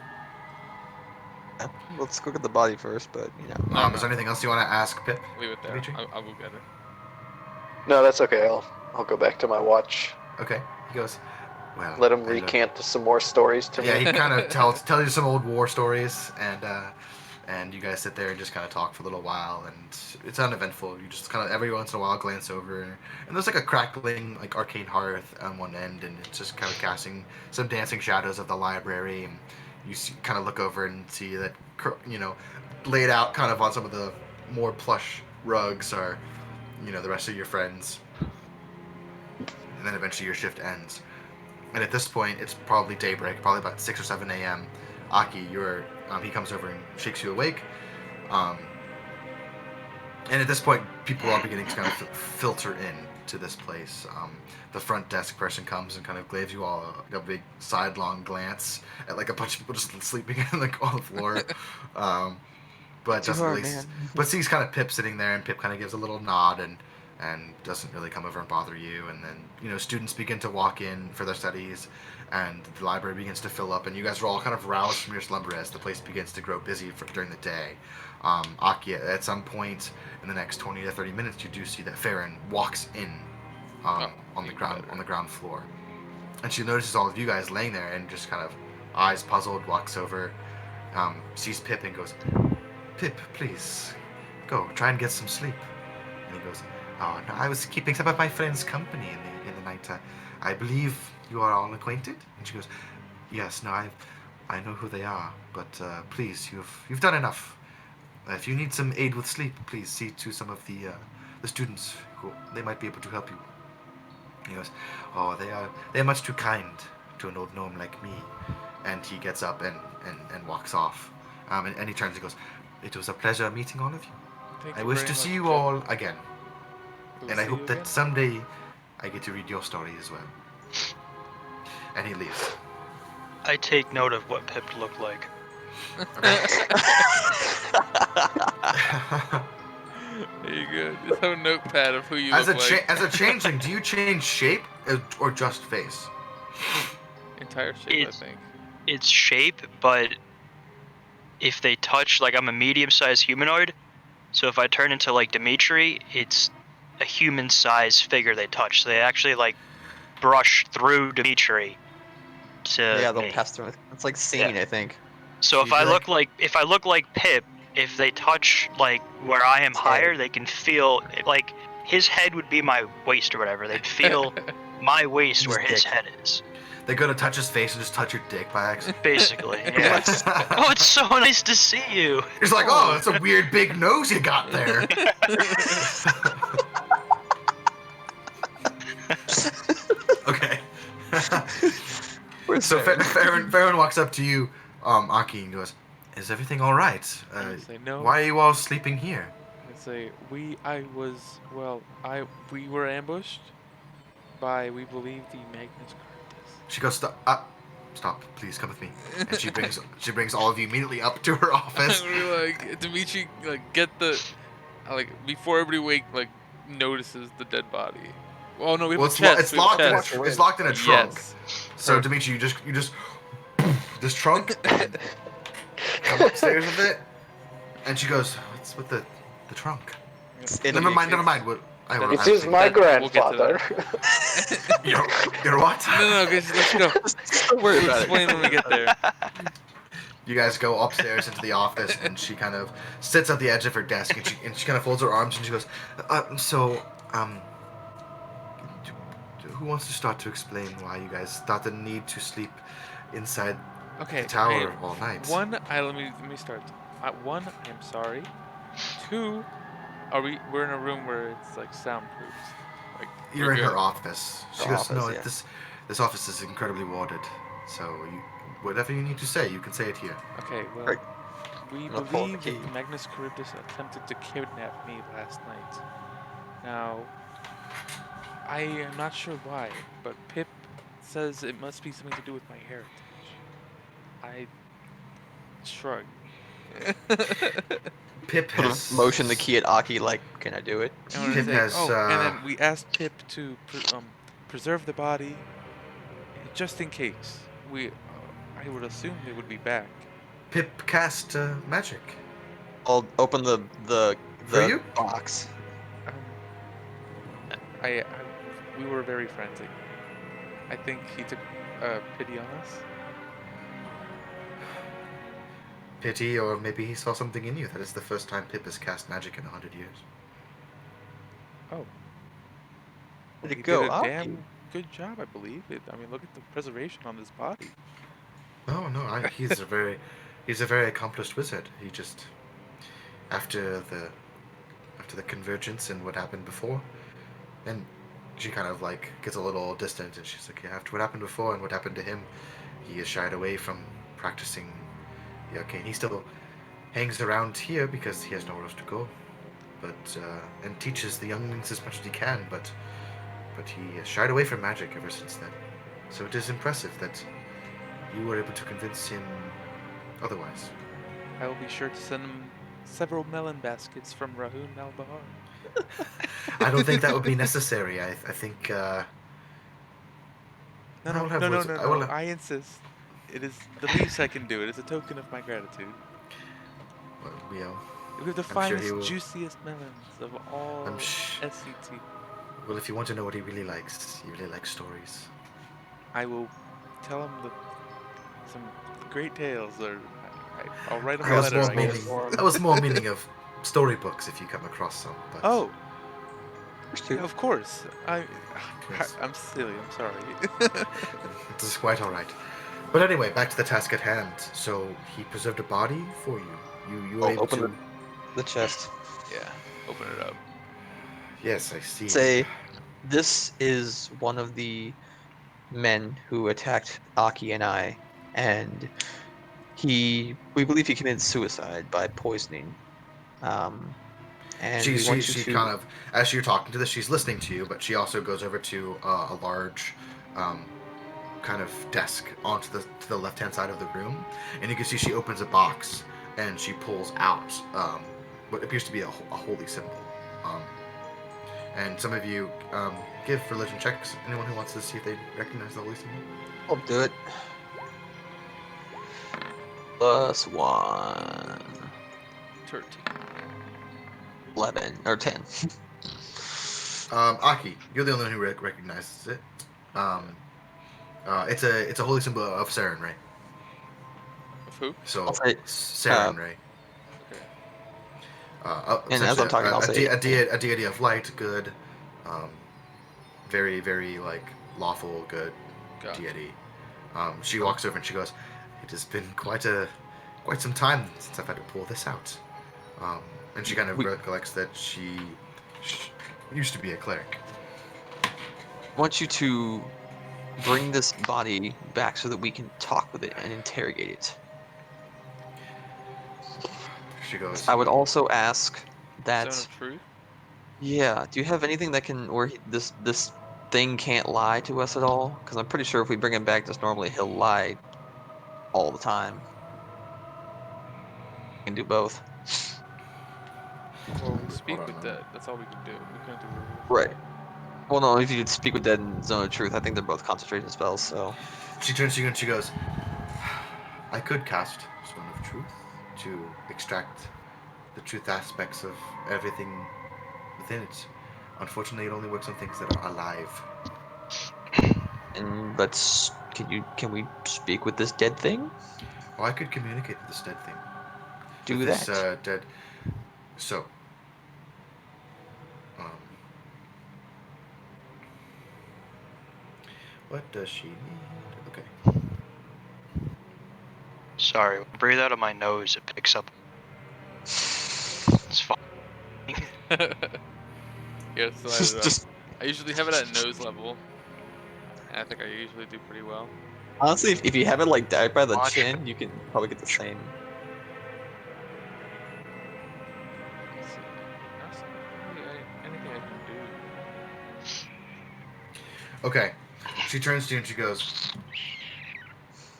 Let's go get the body first, but you know. Is there anything else you want to ask Pip? Leave it there. Dimitri? I'll go get it. No, that's okay. I'll go back to my watch. Okay. He goes, well. Let him I love- recant some more stories to Yeah, me. he kind of tells you some old war stories, and you guys sit there and just kind of talk for a little while, and it's uneventful. You just kind of every once in a while glance over, and there's like a crackling like arcane hearth on one end, and it's just kind of casting some dancing shadows of the library. And you kind of look over and see that laid out kind of on some of the more plush rugs are the rest of your friends, and then eventually your shift ends. And at this point, it's probably daybreak, probably about 6 or 7 a.m. Aki, he comes over and shakes you awake. And at this point, people are beginning to kind of filter in to this place. The front desk person comes and kind of gives you all a big sidelong glance at like a bunch of people just sleeping like on the floor. But doesn't really. But sees kind of Pip sitting there, and Pip kind of gives a little nod and doesn't really come over and bother you. And then students begin to walk in for their studies, and the library begins to fill up, and you guys are all kind of roused from your slumber as the place begins to grow busy during the day. Aki, at some point in the next 20 to 30 minutes, you do see that Farron walks in on the ground floor, and she notices all of you guys laying there, and just kind of eyes puzzled walks over, sees Pip and goes, "Pip, please go try and get some sleep." And he goes, "Oh no, I was keeping some of my friends company in the night. I believe you are all acquainted." And she goes, "Yes, no, I know who they are, but please, you've done enough. If you need some aid with sleep, please see to some of the students who they might be able to help you." He goes, "Oh, they are much too kind to an old gnome like me." And he gets up and walks off. And he turns and goes, "It was a pleasure meeting all of you. Thank I you wish very to much, see you Pip. all again. We'll And I see hope you that again. someday I get to read your story as well." And he leaves. I take note of what Pip looked like. There you go. Just have a notepad of who you As look like. as a changeling, do you change shape or just face? Entire shape, It's- I think. It's shape, but if they touch, like I'm a medium-sized humanoid, so if I turn into like Dimitri, it's a human-sized figure they touch. So they actually like brush through Dimitri to Yeah, they'll me. pass through. It's like sane, I think. So if She's I like- look like Pip, if they touch like where I am higher, they can feel like his head would be my waist or whatever. They'd feel my waist where his head is. They go to touch his face and just touch your dick by accident. Basically. Yeah. Oh, it's so nice to see you. He's like, "Oh, that's a weird big nose you got there." Okay. Where's So Farron? Farron walks up to you, Aki, and goes, "Is everything all right? I say no. Why are you all sleeping here?" I say we were ambushed by, we believe, the Magnus Cartus. She goes, "Stop, please come with me." And she brings all of you immediately up to her office. We're like, Dimitri, like, get the, like, before everybody notices the dead body. Oh no, we have Well, a chest. We have a chest. it's locked in a trunk. Yes. So Dimitri, you just this trunk and come upstairs with it. And she goes, "What's with the trunk?" Never mind. It is my We'll get to grandfather. You're what? No, guys, let's go. Don't worry We'll about explain when we get there. You guys go upstairs into the office, and she kind of sits at the edge of her desk, and she kind of folds her arms, and she goes, who wants to start to explain why you guys thought the need to sleep inside Okay. the tower all night?" One, let me start. One, I'm sorry. Two, we're in a room where it's like soundproof. Like You're in we're her good. office. She The goes, office, "No, yeah. this office is incredibly warded. So whatever you need to say, you can say it here." Okay, well, Right. we I'm gonna pull out believe the that key. Magnus Charybdis attempted to kidnap me last night. Now, I am not sure why, but Pip says it must be something to do with my heritage. I shrug. Pip Sort has of motion the key at Aki like, can I do it? And we're Pip saying, has, and then we asked Pip to preserve the body, just in case. I would assume they would be back. Pip cast magic. I'll open the For you? box. Um, we were very frantic. I think he took pity on us. Pity, or maybe he saw something in you. That is the first time Pip has cast magic in 100 years. Oh. Did it He go did a out? damn good job, I believe. I mean, look at the preservation on this body. No, he's a very accomplished wizard. He just after the convergence and what happened before, and she kind of like gets a little distant, and she's like, "Yeah, after what happened before and what happened to him, he has shied away from practicing the arcane. He still hangs around here because he has nowhere else to go, but and teaches the younglings as much as he can, but he has shied away from magic ever since then. So it is impressive that you were able to convince him otherwise." I will be sure to send him several melon baskets from Rahun Malbahar. I don't think that would be necessary. I think No, I will have words- I will have- I insist. It is the least I can do. It is a token of my gratitude. well, you know, We have the I'm sure he finest, will- juiciest melons of all I'm sh- SCT. well, if you want to know what he really likes stories. I will tell him some great tales, or I'll write him a letter. I guess. That was more meaning of storybooks if you come across some. But Oh, yeah, of course. Yes. I'm silly. I'm sorry. This is quite all right. But anyway, back to the task at hand. So he preserved a body for you. You were I'll able open to. the chest. Yeah, open it up. Yes, I see. Say, this is one of the men who attacked Aki and I, and we believe he committed suicide by poisoning. And we want you She to. kind of, as you're talking to this, she's listening to you, but she also goes over to a large kind of desk to the left hand side of the room, and you can see she opens a box and she pulls out what appears to be a holy symbol. And some of you give religion checks. Anyone who wants to see if they recognize the holy symbol? I'll do it. +1. 13. 11 or 10. Aki, you're the only one who recognizes it. It's a holy symbol of Saren Ray. Of who? So I'll say, Saren Ray. Okay. And as I'm talking, I'll say a deity of light, good, very very like lawful, good Gotcha. deity. She walks over and she goes, "It has been quite some time since I've had to pull this out." And she kind of recollects that she used to be a cleric. I want you to bring this body back so that we can talk with it and interrogate it. She goes, I would also ask Zone that. of truth. Yeah, do you have anything that can where this thing can't lie to us at all? Because I'm pretty sure if we bring him back just normally, he'll lie all the time. We can do both. Well, we'll speak on with a that. That's all we can do. We couldn't do it. Right. Well, no, if you speak with dead and zone of truth, I think they're both concentration spells. So She turns to you and she goes, I could cast Stone of Truth to extract the truth aspects of everything within it. Unfortunately, it only works on things that are alive. and let's can we speak with this dead thing? Or I could communicate with this dead thing. Do With this that. dead. So, um, what does she need? Okay. Sorry, when I breathe out of my nose, it picks up. It's fine. Yeah, so Just I usually have it at nose level. And I think I usually do pretty well. honestly, if you have it like died by the Watch. chin, you can probably get the same. Let's see. That's not really anything I can do. Okay. She turns to you and she goes,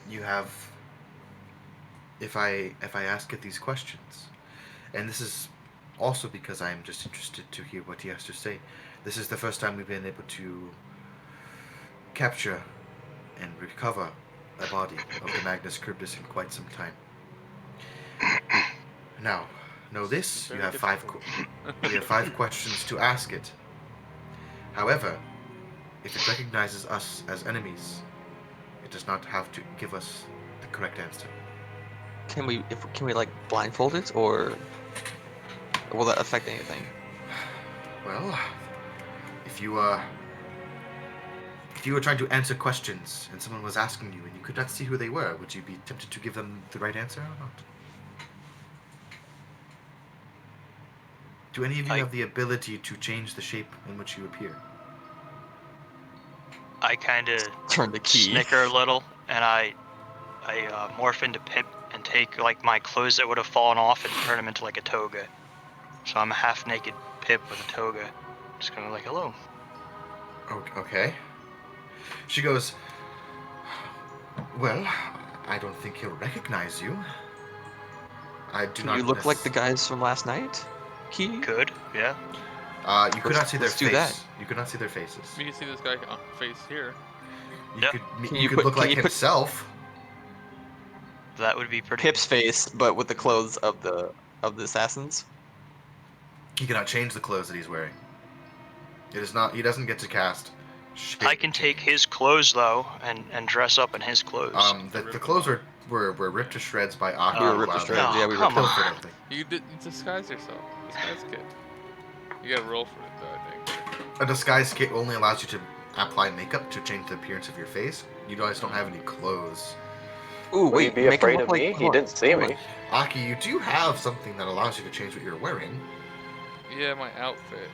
you have, if I ask it these questions, and this is also because I am just interested to hear what he has to say. This is the first time we've been able to capture and recover a body of the Magnus Cryptus in quite some time. Now, know this, you Very have difficult. we have 5 questions to ask it. However, if it recognizes us as enemies, it does not have to give us the correct answer. Can we like blindfold it, or will that affect anything? Well, if you were trying to answer questions and someone was asking you and you could not see who they were, would you be tempted to give them the right answer or not? Do any of you have the ability to change the shape in which you appear? I kind of Turn the key. snicker a little, and I morph into Pip and take like my clothes that would have fallen off and turn them into like a toga. So I'm a half-naked Pip with a toga, just kind of like hello. Okay. She goes, well, I don't think he'll recognize you. I do Can not. you look like the guys from last night? Key? Could, yeah. You could not see their let's do face. that. You could not see their faces. You can see this guy face here. You Yep. could. Can You you could put- look can like you put- himself. That would be pretty. Pip's face, but with the clothes of the assassins. He cannot change the clothes that he's wearing. It is not. He doesn't get to cast. I can take his clothes though and dress up in his clothes. The clothes were ripped to shreds by Aki. We were ripped to while shreds, they yeah, we come ripped pilfered on. everything. You did disguise yourself. Disguise kit. You gotta roll for it though, I think. A disguise kit only allows you to apply makeup to change the appearance of your face. You guys don't have any clothes. Ooh, Will wait, you be make him afraid look of like- me? hold He on, didn't see hold me. on. Aki, you do have something that allows you to change what you're wearing. Yeah, my outfit.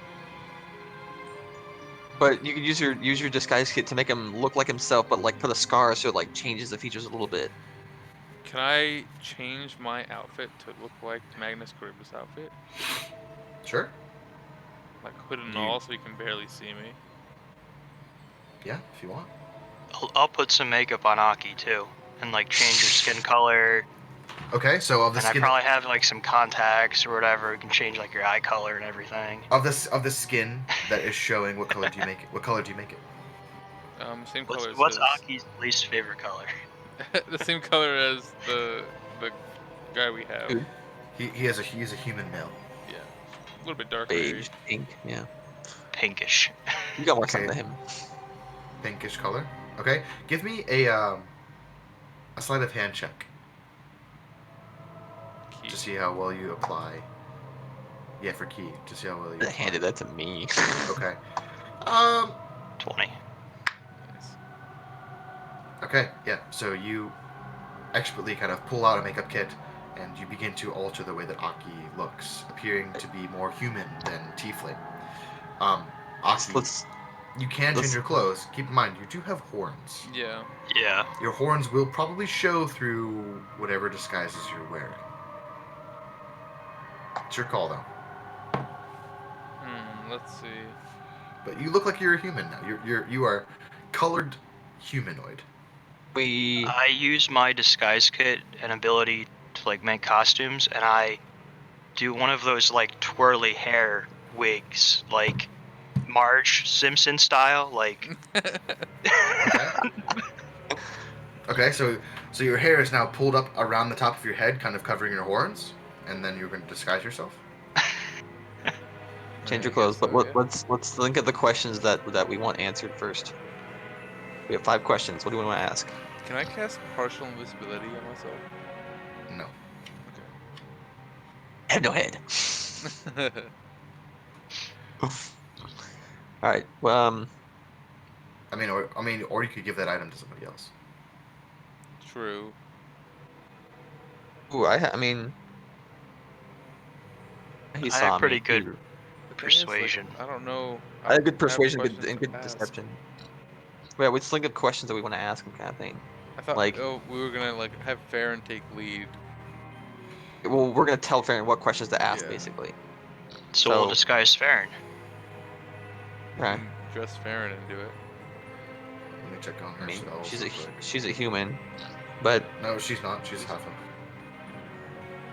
But you can use your disguise kit to make him look like himself, but like put a scar so it like changes the features a little bit. Can I change my outfit to look like Magnus Charybdis' outfit? Sure. Like hood and You- all, so he can barely see me. Yeah, if you want. I'll put some makeup on Aki too, and like change your skin color. Okay, so of the And I skin probably have like some contacts or whatever. You can change like your eye color and everything. of the skin that is showing, what color do you make it? What color do you make it? Same color as What's his. Aki's least favorite color? The same color as the guy we have. Dude. He is a human male. Yeah, a little bit darker. Beige, pink, yeah. Pinkish. You got more Okay. something to him. Pinkish color. Okay, give me a sleight of hand check Key. to see how well you apply. Yeah, for key, to see how well you. They handed that to me. Okay. 20. Nice. Okay. Yeah. So you expertly kind of pull out a makeup kit, and you begin to alter the way that Aki looks, appearing to be more human than tiefling. Aki, Let's you can change let's- your clothes. Keep in mind, you do have horns. Yeah. Yeah. Your horns will probably show through whatever disguises you're wearing. It's your call, though. Let's see. But you look like you're a human now. You are colored humanoid. we I use my disguise kit and ability to like make costumes, and I do one of those like twirly hair wigs, like Marge Simpson style, like. Okay, so your hair is now pulled up around the top of your head, kind of covering your horns, and then you're going to disguise yourself. Change your I clothes, guess but so, yeah. let's think of the questions that we want answered first. We have 5 questions. What do we want to ask? Can I cast partial invisibility on myself? No. I have no head. Okay. All right. Well, Or you could give that item to somebody else. True. ooh, I mean, he I have saw pretty me. good The thing is, like, persuasion. I don't know. I have good don't have persuasion, questions and to good ask. deception. Yeah, we just think of questions that we want to ask him, kind of thing. I thought, Like- we were gonna like have Farron take lead. Well, we're gonna tell Farron what questions to ask, Yeah. basically. So we'll So- disguise Farron. We Okay. can dress Farron and do it. Let me check on her I mean, spells. she's real quick. she's a human, but No, she's not. She's half elf.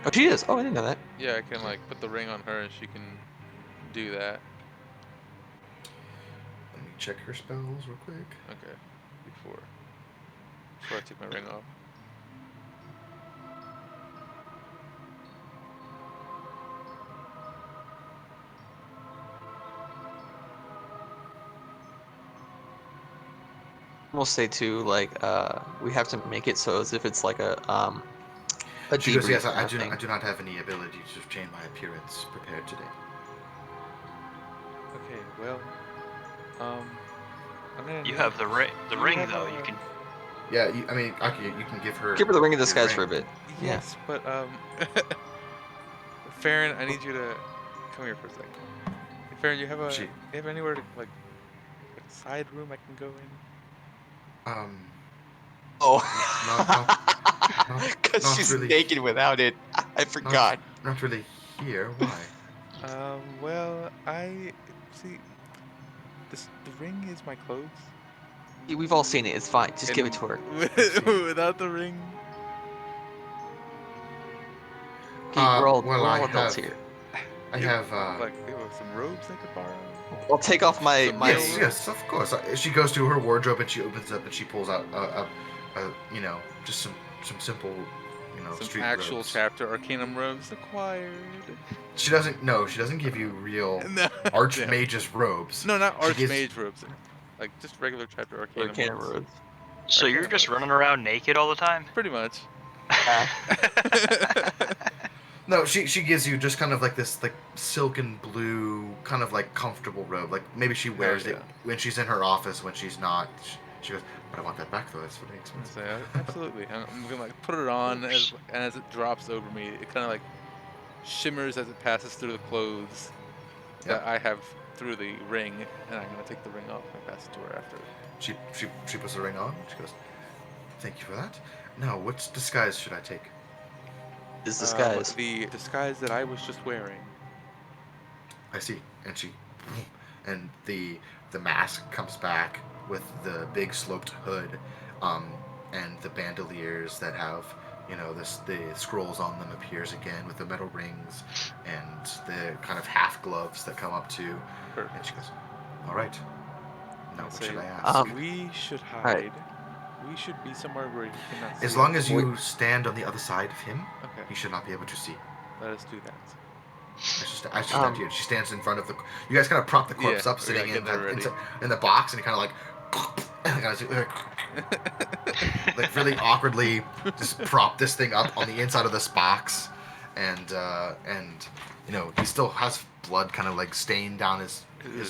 oh, she is. Oh, I didn't know that. Yeah, I can like put the ring on her and she can do that. Let me check her spells real quick. Okay. Before I take my ring off. We'll say too, like, we have to make it so as if it's like a She goes, debrief yes, kind I of do. thing. I do not have any ability to change my appearance prepared today. Okay, well, I'm gonna. You need- have the ring. The Do you ring, have though. a- You can. Yeah, Aki, you can give her. Give her the ring of your disguise ring. for a bit. Yeah. Yes, but Farron, I need you to come here for a second. Hey, Farron, you have anywhere to like a side room I can go in? Oh. No, Because not she's really. naked without it. I forgot. Not really here. Why? Well, I see. The ring is my clothes. We've all seen it. It's fine. Just give it to her. Without the ring. Okay, we're all I adults have. here. I have. Like some robes I could borrow. I'll take off my Some my. nails. Yes, of course. She goes to her wardrobe and she opens it up and she pulls out just some simple, Some street actual robes. chapter Arcanum robes acquired. She doesn't give you real No, archmage's robes. no, not She gives- archmage robes. Like just regular chapter Arcanum Arcana ones. robes. So you're just running around naked all the time? Pretty much. No, she gives you just kind of like this like silken blue kind of like comfortable robe. Like maybe she wears it yeah. when she's in her office. When she's not, she goes, "But I want that back though. That's really I expensive." say, absolutely. I'm gonna like put it on and as it drops over me, it kind of like shimmers as it passes through the clothes that I have through the ring, and I'm gonna take the ring off and pass it to her after. She puts the ring on. She goes, "Thank you for that. Now, which disguise should I take?" This disguise. The disguise that I was just wearing. I see. And the mask comes back with the big sloped hood, and the bandoliers that have the scrolls on them appears again with the metal rings and the kind of half gloves that come up to. Perfect. And she goes, "All right. Now I what say, should I ask?" We should hide. Alright. We should be somewhere where he cannot see As long us. as you stand on the other side of him, Okay, he should not be able to see. let us do that. I just stand here. She stands in front of the. You guys kind of prop the corpse Yeah, up, we sitting gotta in get that ready. in the box, and you kind of like really awkwardly just prop this thing up on the inside of this box, and he still has blood kind of like stained down his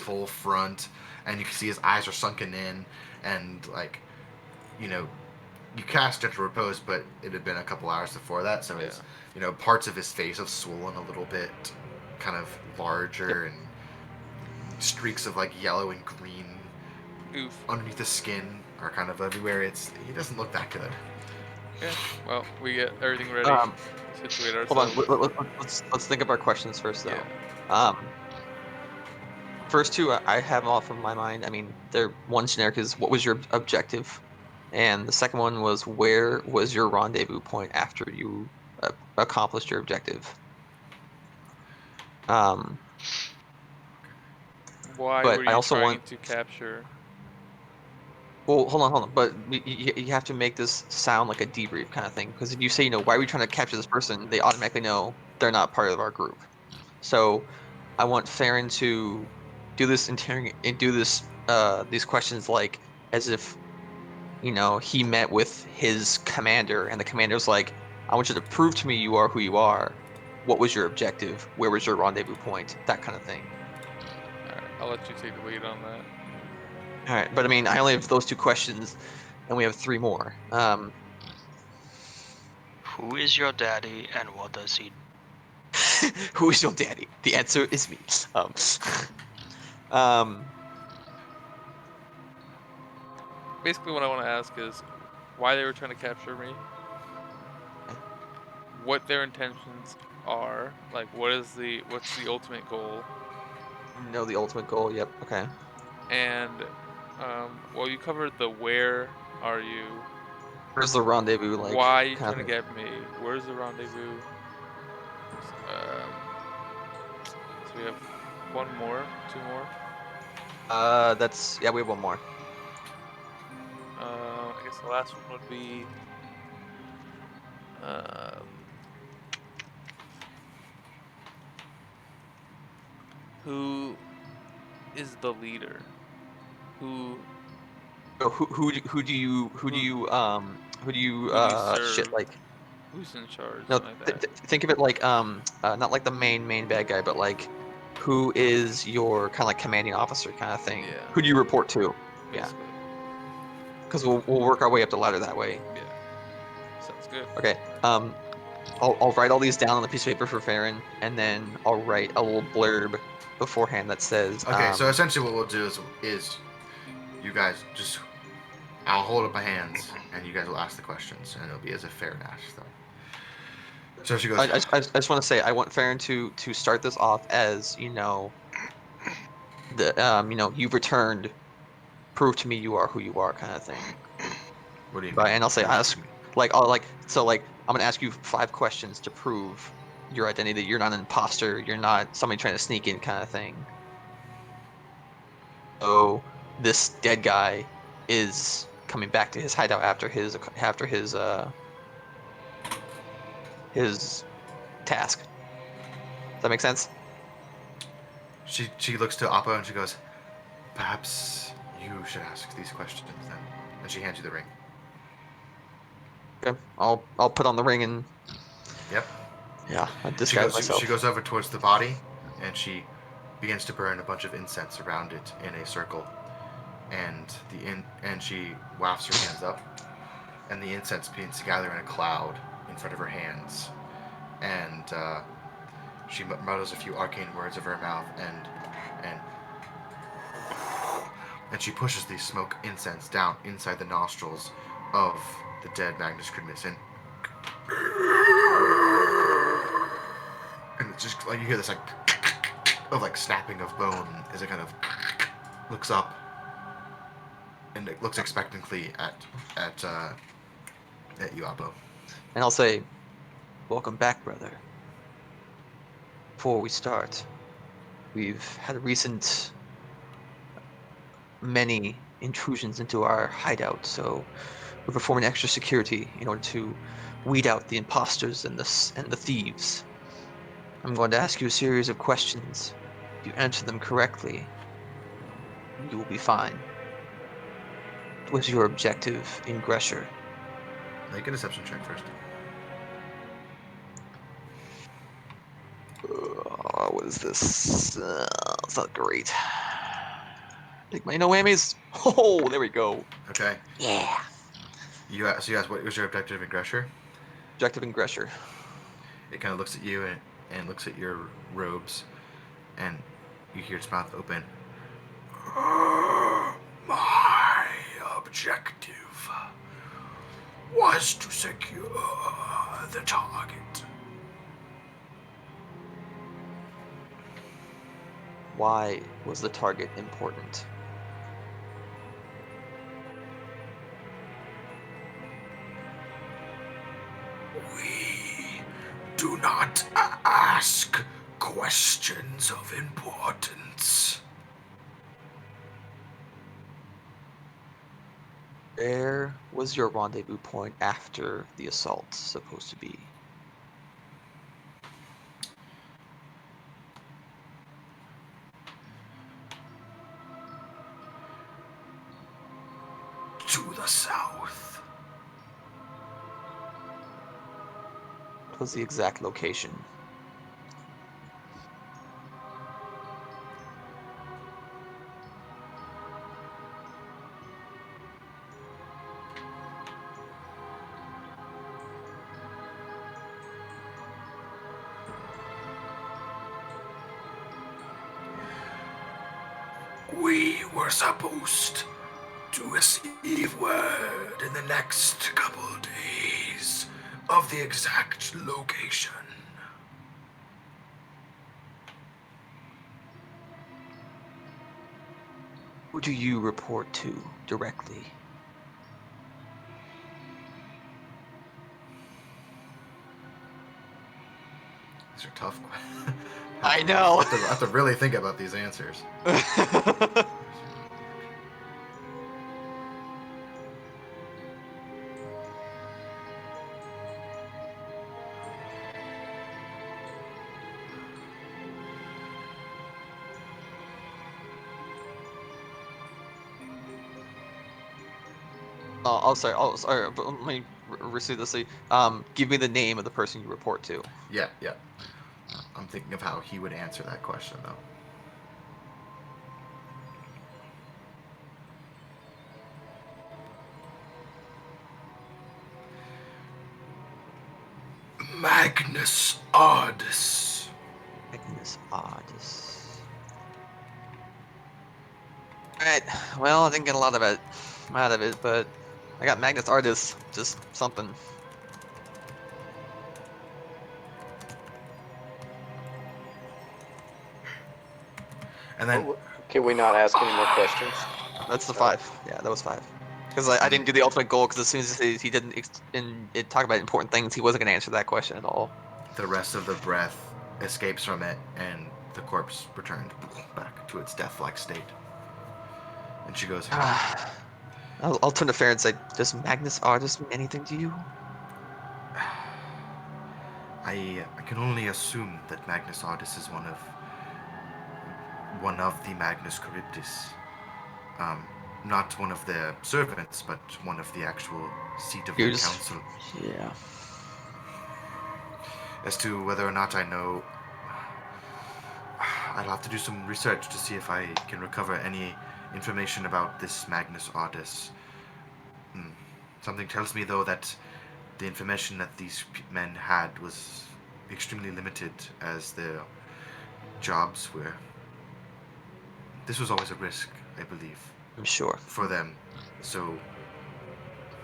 whole front, and you can see his eyes are sunken in, and like you cast Gentle Repose, but it had been a couple hours before that, so his parts of his face have swollen a little bit, kind of larger, and streaks of like yellow and green Oof. underneath the skin are kind of everywhere. He doesn't look that good. Okay. Well, we get everything ready. Situate Hold ourselves. on. Let's think of our questions first, though. First two I have off of my mind. I mean, one generic is what was your objective, and the second one was where was your rendezvous point after you accomplished your objective. Why But were I you also trying want. to capture? Well, hold on. But you have to make this sound like a debrief kind of thing. Because if you say, why are we trying to capture this person, they automatically know they're not part of our group. So I want Farron to do this these questions like as if he met with his commander, and the commander's like, I want you to prove to me you are who you are. What was your objective? Where was your rendezvous point? That kind of thing. All right, I'll let you take the lead on that. All right, but I mean, I only have those two questions, and we have three more. Who is your daddy and what does he? Who is your daddy? The answer is me. Um, Basically, what I want to ask is why they were trying to capture me, what their intentions are, like what's the ultimate goal, know the ultimate goal. Yep. Okay. and well, you covered the where are you, Where's the rendezvous? Like why are you kind trying of to thing. get me, where's the rendezvous? So we have one more, two more. That's yeah. We have one more. I guess the last one would be um, who is the leader? Who So who do you who do you shit serve? like? Who's in charge? No, Something like that. think of it like not like the main bad guy, but like who is your kind of like commanding officer kind of thing? Yeah, Who do you report to? Yeah, basically. because we'll work our way up the ladder that way. Yeah, sounds good. Okay. I'll write all these down on a piece of paper for Farron, and then I'll write a little blurb beforehand that says, Okay, so essentially what we'll do is you guys just I'll hold up my hands and you guys will ask the questions and it'll be as if Farron asks them. So she goes, I just want to say I want Farron to start this off as you've returned, prove to me you are who you are kind of thing. "What do you But mean?" and I'll say Prove ask to me. I'm gonna ask you 5 questions to prove your identity, that you're not an imposter, you're not somebody trying to sneak in kind of thing. So this dead guy is coming back to his hideout after his task. Does that make sense? She looks to Appa and she goes, "Perhaps you should ask these questions then." And she hands you the ring. Okay. I'll put on the ring and Yep. yeah, I She disguise goes she myself. goes over towards the body and she begins to burn a bunch of incense around it in a circle. And she wafts her hands up and the incense begins to gather in a cloud in front of her hands. And she mutters a few arcane words of her mouth and and she pushes the smoke incense down inside the nostrils of the dead Magnus Criminus and it's just like you hear this like of like snapping of bone as it kind of looks up and it looks expectantly at you, Apo. And I'll say, welcome back, brother. Before we start, we've had many intrusions into our hideout, so we're performing extra security in order to weed out the imposters and the thieves. I'm going to ask you a series of questions. If you answer them correctly, you will be fine. What was your objective in Gresher? Make a deception check first. What is this? It's not great. Take my no whammies. Oh, there we go. Okay. Yeah. So you ask what was your objective in Gresher? Objective in Gresher. It kind of looks at you and looks at your robes, and you hear its mouth open. My objective was to secure the target. Why was the target important? We do not ask questions of importance. Where was your rendezvous point after the assault supposed to be? To the south. What was the exact location? We were supposed to receive word in the next couple days of the exact location. Who do you report to directly? These are tough. I know. I have to really think about these answers. Sorry, but let me receive this. Give me the name of the person you report to. Yeah, yeah. I'm thinking of how he would answer that question, though. Magnus Ardus. Magnus Oddus. Alright, well, I didn't get a lot of it out of it, but I got Magnus Ardus, just something. And then Can we not ask any more questions? That's the 5. Yeah, that was 5. Because I didn't do the ultimate goal, because as soon as he didn't talk about important things, he wasn't going to answer that question at all. the rest of the breath escapes from it, and the corpse returned back to its death-like state. And she goes, I'll turn to Fair and say, does Magnus Ardus mean anything to you? I can only assume that Magnus Ardus is one of the Magnus Charybdis. Not one of their servants, but one of the actual seat of the council. Yeah. As to whether or not I know, I'll have to do some research to see if I can recover any information about this Magnus Ardus. Something tells me, though, that the information that these men had was extremely limited, as their jobs were. This was always a risk, I believe, I'm sure. for them. So,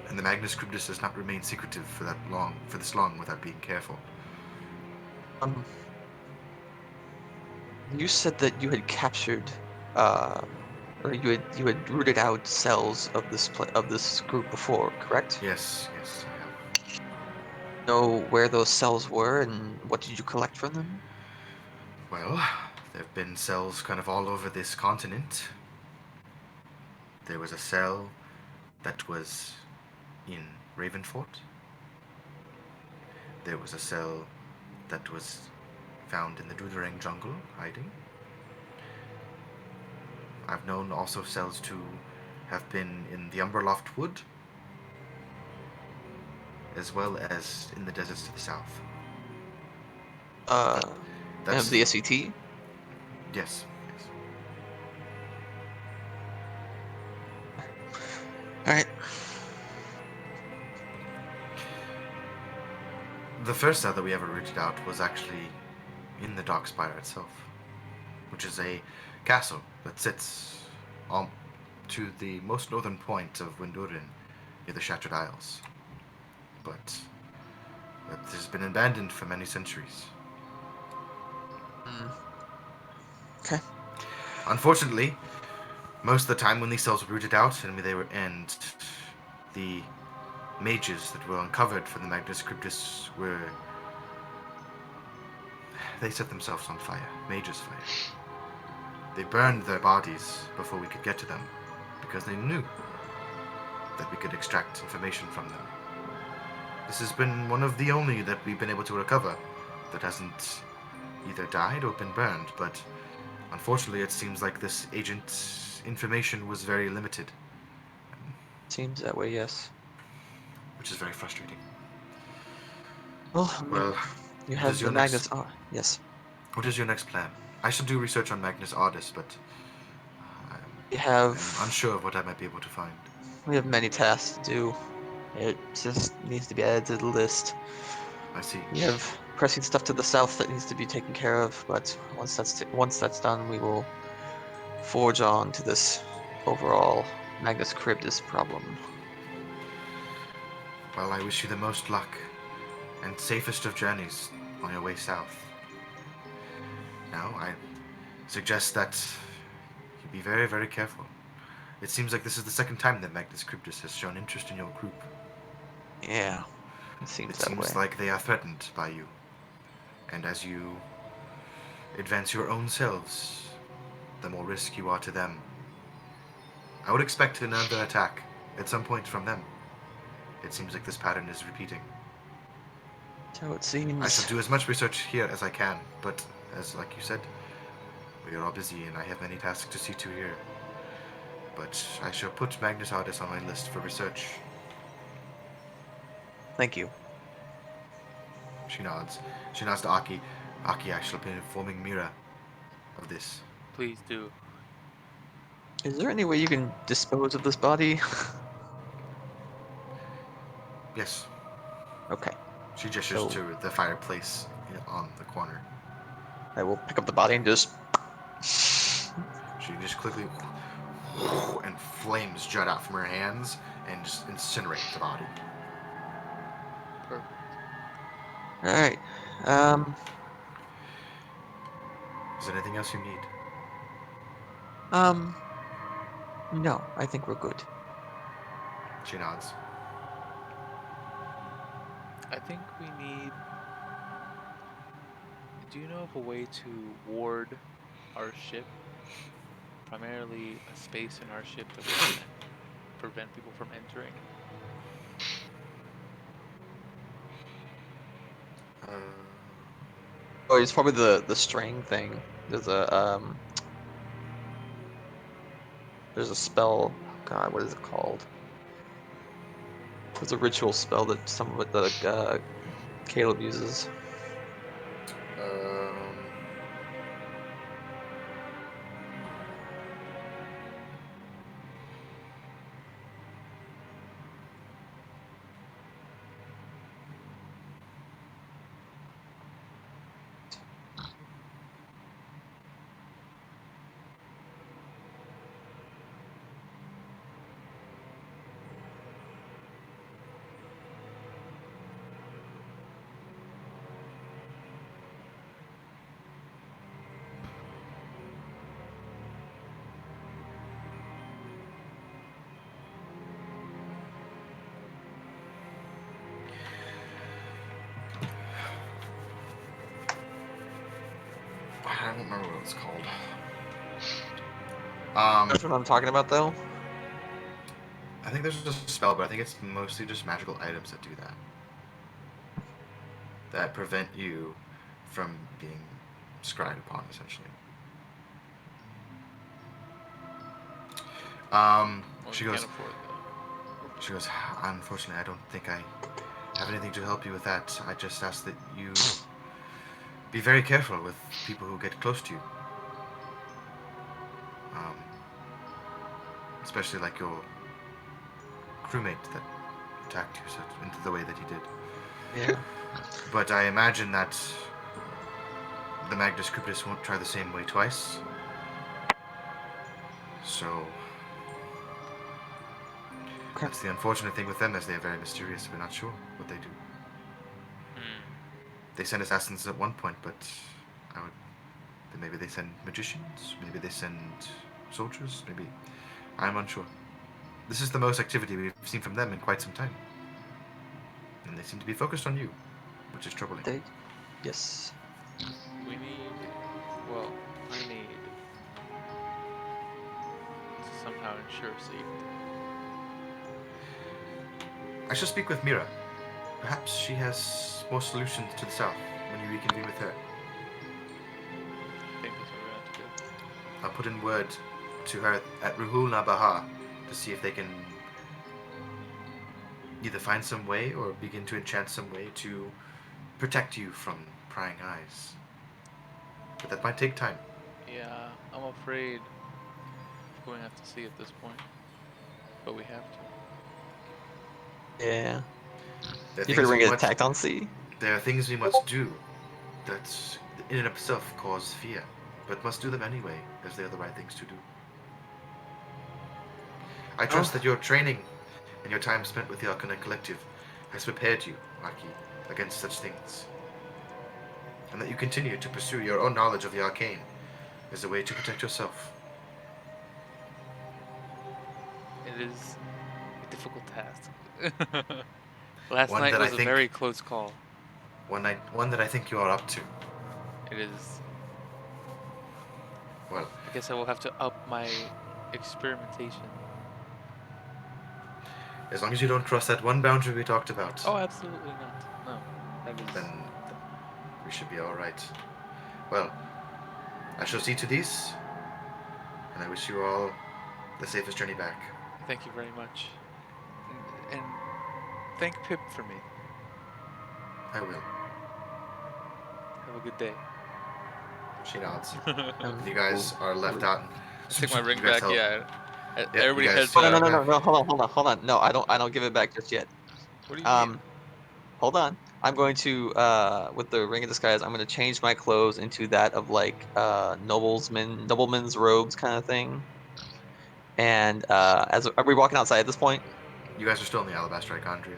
and the Magnus Charybdis does not remain secretive for this long, without being careful. You said that you had captured, or you had rooted out cells of this group before, correct? Yes, I have. Know where those cells were and what did you collect from them? Well, there have been cells kind of all over this continent. There was a cell that was in Ravenfort. There was a cell that was found in the Duderang jungle, hiding. I've known also cells to have been in the Umberloft Wood, as well as in the deserts to the south. And the SCT? Yes. Alright. The first cell that we ever rooted out was actually in the Darkspire itself, which is a castle that sits to the most northern point of Windurin, near the Shattered Isles. But it has been abandoned for many centuries. Okay. Unfortunately, most of the time when these cells were rooted out, and the mages that were uncovered from the Magnus Cryptus they set themselves on fire. Mages' fire. They burned their bodies before we could get to them, because they knew that we could extract information from them. This has been one of the only that we've been able to recover that hasn't either died or been burned, but unfortunately it seems like this agent's information was very limited, Seems that way, yes. which is very frustrating. Well, I mean, Well, you what have is the your Magnus. next- Oh, yes. What is your next plan? I shall do research on Magnus Ardus, but We I'm have unsure of what I might be able to find. many tasks to do. It just needs to be added to the list. I see. We have pressing stuff to the south that needs to be taken care of, but once that's done, we will forge on to this overall Magnus Charybdis problem. Well, I wish you the most luck and safest of journeys on your way south. Now, I suggest that you be very, very careful. It seems like this is the second time that Magnus Charybdis has shown interest in your group. Yeah, it seems It that way. seems like they are threatened by you. And as you advance your own selves, the more risk you are to them. I would expect another attack at some point from them. It seems like this pattern is repeating. So it seems. I shall do as much research here as I can, but as like you said, we are all busy and I have many tasks to see to here. But I shall put Magnus Ardus on my list for research. Thank you. She nods. She nods to Aki. Aki, I shall be informing Mira of this. Please do. Is there any way you can dispose of this body? Yes. Okay, She gestures So- to the fireplace on the corner. I will pick up the body and just. She just quickly and flames jut out from her hands and just incinerate the body. Perfect. All right. Is there anything else you need? No, I think we're good. She nods. I think we need. Do you know of a way to ward our ship? Primarily a space in our ship that we can prevent people from entering. Oh, it's probably the string thing. There's a there's a spell. Oh God, what is it called? There's a ritual spell that some of it that Caleb uses. I don't remember what it's called. That's what I'm talking about, though. I think there's just a spell, but I think it's mostly just magical items that do that. That prevent you from being scryed upon, essentially. Well, She we goes, can't afford that. She goes, unfortunately, I don't think I have anything to help you with that. I just ask that you be very careful with people who get close to you. Especially like your crewmate that attacked you into the way that he did. Yeah. But I imagine that the Magnus Charybdis won't try the same way twice. So Okay. that's the unfortunate thing with them, as they are very mysterious. We're not sure what they do. They send assassins at one point, but maybe they send magicians, maybe they send soldiers, maybe I'm unsure. This is the most activity we've seen from them in quite some time, and they seem to be focused on you, which is troubling. Yes. We need. Well, I need to somehow ensure safety. I shall speak with Mira. Perhaps she has more solutions to the south when you reconvene with her. I think that's what we're going to have to do. I'll put in word to her at Ruhul Nabaha to see if they can either find some way or begin to enchant some way to protect you from prying eyes. But that might take time. Yeah, I'm afraid we're going to have to see at this point. But we have to. Yeah. There are You things figure we're we gonna must- get attacked on sea? There are things we must do that in and of itself cause fear, but must do them anyway, as they are the right things to do. I trust that your training and your time spent with the Arcana Collective has prepared you, Aki, against such things. And that you continue to pursue your own knowledge of the arcane as a way to protect yourself. It is a difficult task. Last One night that I was a think- very close call. One that I think you are up to. It is. Well, I guess I will have to up my experimentation. as long as you don't cross that one boundary we talked about, Oh, absolutely not. No. That is. then we should be alright. Well, I shall see to these, and I wish you all the safest journey back. Thank you very much. And thank Pip for me. I will. Have a good day. She nods. Um, You guys are left out. I take my ring You guys back. help. Yeah. you Everybody guys heads do Oh, no, that. no, out. no, no, no, hold on. No, I don't give it back just yet. What do you mean? Hold on. I'm going to, with the ring of disguise, I'm going to change my clothes into that of like, nobleman's robes kind of thing. And are we walking outside at this point? You guys are still in the Alabaster Icondria.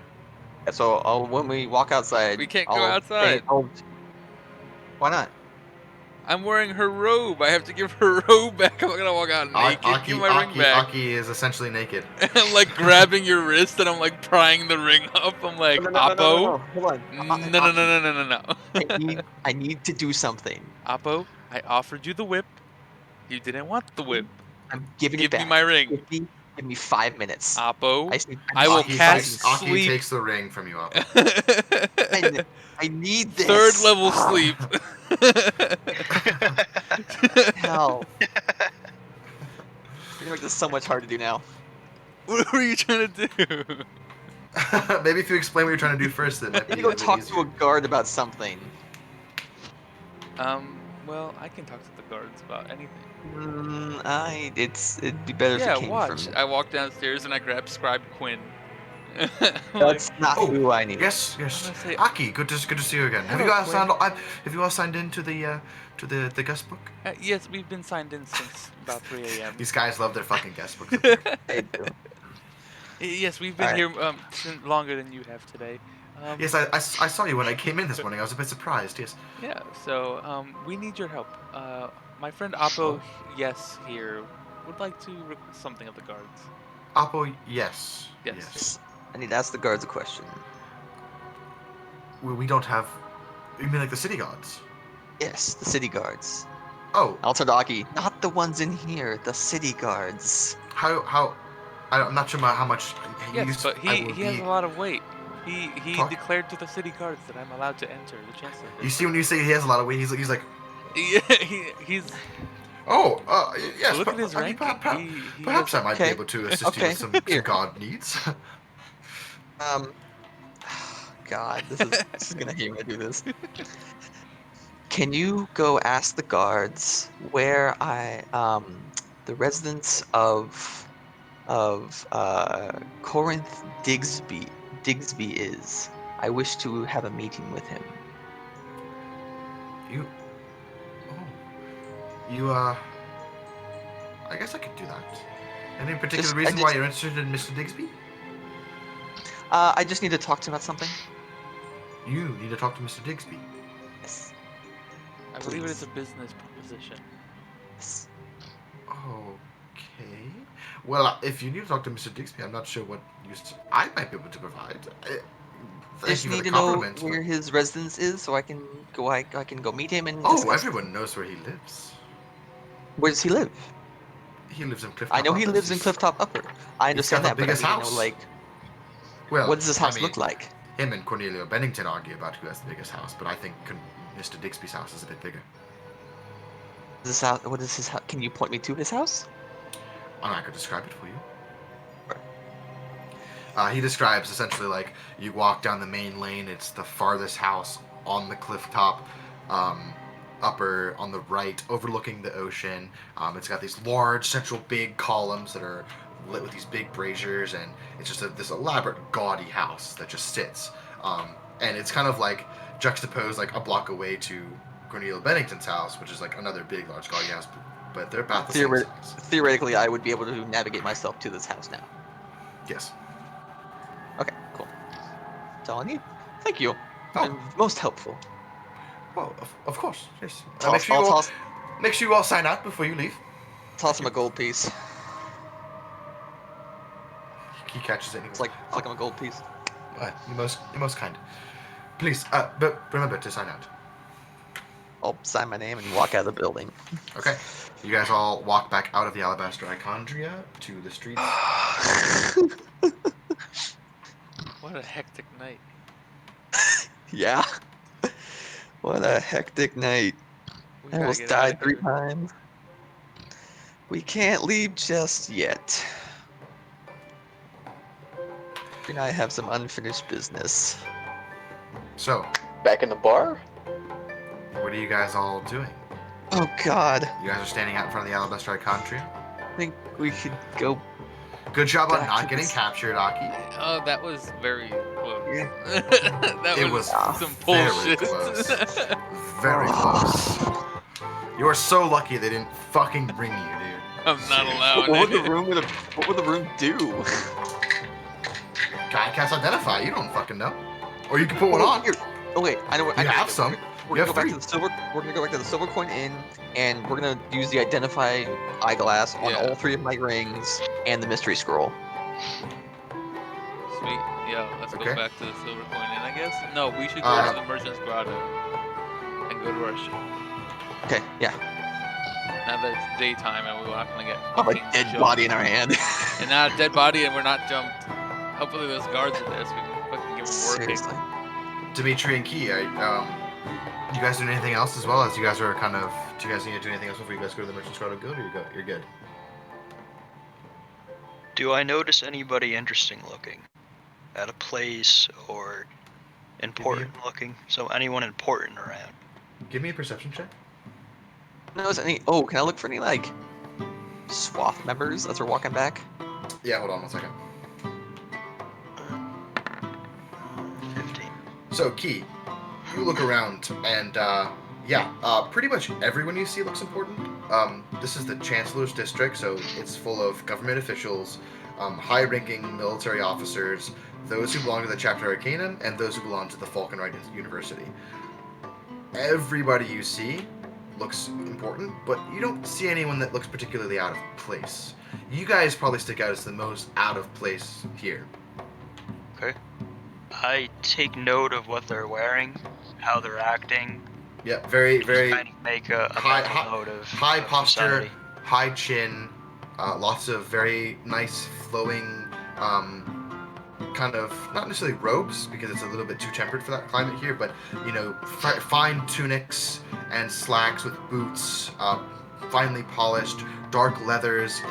So when we walk outside, We can't go outside. Why not? I'm wearing her robe. I have to give her robe back. I'm not gonna walk out naked. Give my ring back. Aki is essentially naked. I'm like grabbing your wrist and I'm like prying the ring up. I'm like, No, Oppo. hold on. No. I need to do something. Oppo, I offered you the whip. You didn't want the whip. I'm giving Give it back. me my ring. Give me 5 minutes. Oppo, I I will Aki cast takes, Aki sleep. takes the ring from you, Aki. I need this. Third level sleep. Hell. You're gonna make this so much hard to do now. What were you trying to do? Maybe if you explain what you're trying to do first, it might I be need to go a bit talk to easier. a guard about something. Well, I can talk to the guards about anything. It'd be better if Yeah, it came watch. from. I walk downstairs and I grab Scribe Quinn. I'm That's not Oh, who I need. Yes, I'm yes. gonna say- Aki, good to see you again. Have you Hello, guys Quinn. have you all signed in to the guest book? Yes, we've been signed in since about 3 a.m. These guys love their fucking guest books. I do. Yes, we've been Alright. here longer than you have today. Yes, I saw you when I came in this morning. I was a bit surprised. Yes. Yeah, so we need your help. My friend Oppo, yes, here, would like to request something of the guards. Oppo, yes. Yes. I need to ask the guards a question. We don't have. You mean like the city guards? Yes, the city guards. Oh, I'll turn to Aki. Not the ones in here, the city guards. how? I'm not sure how much. Yes, but I he will has be- a lot of weight. He Talk- declared to the city guards that I'm allowed to enter the chancellor. You see, when you say he has a lot of weight, he's like, Yeah, he's. oh, yes. Look at his I mean, ranking. He perhaps has- I might be Okay. able to assist you Okay. with some Here. guard needs. God, this is gonna hate when I do this. Can you go ask the guards where the residence of Corinth Digsby is? I wish to have a meeting with him. You. Oh. You, I guess I could do that. Any particular reason why you're interested in Mr. Digsby? I just need to talk to him about something. You need to talk to Mr. Digsby. Yes. I believe it Please. is a business proposition. Yes. Okay. Well, if you need to talk to Mr. Digsby, I'm not sure what I might be able to provide. I Thank just you for need the to know compliment. where his residence is, so I can go. I can go meet him and. Oh, discuss- everyone knows where he lives. Where does he live? He lives in Clifftop. I know he Upper. lives in He's- Clifftop Upper. I understand the that, but I biggest need to house. know, like, Well, What does this I house mean, look like? Him and Cornelio Bennington argue about who has the biggest house, but I think Mr. Digby's house is a bit bigger. This house, what is his house? Can you point me to his house? I could describe it for you. Sure. He describes essentially like you walk down the main lane. It's the farthest house on the cliff top, upper on the right, overlooking the ocean. It's got these large central big columns that are lit with these big braziers, and it's just this elaborate, gaudy house that just sits. And it's kind of like juxtaposed like a block away to Cornelia Bennington's house, which is like another big, large, gaudy house, but they're about the same size. Theoretically, I would be able to navigate myself to this house now. Yes. Okay, cool. That's all I need. Thank you. Oh. You're most helpful. Well, of course, yes. Toss, I'll toss, Make sure you all sign out before you leave. toss him a gold piece. He catches it. And he It's goes, like flick him a gold piece. You're most kind. Please, but remember to sign out. I'll sign my name and walk out of the building. Okay. You guys all walk back out of the Alabaster Ichondria to the streets. What a hectic night. Yeah. What a hectic night. We I gotta almost get outta died 3 here. times. We can't leave just yet. And I have some unfinished business. So, Back in the bar? what are you guys all doing? Oh God. You guys are standing out in front of the Alabaster Ichondria. I think we could go. Good job on Back not to getting this- captured, Aki. Oh, that was very close. Yeah. That It was was some very bullshit. close. Very close. You are so lucky they didn't fucking bring you, dude. I'm not allowing What would it. the room? What would the room do? Guy cast identify. You don't fucking know. Or you can put one on. Here. Oh wait, I know what. I You know what have to do. some. We're You gonna have go back to the silver. We're gonna go back to the Silver Coin Inn, and we're gonna use the identify eyeglass on Yeah. all 3 of my rings and the mystery scroll. Sweet. Yeah, let's Okay. go back to the Silver Coin Inn, I guess. No, we should go to the Merchant's Grotto and go to our ship. Okay, yeah. Now that it's daytime and we're not gonna get Have a fucking dead jumped. body in our hand. And not a dead body and we're not jumped. Hopefully those guards are there so we can fucking give them working. Seriously. Dimitri and Key, you guys doing anything else as well? As you guys are kind of, do you guys need to do anything else before you guys go to the Merchant's Grotto Guild, or you're good? Do I notice anybody interesting looking at a place or important looking? So anyone important around? Give me a perception check. Knows any? Oh, can I look for any like swath members as we're walking back? Yeah, hold on one second. 15. So, Key, you look around, and pretty much everyone you see looks important. This is the Chancellor's District, so it's full of government officials, high-ranking military officers, those who belong to the Chapter Arcanum, and those who belong to the Falconrite University. Everybody you see looks important, but you don't see anyone that looks particularly out of place. You guys probably stick out as the most out of place here. Okay. I take note of what they're wearing, how they're acting. Yeah, very, very Kind of make a high- mental note of high of posture, society. high chin, lots of very nice flowing, kind of not necessarily robes because it's a little bit too temperate for that climate here, but fine tunics and slacks with boots, finely polished, dark leathers,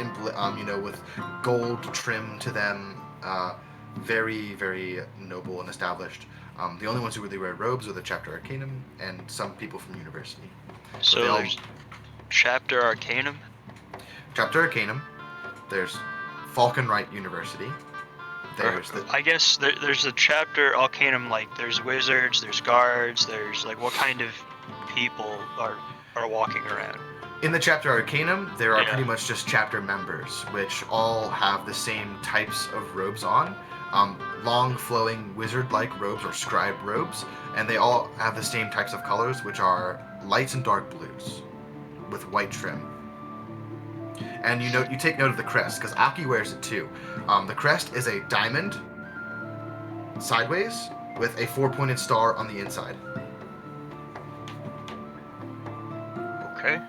with gold trim to them, very, very noble and established. The only ones who really wear robes are the Chapter Arcanum and some people from university. So they all- there's Chapter Arcanum. Chapter Arcanum, there's Falconrite University, there's the I guess there's a Chapter Arcanum, like there's wizards, there's guards, there's like what kind of people are walking around? in the Chapter Arcanum, there are Yeah. pretty much just chapter members, which all have the same types of robes on. Long flowing wizard-like robes or scribe robes, and they all have the same types of colors, which are light and dark blues with white trim. And you take note of the crest because Aki wears it too. The crest is a diamond sideways with a 4-pointed star on the inside. Okay.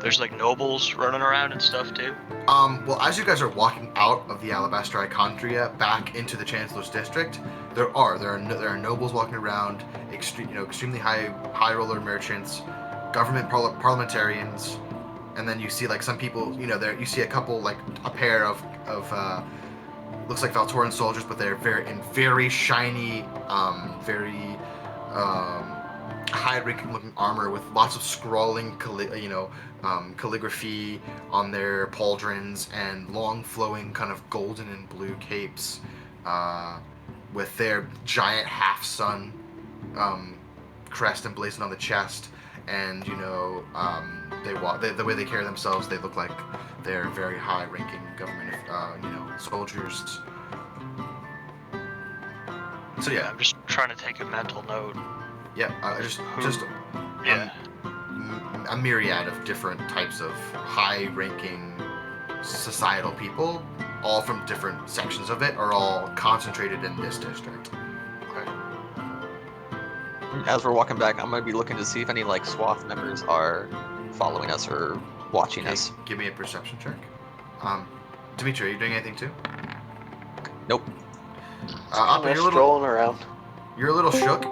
There's like nobles running around and stuff too. Well, as you guys are walking out of the Alabaster Icontria back into the Chancellor's District, there are nobles walking around, extremely high roller merchants, government parliamentarians, and then you see like some people, there you see a couple, like a pair of looks like Valtoran soldiers, but they're very shiny, very high-ranking looking armor with lots of scrawling, calligraphy on their pauldrons and long flowing kind of golden and blue capes, with their giant half-sun crest emblazoned on the chest. And the way they carry themselves, they look like they're very high-ranking government, soldiers. So yeah, I'm just trying to take a mental note. yeah, Yeah. a myriad of different types of high-ranking societal people, all from different sections of it, are all concentrated in this district. Okay. As we're walking back, I'm gonna be looking to see if any like SWAT members are following us or watching us. Give me a perception check. Dimitri, are you doing anything too? Nope. Appa, They're strolling around. you're a little shook.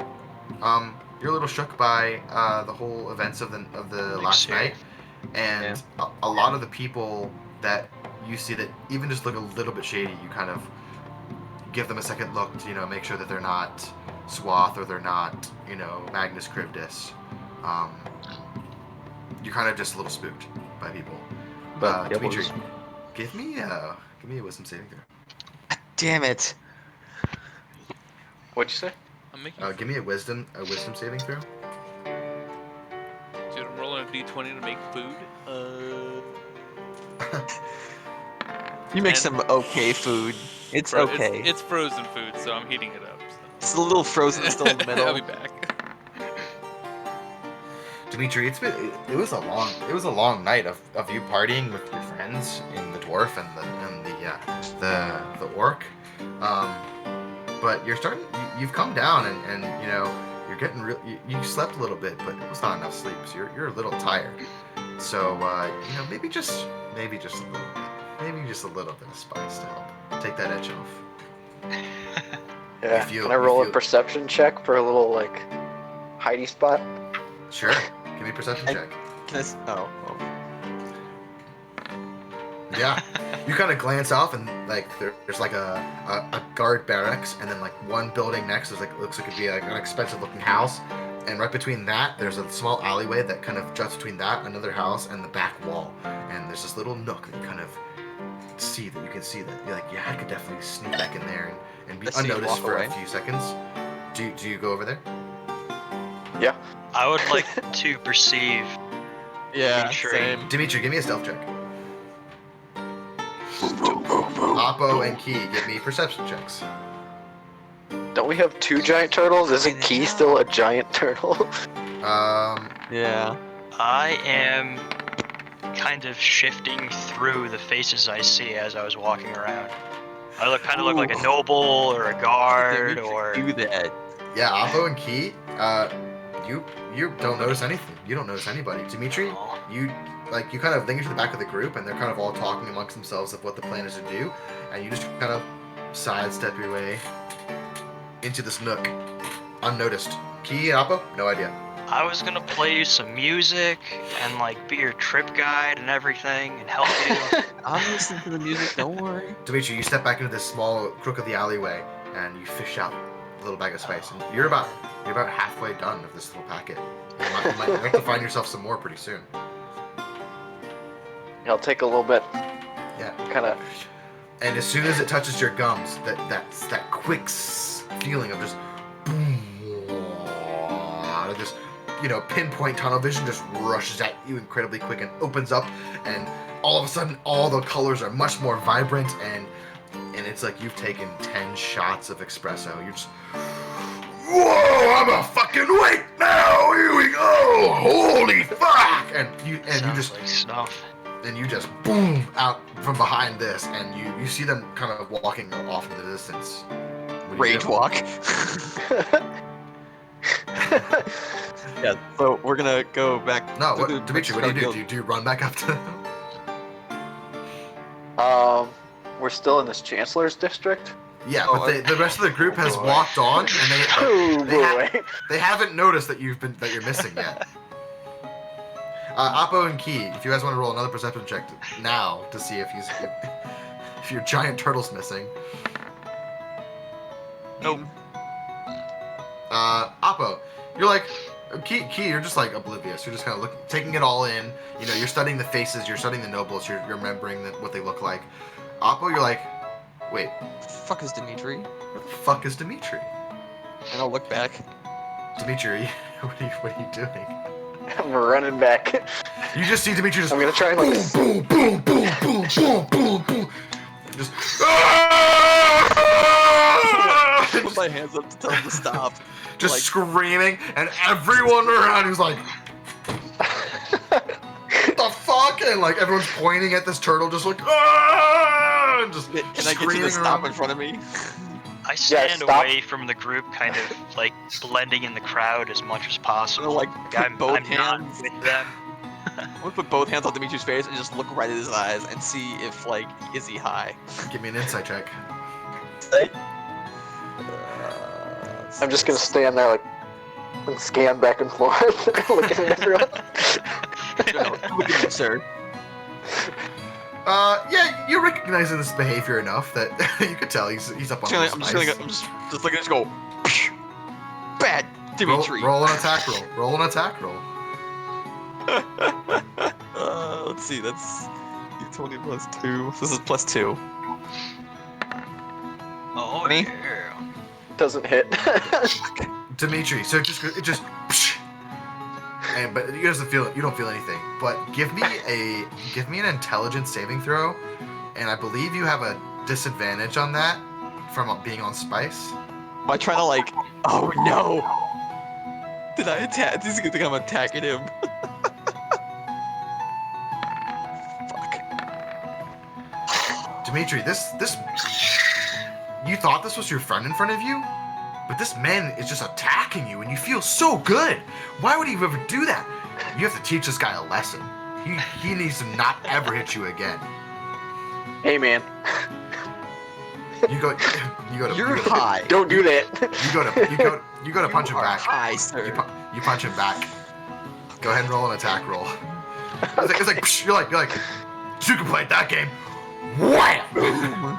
You're a little shook by the whole events of the last night, and a lot of the people that you see that even just look a little bit shady, you kind of give them a second look to make sure that they're not Swath or they're not Magnus Cryptus. You're kind of just a little spooked by people. But yeah, Dimitri, give me a wisdom saving throw. Damn it! What'd you say? I'm making. Give me a wisdom saving throw. Dude, I'm rolling a d20 to make food. You make And- some okay food. It's okay. It's frozen food, so I'm heating it up. So. It's a little frozen still in the middle. I'll be back. Dimitri, it was a long night of you partying with your friends in the dwarf and the orc. But you've come down and you're getting you slept a little bit, but it was not enough sleep, so you're a little tired. So maybe just a little bit, maybe just a little bit of spice to help take that edge off. Yeah. Can I roll a perception check for a little like hidey spot? Sure. Give me a perception check. Can I oh. Yeah. You kind of glance off and like there's like a guard barracks, and then like one building next is like looks like it'd be like an expensive looking house, and right between that there's a small alleyway that kind of juts between that, another house, and the back wall, and there's this little nook that you kind of see that you're like, yeah, I could definitely sneak back in there and be unnoticed for a few seconds. Do you go over there? Yeah. I would like to perceive. Yeah, Dimitri. same. Dimitri, give me a stealth check. Oppo and Key, give me perception checks. Don't we have two giant turtles? Isn't Key still a giant turtle? Yeah. I am kind of shifting through the faces I see as I was walking around. I look like a noble or a guard or. Do that. Yeah, Oppo and Key, you don't notice anything. You don't notice anybody. Dimitri, you kind of linger to the back of the group, and they're kind of all talking amongst themselves of what the plan is to do, and you just kind of sidestep your way into this nook, unnoticed. Key and Oppo, no idea. I was gonna play you some music and like be your trip guide and everything and help you. I'm listening to the music. Don't worry. Dimitri, you step back into this small crook of the alleyway, and you fish out a little bag of spice, and you're about halfway done with this little packet. You might have to find yourself some more pretty soon. I'll take a little bit. Yeah. Kind of. And as soon as it touches your gums, that quick feeling of just boom, just pinpoint tunnel vision just rushes at you incredibly quick and opens up, and all of a sudden all the colors are much more vibrant, and it's like you've taken 10 shots of espresso. You're just, whoa, I'm a fucking wake now. Here we go. Holy fuck! And you just like snuff. and you just boom out from behind this, and you see them kind of walking off in the distance. What do you Rage do? walk. Yeah, so we're gonna go back. No, to the what, Dimitri, what do you do? Do you run back up to them? We're still in this Chancellor's district. Yeah, Oh, but the rest of the group has boy. walked on, and Oh they boy. they haven't noticed that you're missing yet. Oppo and Key, if you guys want to roll another perception check now to see if your giant turtle's missing. Nope. Oppo, you're like Key, you're just like oblivious. You're just kind of taking it all in. You know, you're studying the faces, you're studying the nobles, you're remembering what they look like. Oppo, you're like, wait, Fuck is Dimitri? what the fuck is Dimitri? And I'll look back. Dimitri, what are you doing? I'm running back. You just see Dimitri just I'm gonna try and like. boom, boom, boom, boom, boom, boom, boom. Just Put my hands up to tell him to stop. just Like- screaming, and everyone around is like, "What the fuck?" And like everyone's pointing at this turtle, just like, "Ah!" And just Can I get you screaming to stop around. in front of me? I stand stop. away from the group, kind of like blending in the crowd as much as possible. Like, put I'm both not hands. with them. I'm gonna put both hands on Dimitri's face and just look right at his eyes and see if, like, is he high? Give me an insight check. I'm just gonna stand there like and scan back and forth, looking at everyone. Look at me, sir. Yeah, you're recognizing this behavior enough that you could tell he's up on I'm the just gonna looking at go. Bad Dimitri. Roll an attack roll. Roll an attack roll. Let's see. That's 20 plus 2. This is plus 2. Oh, Me? yeah. Doesn't hit. Dimitri, so it just and but you doesn't feel you don't feel anything. But give me an intelligence saving throw, and I believe you have a disadvantage on that from being on spice. Am I trying to like? Oh no! Did I attack? This is gonna think I'm attacking him. Fuck. Dimitri, this you thought this was your friend in front of you, but this man is just attacking you, and you feel so good. Why would he ever do that? You have to teach this guy a lesson. He needs to not ever hit you again. Hey man, You go to You're high. don't do that. you go to punch him You are back. high, sir. You punch him back. Go ahead and roll an attack roll. It's like psh, you're like you can play that game. Wham!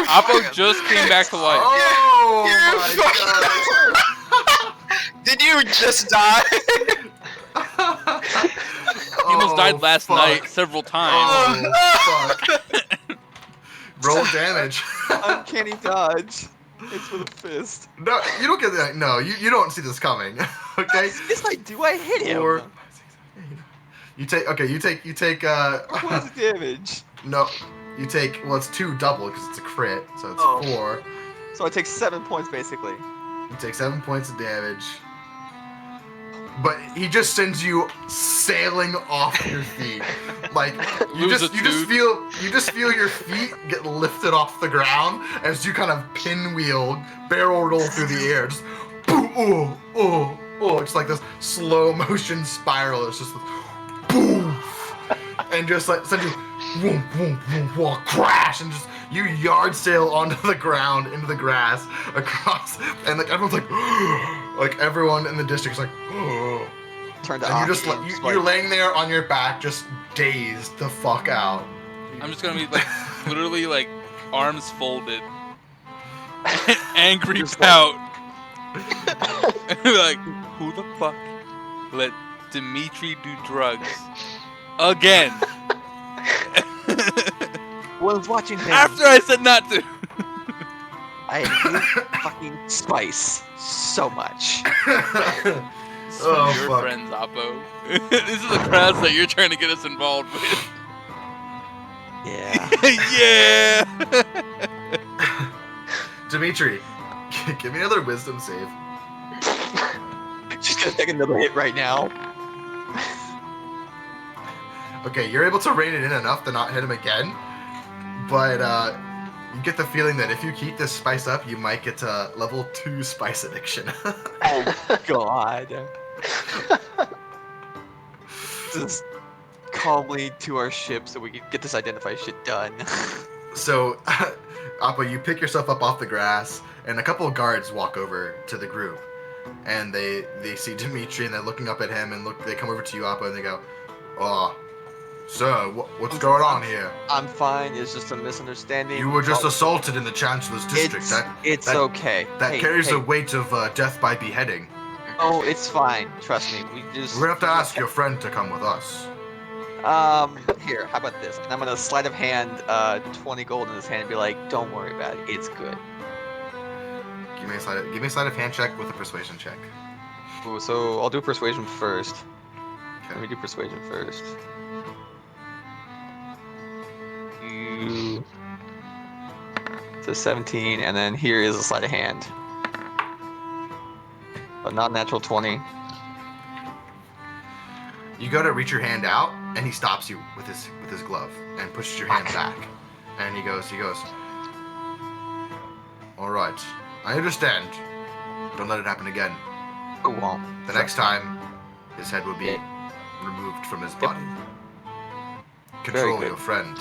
Oppo just came back to life. Oh You my god! Did you just die? He almost died last fuck. night several times. Oh fuck! Roll damage. Uncanny dodge. It's with a fist. No, you don't get that. No, you don't see this coming. Okay. Yes, I do. I hit him. 4, 5, 6, 7, 8. You take. Okay, you take. What's the damage? No, you take. Well, it's 2 double because it's a crit, so it's Oh. 4. So I take 7 points basically. You take 7 points of damage. But he just sends you sailing off your feet. Like you Lose a just feel your feet get lifted off the ground as you kind of pinwheel, barrel roll through the air. Just boom, it's like this slow motion spiral. It's just boom, and just like send you boom, boom, boom, boom, crash, and just you yard sail onto the ground, into the grass, across, and like everyone's like everyone in the district is like, Turn to and you're just Aki like and just you're laying there on your back, just dazed the fuck out. I'm just gonna be like, literally like, arms folded, angry Just pout, and be like, who the fuck let Dimitri do drugs again? was watching him. After I said not to. I hate fucking spice so much. Oh, Your fuck. friends, Oppo. This is the crowds that you're trying to get us involved with. Yeah. Yeah. Dimitri, give me another wisdom save. Just gonna take another hit right now. Okay, you're able to rein it in enough to not hit him again, but you get the feeling that if you keep this spice up, you might get to level 2 spice addiction. Oh God. Just calmly to our ship so we can get this identify shit done. So, Appa, you pick yourself up off the grass, and a couple of guards walk over to the group, and they see Dimitri, and they're looking up at him, and they come over to you, Appa, and they go, "Oh, sir, what's going on here? I'm fine. It's just a misunderstanding. You were just assaulted in the Chancellor's district. It's that- okay. That Hey, carries hey. the weight of death by beheading. Oh, it's fine. Trust me. We're gonna have to ask your friend to come with us." Here, how about this? And I'm gonna sleight of hand 20 gold in his hand and be like, don't worry about it, it's good. Give me a sleight of hand check with a persuasion check. Ooh, so I'll do persuasion first. Okay. Let me do persuasion first. You... So 17, and then here is a sleight of hand. A non-natural 20. You go to reach your hand out, and he stops you with his glove and pushes your hand back. And he goes, "All right, I understand. Don't let it happen again. Oh, well. The next time, his head will be removed from his body. Control good. your friend.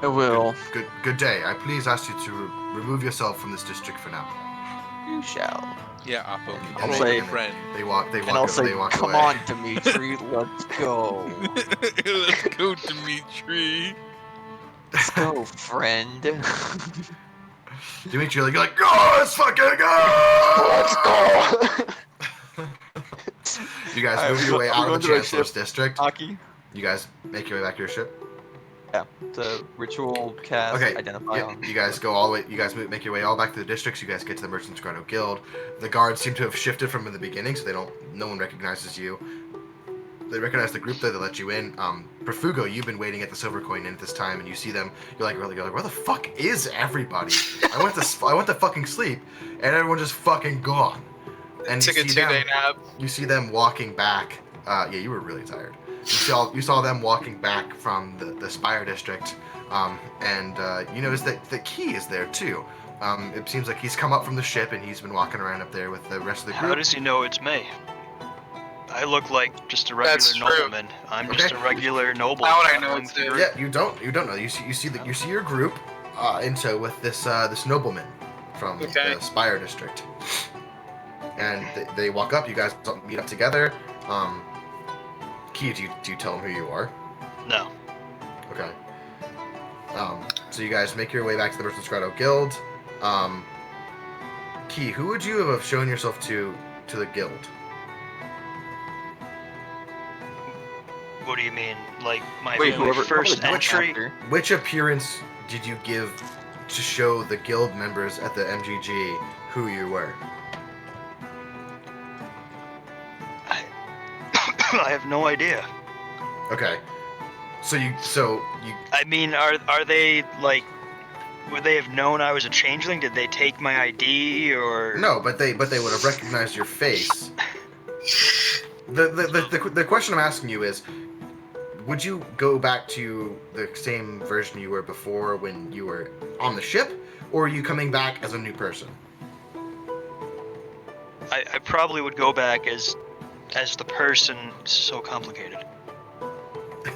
I will. Good day. I please ask you to remove yourself from this district for now." You shall. Yeah, Oppo. And I'll Roll say- your friend. They walk And I'll say, walk come away. on, Dimitri, let's go. Let's go, Dimitri. Let's go, friend. Dimitri, you're like, "Go, let's fucking go! Let's go! You guys Alright, move we your go- way we out go of the into our Chancellor's ship. district. Aki? You guys make your way back to your ship. Yeah, the ritual cast Okay. identify Yeah, on. you guys go all the way. You guys make your way all back to the districts. You guys get to the Merchants Grotto Guild. The guards seem to have shifted from the beginning, so no one recognizes you. They recognize the group though. They let you in. Perfugo, you've been waiting at the Silver Coin Inn at this time, and you see them. You're like, where the fuck is everybody? I went to fucking sleep, and everyone's just fucking gone. And Took a 2-day nap. you see them walking back. Yeah, you were really tired. You saw them walking back from the Spire District, and you notice that the key is there too. It seems like he's come up from the ship and he's been walking around up there with the rest of the group. How does he know it's me? I look like just a That's regular true. nobleman. I'm just a regular noble. How would I know traveling it's through- him? Yeah, you don't know. You see your group in tow with this nobleman from Okay. the Spire District, and they walk up. You guys meet up together. Key, do you tell him who you are? No. Okay. So you guys make your way back to the Merchants Grotto Guild. Key, who would you have shown yourself to the guild? What do you mean? Like my Wait, very whoever first the dungeon entry? master. Which appearance did you give to show the guild members at the MGG who you were? I have no idea. Okay. So you I mean, are they like? Would they have known I was a changeling? Did they take my ID or? no, but they would have recognized your face. The question I'm asking you is, would you go back to the same version you were before when you were on the ship, or are you coming back as a new person? I probably would go back as the person. So complicated.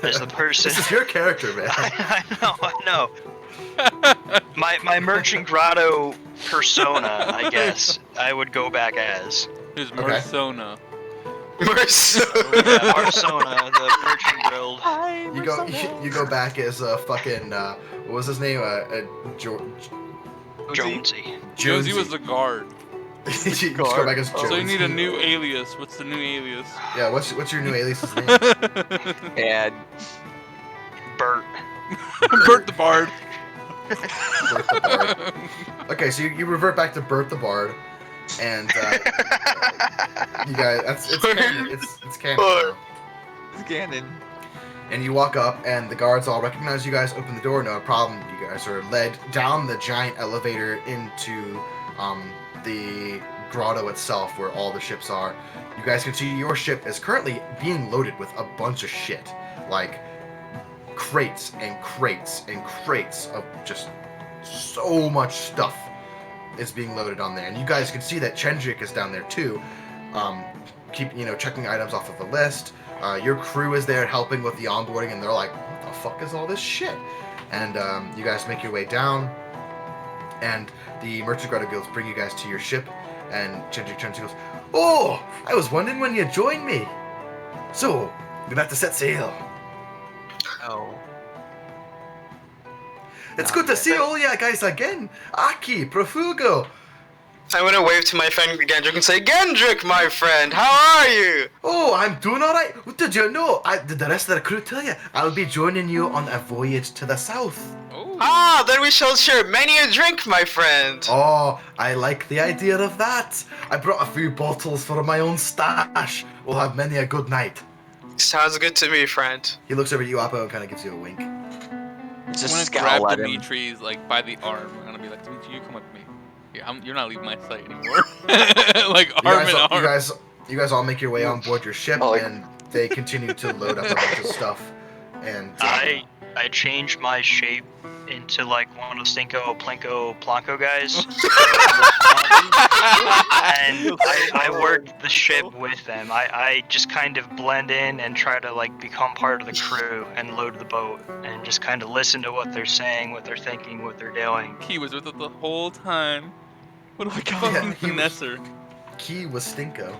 As the person. This is your character, man. I know. My Merchant Grotto persona, I guess, I would go back as. Here's Okay. Mersona. We're so. Yeah, Persona, the Merchant Guild. You go back as a fucking what was his name? Jonesy. Jonesy was the guard. You just go back as Jonesy. So you need a new alias. What's the new alias? Yeah, what's your new alias's name? And Bert. Bert the Bard. Bert the Bard. Okay, so you revert back to Bert the Bard, and you guys, it's canon. It's canon. now. it's Ganon. And you walk up, and the guards all recognize you guys. Open the door, no problem. You guys are led down the giant elevator into the grotto itself, where all the ships are. You guys can see your ship is currently being loaded with a bunch of shit, like crates and crates and crates of just so much stuff is being loaded on there. And you guys can see that Chendrick is down there too, checking items off of the list. Your crew is there helping with the onboarding, and they're like, what the fuck is all this shit? And you guys make your way down, and the Merchant Grotto Guilds bring you guys to your ship, and Chendrick turns and goes, oh, I was wondering when you'd join me. So, we're about to set sail. Oh. It's good to see all you guys again. Aki, Profugo. I want to wave to my friend Gendrick and say, Gendrick, my friend, how are you? Oh, I'm doing alright. What did you know? Did the rest of the crew tell you? I'll be joining you on a voyage to the south. Oh. Ah, then we shall share many a drink, my friend. Oh, I like the idea of that. I brought a few bottles for my own stash. We'll have many a good night. Sounds good to me, friend. He looks over at you, Oppo, and kind of gives you a wink. I'm Just gonna scowl grab at him. Dimitri's like by the arm. I'm gonna be like, Dimitri, you come with me. You're not leaving my sight anymore. Like arm in arm. You guys all make your way on board your ship, Oh, like- and they continue to load up a bunch of stuff. And I changed my shape into like one of Stinko, Plinko, Plonko guys. And I worked the ship with them. I just kind of blend in and try to like become part of the crew and load the boat and just kind of listen to what they're saying, what they're thinking, what they're doing. He was with it the whole time. What a fucking he was- finesser. Key was Stinko.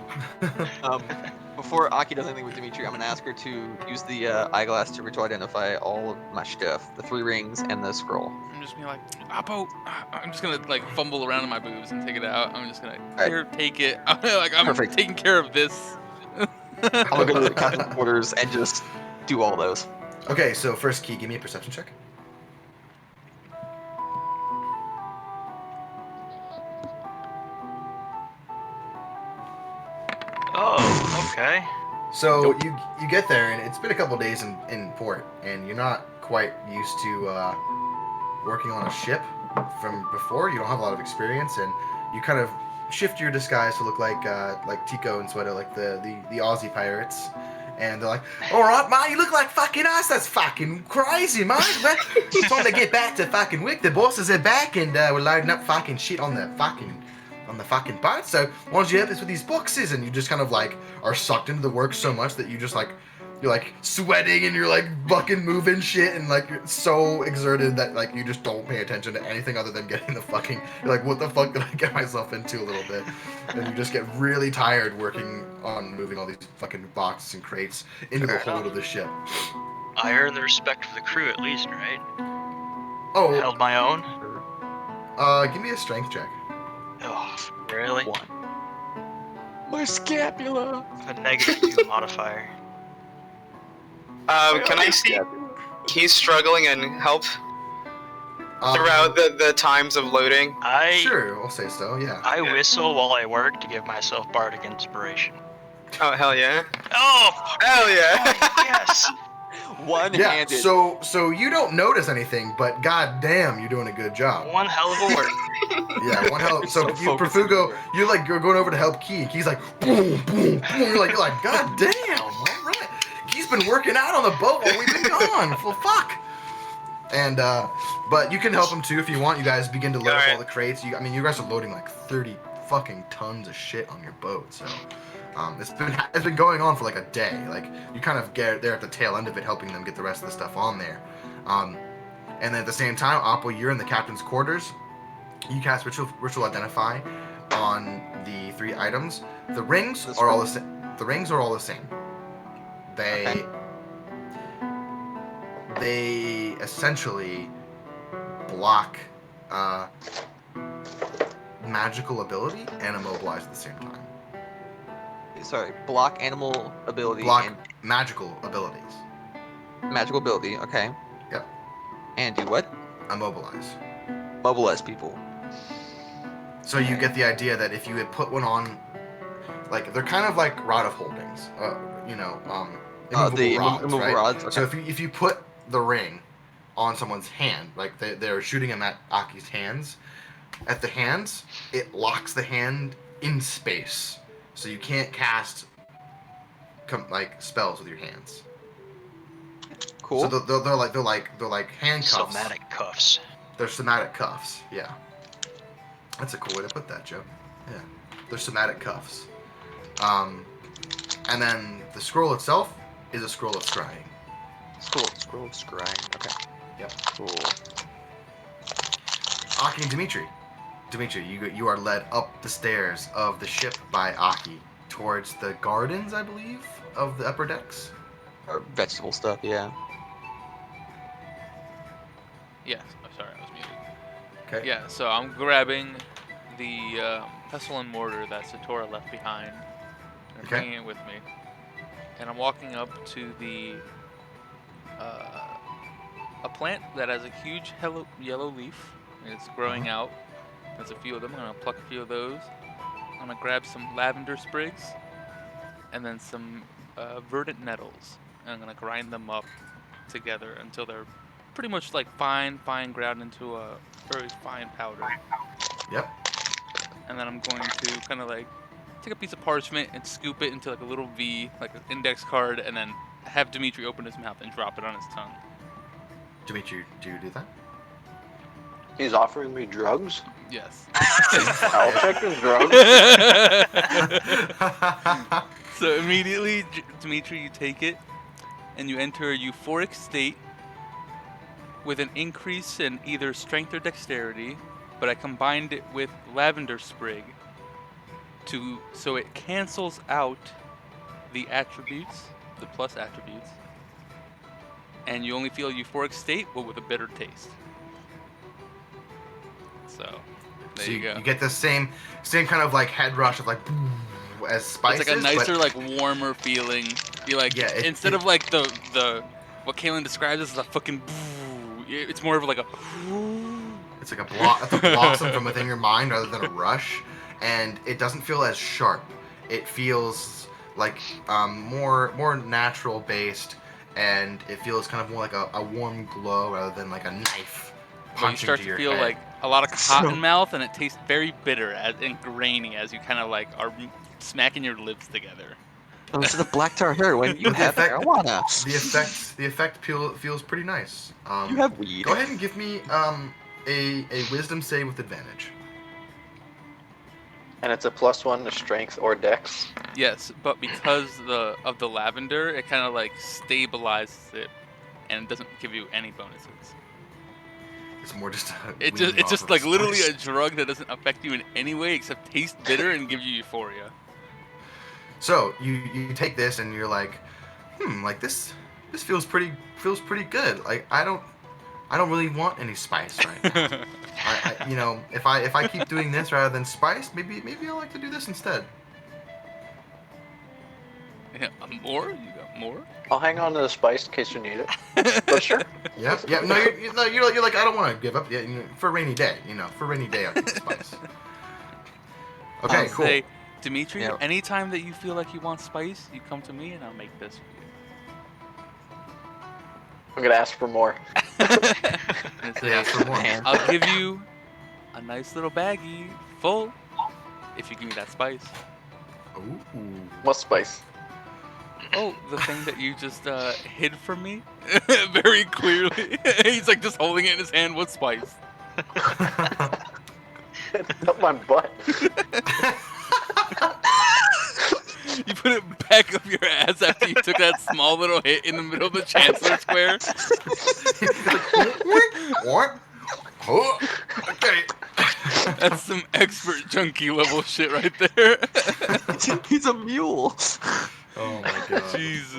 Before Aki does anything with Dimitri, I'm gonna ask her to use the eyeglass to identify all of my stuff, the 3 rings and the scroll. I'm just gonna be like, Oppo. I'm just gonna like fumble around in my boobs and take it out. I'm just gonna here, take it. I'm Perfect. taking care of this. I'm gonna go to the captain's quarters and just do all those. Okay, so first, Key, give me a perception check. Oh, okay. So you get there, and it's been a couple days in port, and you're not quite used to working on a ship from before. You don't have a lot of experience, and you kind of shift your disguise to look like Tico and Sweater, like the Aussie pirates. And they're like, all right, man, you look like fucking us. That's fucking crazy, man. It's time to get back to fucking Wick. The bosses are back, and we're loading up fucking shit on the fucking boat. So why don't you help us with these boxes? And you just kind of like are sucked into the work so much that you just like you're like sweating and you're like fucking moving shit and like you're so exerted that like you just don't pay attention to anything other than getting the fucking. You're like, what the fuck did I get myself into a little bit? And you just get really tired working on moving all these fucking boxes and crates into the hold of the ship. I earned the respect of the crew at least, right? Oh, Held my own. give me a strength check. Oh, really? 1. My scapula. A -2 modifier. Can I see he's struggling and help Um, throughout the times of loading? Sure, I'll say so. Yeah. I whistle while I work to give myself bardic inspiration. Oh, hell yeah. Oh, Hell yeah. yes! One-handed. Yeah, so you don't notice anything, but goddamn, you're doing a good job. One hell of a work. Yeah, one hell. So So you, focused Profugo, on you're going over to help Key, and Key's like, boom, boom, boom. You're like, goddamn, all right. Key's been working out on the boat while we've been gone. Well, fuck. And but you can help him too if you want. You guys begin to load up all the crates. You guys are loading like 30 fucking tons of shit on your boat. So it's been going on for like a day. Like you kind of get there at the tail end of it, helping them get the rest of the stuff on there. And then at the same time, Oppo, you're in the captain's quarters. You cast ritual identify on the 3 items. The rings are all the same. The rings are all the same. They essentially block magical ability and immobilize at the same time. Sorry, block animal ability Block and magical abilities. magical ability. Okay. Yep. And do what? Immobilize. Mobilize people. So you get the idea that if you had put one on, like they're kind of like rod of holdings, immovable The rods, immovable right? rods. Okay. So if you put the ring on someone's hand, like they're shooting him at Aki's hands, at the hands, it locks the hand in space, so you can't cast spells with your hands. Cool. So they're like handcuffs. Somatic cuffs. They're somatic cuffs. Yeah. That's a cool way to put that, Joe. Yeah. They're somatic cuffs. And then the scroll itself is a scroll of scrying. Scroll of scrying. Okay. Yep. Cool. Aki and Dimitri. Dimitri, you are led up the stairs of the ship by Aki towards the gardens, I believe, of the upper decks. Or vegetable stuff, yeah. Yes. Oh, sorry, I was muted. Okay. Yeah, so I'm grabbing the pestle and mortar that Satora left behind, and I'm Okay. bringing it with me. And I'm walking up to the a plant that has a huge yellow leaf, and it's growing out. There's a few of them. I'm gonna pluck a few of those. I'm gonna grab some lavender sprigs, and then some verdant nettles, and I'm gonna grind them up together until they're pretty much like fine ground into a very fine powder. Yep. And then I'm going to kind of like take a piece of parchment and scoop it into like a little V, like an index card, and then have Dimitri open his mouth and drop it on his tongue. Dimitri, do you do that? He's offering me drugs? Yes. I'll check his drugs. So immediately, Dimitri, you take it, and you enter a euphoric state with an increase in either strength or dexterity, but I combined it with lavender sprig so it cancels out the attributes, the plus attributes, and you only feel a euphoric state, but with a bitter taste. So there So you go. You get the same kind of like head rush of like as spices. It's like a nicer, but like warmer feeling. You like Yeah, instead of like the what Kaylin describes as a fucking. It's more of like a. it's like it's a blossom from within your mind rather than a rush, and it doesn't feel as sharp. It feels like more natural based, and it feels kind of more like a warm glow rather than like a knife You punching start to to your feel head. like a lot of cotton mouth, and it tastes very bitter and grainy as you kind of like are smacking your lips together. Instead of black tar heroin, you But the have effect- marijuana. The effect feels pretty nice. You have weed. Go ahead and give me a wisdom save with advantage. And it's a +1 to strength or dex. Yes, but because of the lavender, it kind of like stabilizes it, and it doesn't give you any bonuses. It's more just It's just like literally a drug that doesn't affect you in any way except taste bitter and give you euphoria. So you take this and you're like, like this feels pretty good. Like I don't really want any spice right now. I if I keep doing this rather than spice, maybe I'll like to do this instead. Yeah, more? You got more? I'll hang on to the spice in case you need it. But sure. Yeah. No, you're like I don't want to give up yet. For a rainy day, for a rainy day I'll get the spice. Okay, I'll cool. say, Dimitri, Yeah. anytime that you feel like you want spice, you come to me and I'll make this for I'm gonna ask for more. you. And say, Yeah, for more. I'll give you a nice little baggie full if you give me that spice. Ooh. What spice? Oh, the thing that you just hid from me very clearly. He's like just holding it in his hand. What spice? It's up my butt. You put it back up your ass after you took that small little hit in the middle of the Chancellor Square. What? Oh, okay. That's some expert junkie level shit right there. He's a mule. Oh my god. Jesus.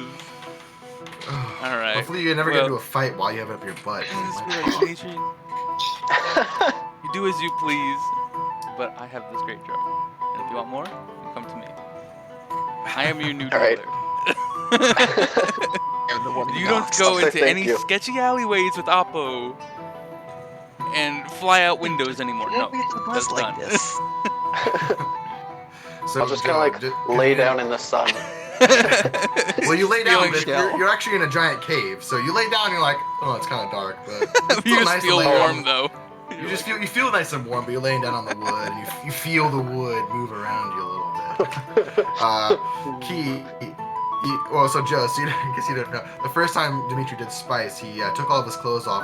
All right. Hopefully you never get into a fight while you have it up your butt. Just be like, Dimitri, you do as you please, but I have this great drug. And if you want more, you come to me. I am your new All right. dealer. You don't go I'll say into thank any you. sketchy alleyways with Oppo and fly out windows anymore. No, that's like done. this. So I'll just kind of like just- lay down in the sun. Well, you lay down, Feeling but shell. you're actually in a giant cave. So you lay down, and you're like, oh, it's kind of dark, but it's You still just nice to feel lay down. warm though. You feel nice and warm, but you're laying down on the wood, and you feel the wood move around you a little bit. Key, So Joe, so I guess you don't know. The first time Dimitri did spice, he took all of his clothes off,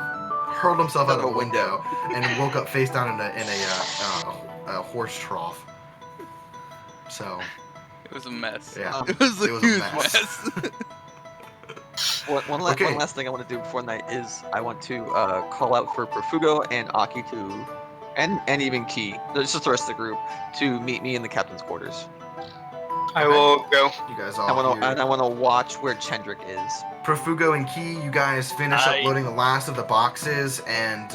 hurled himself out of a window, and woke up face down in a horse trough. So. It was a mess. Yeah. It was a It was a huge mess. mess. One Okay. last thing I want to do before night is I want to call out for Perfugo and Aki to, and even Key, just the rest of the group, to meet me in the captain's quarters. I will go. You guys I all want to here. and I want to watch where Chendrick is. Profugo and Key, you guys finish up loading the last of the boxes, and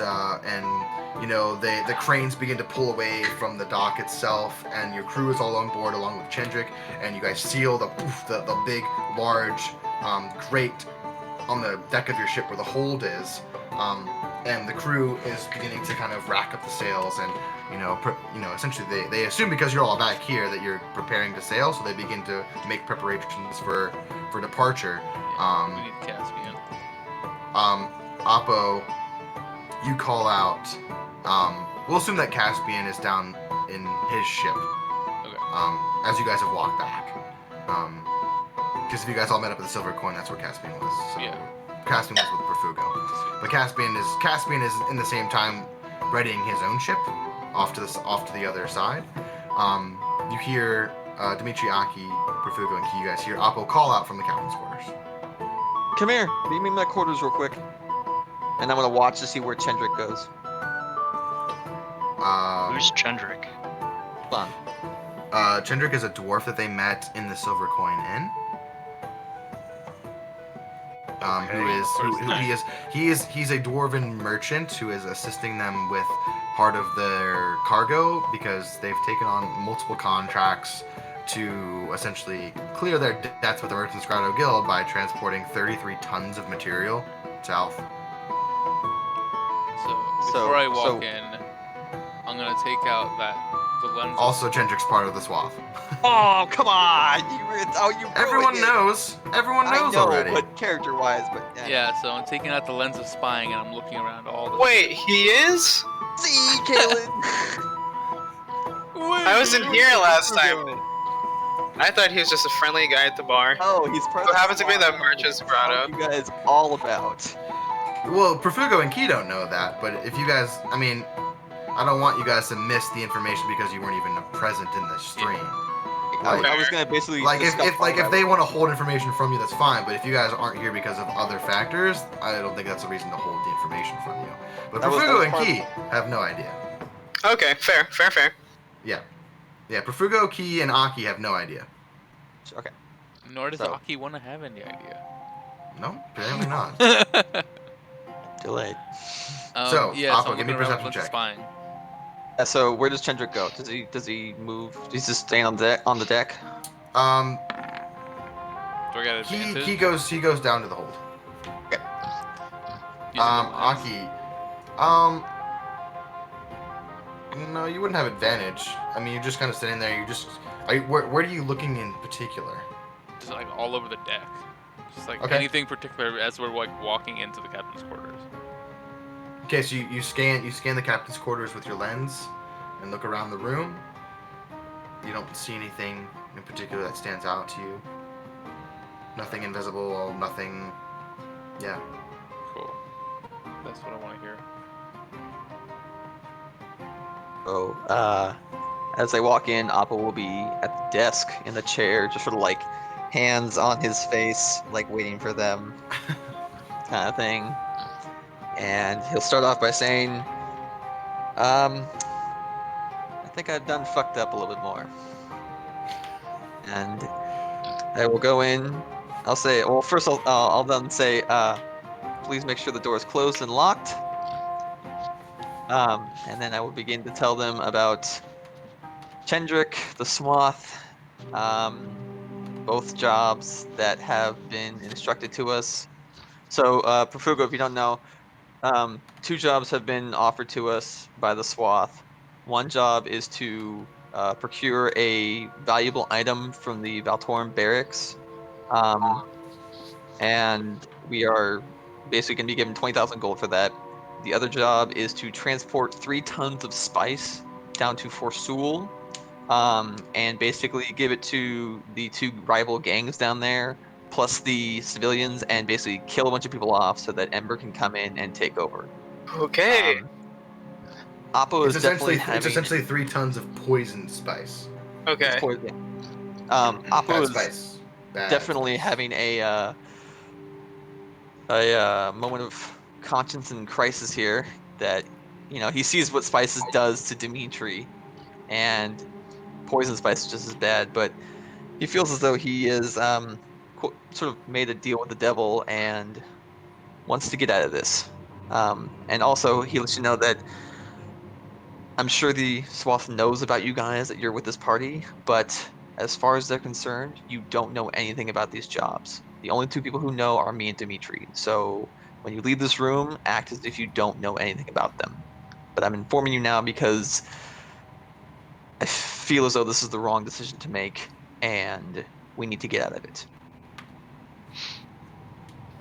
you know the cranes begin to pull away from the dock itself, and your crew is all on board along with Chendrick, and you guys seal the big, large grate on the deck of your ship where the hold is, and the crew is beginning to kind of rack up the sails, and essentially they assume because you're all back here that you're preparing to sail, so they begin to make preparations for departure. We need Caspian. Oppo, you call out. We'll assume that Caspian is down in his ship. Okay. As you guys have walked back. Because if you guys all met up at the Silver Coin, that's where Caspian was. So Yeah. Caspian was with Perfugo. But Caspian is in the same time readying his own ship off to the other side. You hear Dimitri, Aki, Perfugo, and Key. You guys hear Oppo call out from the captain's quarters. Come here, meet me in my quarters real quick. And I'm gonna watch to see where Chendrick goes. Who's Chendrick? Hold on. Chendrick is a dwarf that they met in the Silver Coin Inn. He's a dwarven merchant who is assisting them with part of their cargo because they've taken on multiple contracts to essentially clear their debts with the Merchants Grotto Guild by transporting 33 tons of material south. So before I walk in, I'm gonna take out the lens. Also, Chendrick's part of the swath. Oh, come on! You Everyone ruined it. knows. Everyone knows I know, already. but character-wise, but Yeah, so I'm taking out the lens of spying and I'm looking around all the. Wait, he is? See, Kaylin. I wasn't here last time. I thought he was just a friendly guy at the bar. Oh, he's part Who of the happens to be squad. the Merchant's What Grotto. are you guys all about? Well, Perfugo and Key don't know that, but if you guys, I don't want you guys to miss the information because you weren't even present in the stream. I was gonna basically If they want to hold information from you, that's fine. But if you guys aren't here because of other factors, I don't think that's a reason to hold the information from you. But Perfugo and Key have no idea. Okay, fair. Yeah, Perfugo, Key, and Aki have no idea. Okay. Nor does So- Aki want to have any idea. No, apparently not. Too late. So, yeah, Oppo, so I'm give me a looking perception around with check. spying. So where does Chendrick go? Does he move? He's just staying on the deck. Do I got advantage? He goes down to the hold. Using the lens? Aki. No, you wouldn't have advantage. You're just kind of sitting there. Where are you looking in particular? Just like all over the deck. Just like Okay. anything particular as we're like walking into the captain's quarters. Okay, so you scan the captain's quarters with your lens and look around the room. You don't see anything in particular that stands out to you. Nothing invisible, nothing. Yeah. Cool. That's what I want to hear. So, as I walk in, Appa will be at the desk in the chair, just sort of like hands on his face, like waiting for them, kind of thing. And he'll start off by saying, I think I've done fucked up a little bit more. And I will go in. I'll say, well, first I'll then say, please make sure the door is closed and locked. And then I will begin to tell them about Chendrick, the Swath, both jobs that have been instructed to us. So, Perfugo, if you don't know, 2 jobs have been offered to us by the Swath. One job is to procure a valuable item from the Valtoran barracks, and we are basically going to be given 20,000 gold for that. The other job is to transport 3 tons of spice down to Forsul, and basically give it to the 2 rival gangs down there plus the civilians, and basically kill a bunch of people off so that Ember can come in and take over. Okay. Oppo is definitely having... It's essentially 3 tons of poison spice. Okay. It's poison. Oppo Bad is spice. Bad definitely spice. having a moment of conscience and crisis here, that he sees what spices does to Dimitri, and poison spice is just as bad, but he feels as though he is sort of made a deal with the devil and wants to get out of this. And also he lets you know that I'm sure the Swath knows about you guys, that you're with this party, but as far as they're concerned, you don't know anything about these jobs. The only 2 people who know are me and Dimitri. So when you leave this room, act as if you don't know anything about them. But I'm informing you now because I feel as though this is the wrong decision to make, and we need to get out of it.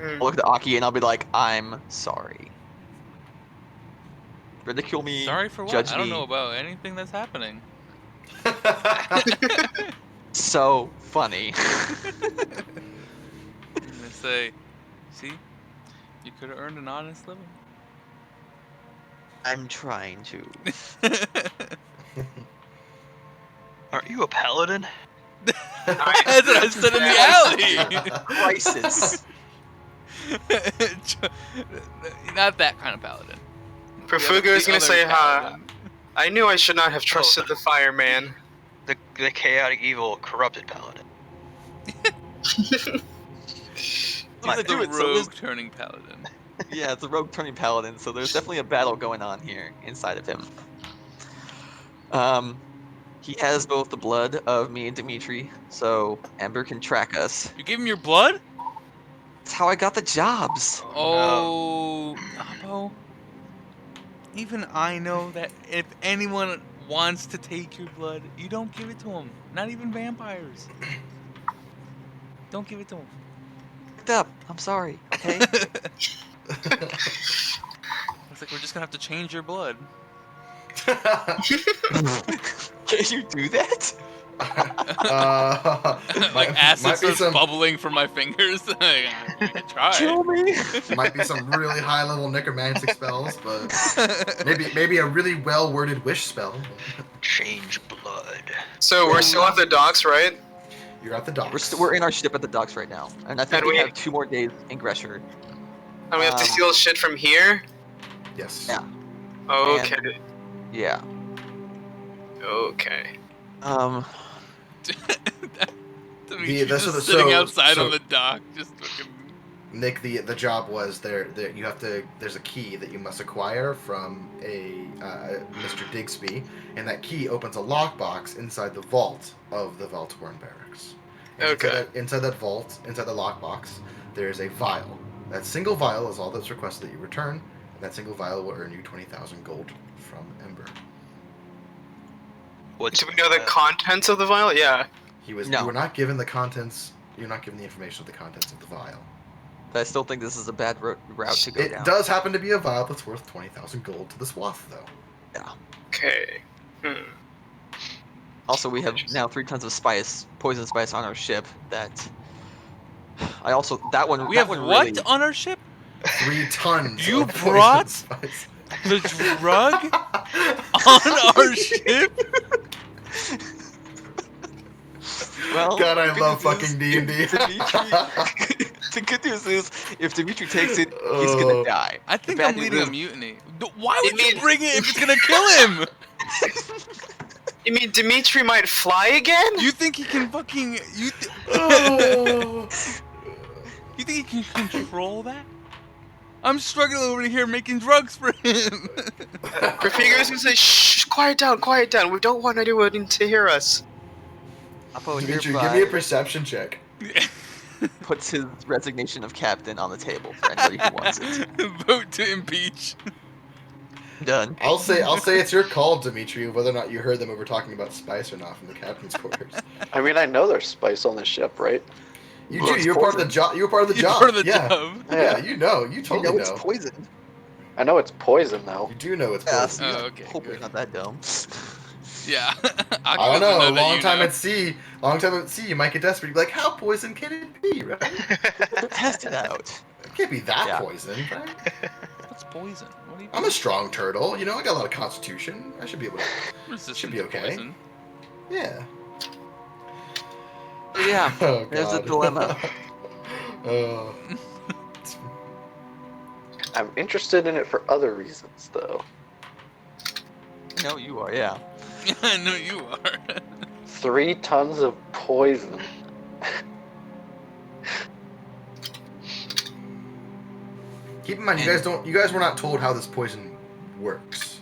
I'll look at Aki and I'll be like, I'm sorry. Ridicule me, Sorry for what? judge I don't me. know about anything that's happening. So funny. I'm gonna say, see, you could have earned an honest living. I'm trying to. Aren't you a paladin? That's what I said in the alley. Crisis. Not that kind of paladin. Perfugo is The gonna other say, paladin. I knew I should not have trusted the fireman. The chaotic evil corrupted paladin. He's a The druid, so there's- rogue turning paladin. yeah, it's a rogue turning paladin, so there's definitely a battle going on here inside of him. He has both the blood of me and Dimitri, so Ember can track us. You gave him your blood? That's how I got the jobs. Oh, Oppo. Even I know that if anyone wants to take your blood, you don't give it to them. Not even vampires. Don't give it to them. Fucked up. I'm sorry. Okay. Looks like we're just gonna have to change your blood. Can you do that? Like acid might be starts some bubbling from my fingers. I could try. Kill me. might be some really high level necromantic spells, but maybe a really well worded wish spell. Change blood. So we're still at the docks, right? You're at the docks. We're in our ship at the docks right now, and I think And we we- have 2 more days in Gresher. And we have to steal shit from here? Yes. Yeah. Okay. Yeah. Okay. Dimitri's so just sitting outside so- on the dock, just fucking. Nick, the job was there. You have to. There's a key that you must acquire from a Mr. Digsby, and that key opens a lockbox inside the vault of the Valtorn barracks. And Okay. Inside that vault, inside the lockbox, there is a vial. That single vial is all that's requested that you return, and that single vial will earn you 20,000 gold from Ember. What's Do we know the contents of the vial? Yeah. You No. were not given the contents. You're not given the information of the contents of the vial. But I still think this is a bad route to go It down. does happen to be a vial that's worth 20,000 gold to the Swath, though. Yeah. Okay. Also, we have now 3 tons of poison spice on our ship. That I also that one. We that have one what really, on our ship? 3 tons. You of poison brought spice. The drug on our ship? Well, God, I the good love news fucking is, D&D. The good news is, if Dimitri takes it, he's gonna die. I think The I'm bad leading a news is- mutiny. Why It would you mean- bring it if it's gonna kill him? You mean Dimitri might fly again? You think he can fucking Oh. You think he can control that? I'm struggling over here making drugs for him. Perfugo is gonna say, shh, quiet down. We don't want anyone to hear us. Apo Dimitri, hereby give me a perception check. puts his resignation of captain on the table for anybody who wants it. Vote to impeach. Done. I'll say it's your call, Dimitri, whether or not you heard them over talking about spice or not from the captain's quarters. I mean, I know there's spice on the ship, right? You Well, do. it's You're part of the poison. job. You're part of the You're job. part of the yeah. job. Yeah, you know. You You totally know know. it's poison. I know it's poison, though. You do know it's Yeah. poison. Oh, okay. Hopefully Good. not that dumb. Yeah. I don't know. Long time at sea, you might get desperate. You'd be like, how poison can it be, right? Test it out. It can't be that Yeah. poison, right? What's poison? What do you? I'm a strong turtle. You know, I got a lot of constitution. I should be able to. resistant should be to okay. poison. Yeah. But yeah, Oh, there's a God. dilemma. I'm interested in it for other reasons, though. No, you are, yeah. I know you are. 3 tons of poison. Keep in mind, you guys were not told how this poison works.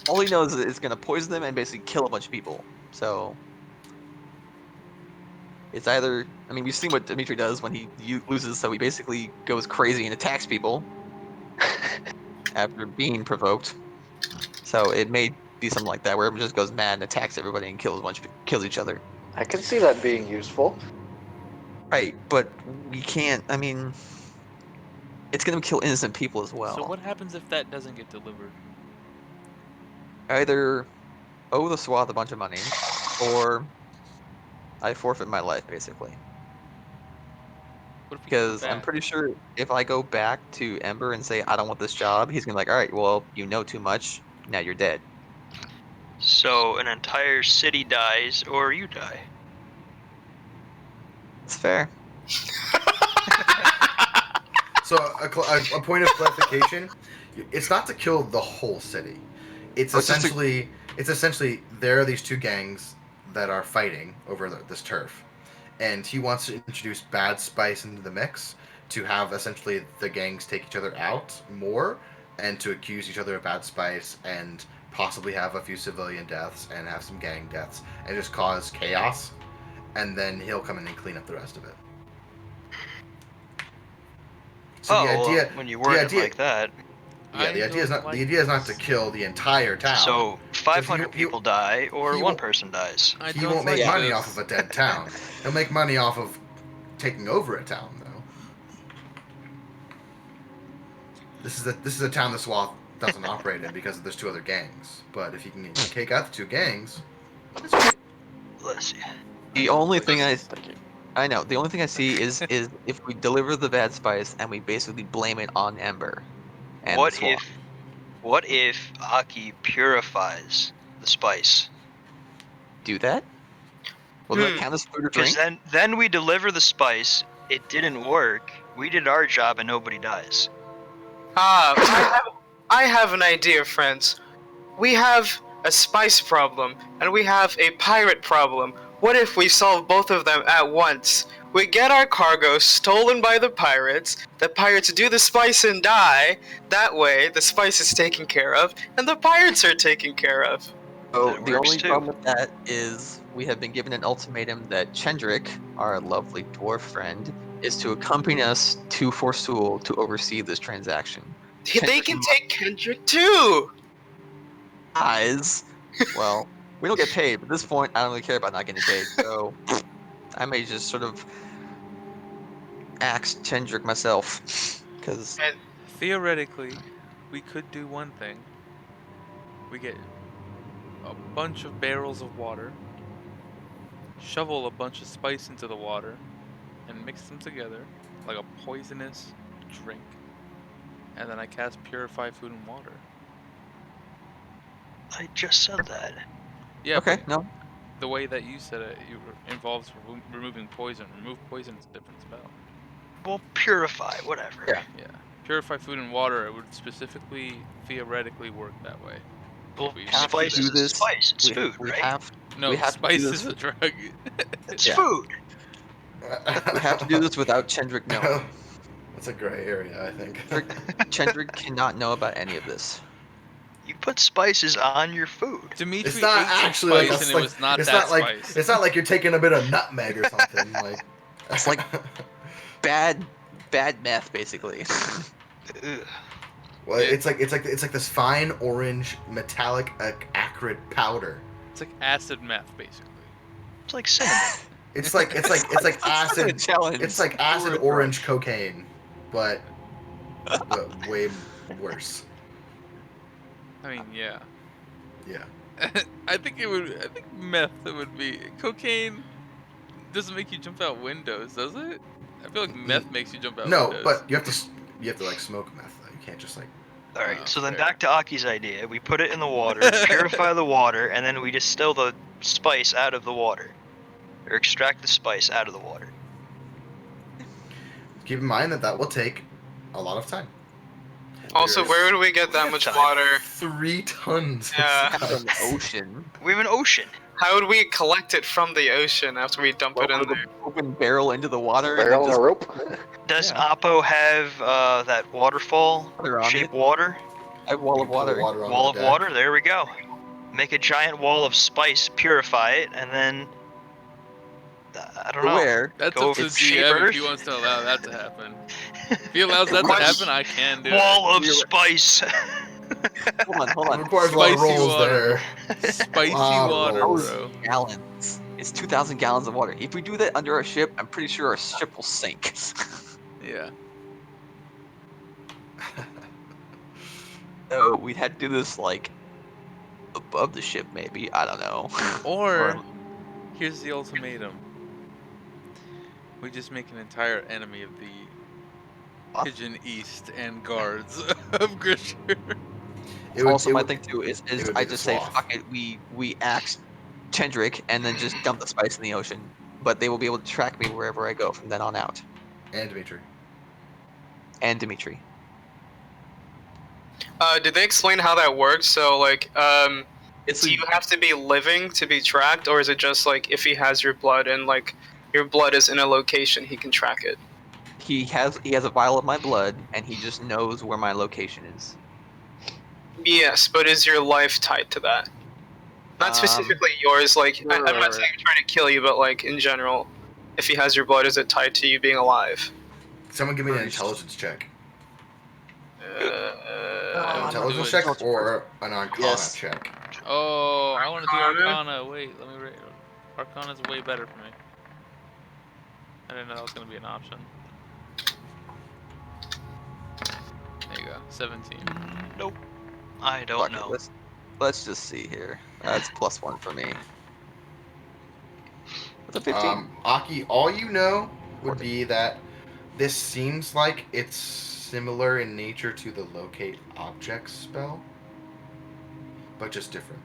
All he knows is it's gonna poison them and basically kill a bunch of people. So it's either, I mean, we've seen what Dimitri does when he loses, so he basically goes crazy and attacks people after being provoked. So it may be something like that, where everyone just goes mad and attacks everybody and kills each other. I can see that being useful. Right, but we can't. I mean, it's gonna kill innocent people as well. So what happens if that doesn't get delivered? Either owe the swath a bunch of money, or I forfeit my life, basically. What if we go Because I'm back? pretty sure if I go back to Ember and say I don't want this job, he's gonna be like, all right, well, you know too much. Now you're dead. So an entire city dies, or you die. It's fair. So a point of clarification: it's not to kill the whole city. It's essentially there are these 2 gangs that are fighting over this turf, and he wants to introduce bad spice into the mix to have essentially the gangs take each other out more, and to accuse each other of bad spice and possibly have a few civilian deaths and have some gang deaths and just cause chaos, and then he'll come in and clean up the rest of it. So the idea, when you word idea- it like that. yeah, the idea is not to kill the entire town. So 500 he- people die, or he one won't- person dies. I He don't won't make like money this. off of a dead town. He'll make money off of taking over a town, though. This is a town the Swath doesn't operate in because there's 2 other gangs. But if you can take out the 2 gangs, it's great. Let's see. The only thing Thank you. I know, the only thing I see is if we deliver the bad spice and we basically blame it on Ember and What the swath. if Aki purifies the spice? Do that? Will that count as food or Because drink? then we deliver the spice. It didn't work. We did our job, and nobody dies. I have an idea, friends. We have a spice problem, and we have a pirate problem. What if we solve both of them at once? We get our cargo stolen by the pirates do the spice and die. That way, the spice is taken care of, and the pirates are taken care of. So That the works only too. problem with that is we have been given an ultimatum that Chendrick, our lovely dwarf friend, is to accompany us to Forsul to oversee this transaction. They can take Kendrick too! Eyes. Well, we don't get paid, but at this point, I don't really care about not getting paid, so I may just sort of axe Chendrick myself. Because Theoretically, we could do one thing. We get a bunch of barrels of water, shovel a bunch of spice into the water, and mix them together like a poisonous drink. And then I cast Purify Food and Water. I just said that. Yeah, okay, but no, the way that you said it, involves removing poison. Remove poison is a different spell. Well, purify, whatever. Yeah. Yeah. Purify Food and Water, it would specifically, theoretically work that way. Well, We have to spice do is this. spice. It's food, we right? have No, we have to do spice this. is a drug. It's Yeah. food. we have to do this without Chendrick knowing. That's a gray area, I think. Chendrick cannot know about any of this. You put spices on your food. Dimitri It's not ate some actually like spice and it was not it's that not like spice. it's not like you're taking a bit of nutmeg or something. Like It's like bad meth, basically. Ugh. well, it's like this fine orange metallic acrid powder. It's like acid meth, basically. It's like cinnamon. It's like acid. challenge. It's like acid orange cocaine, but way worse. I mean, yeah. Yeah. I think it would. I think meth it would be. Cocaine doesn't make you jump out windows, does it? I feel like meth makes you jump out No, windows. but you have to like smoke meth. Though. You can't just like. All right, Oh, so then fair. back to Aki's idea. We put it in the water, purify the water, and then we distill the spice out of the water, or extract the spice out of the water. Keep in mind that will take a lot of time. Also, There's where would we get that have much time. water? 3 tons. Yeah. Out of the ocean. We have an ocean. How would we collect it from the ocean after we dump it in With there? an open barrel into the water. Barrel and and then a rope. Does Yeah. Oppo have that waterfall Water on shaped it. water? I have wall You of can pour water. water onto Wall the of deck. water? There we go. Make a giant wall of spice, purify it, and then I don't know. Where? That's Go up to over shape GM if he Earth? wants to allow that to happen. If he allows that to What? happen, I can do it. Wall of You're- spice. Hold It on. requires a lot of Spicy rolls water. there. Spicy Lot of water, rolls. bro. Gallons. It's 2,000 gallons of water. If we do that under our ship, I'm pretty sure our ship will sink. Yeah. So we'd have to do this like above the ship, maybe. I don't know. Or here's the ultimatum. We just make an entire enemy of the What? Pigeon East and guards of Grisher. It would, also, it my would- thing too is would be I the just say sloth. fuck it. We axe Chendrick and then just dump the spice in the ocean. But they will be able to track me wherever I go from then on out. and Dimitri. And Dimitri. Did they explain how that works? So, like, It's do you have to be living to be tracked, or is it just like if he has your blood and like your blood is in a location, he can track it? he has a vial of my blood and he just knows where my location is. Yes, but is your life tied to that? Not specifically yours. Like, I'm not Right. saying I'm trying to kill you, but like in general, if he has your blood, is it tied to you being alive? Someone give me an First. intelligence check. Uh, An I'm intelligence doing check or an arcana Yes. check. Oh, I want to do Arcana? Arcana. Wait, let me rate. Arcana's way better for me. I didn't know that was going to be an option. There you go. 17. Nope. I don't Fuck it, know. let's just see here. That's +1 for me. What's a 15? Aki, all you know would be that this seems like it's similar in nature to the locate objects spell, but just different.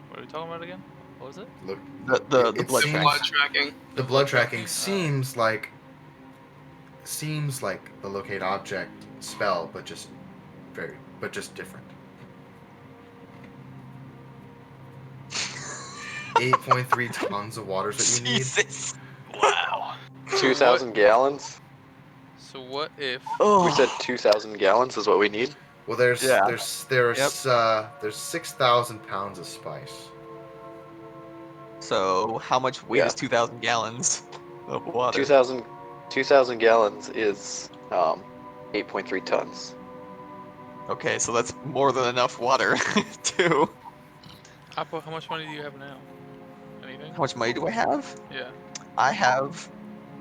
What are we talking about again? What was it? Look, The it blood seems- tracking. blood tracking. The blood tracking seems like the locate object spell, but just different. 8.3 tons of water is what you need. Jesus. Wow. 2,000 gallons. So what if... Oh. We said 2,000 gallons is what we need. Well, there's Yeah. there's 6,000 pounds of spice. So how much weight Yeah. is 2,000 gallons of water? 2,000 gallons is 8.3 tons. Okay, so that's more than enough water to. Apo, how much money do you have now? Anything? How much money do I have? Yeah. I have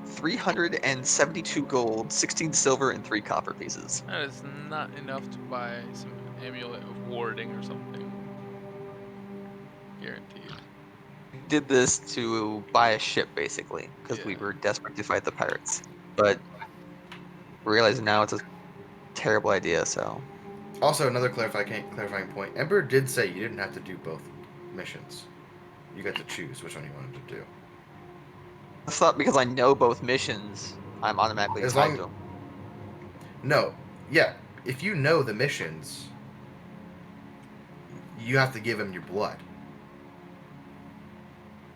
372 gold, 16 silver, and 3 copper pieces. That is not enough to buy some amulet of warding or something. Guaranteed. Did this to buy a ship, basically, because we Yeah. were desperate to fight the pirates. But realizing now it's a terrible idea, so. Also, another clarifying point. Ember did say you didn't have to do both missions. You got to choose which one you wanted to do. It's not because I know both missions, I'm automatically As tied long- to them. No, yeah. If you know the missions, you have to give him your blood.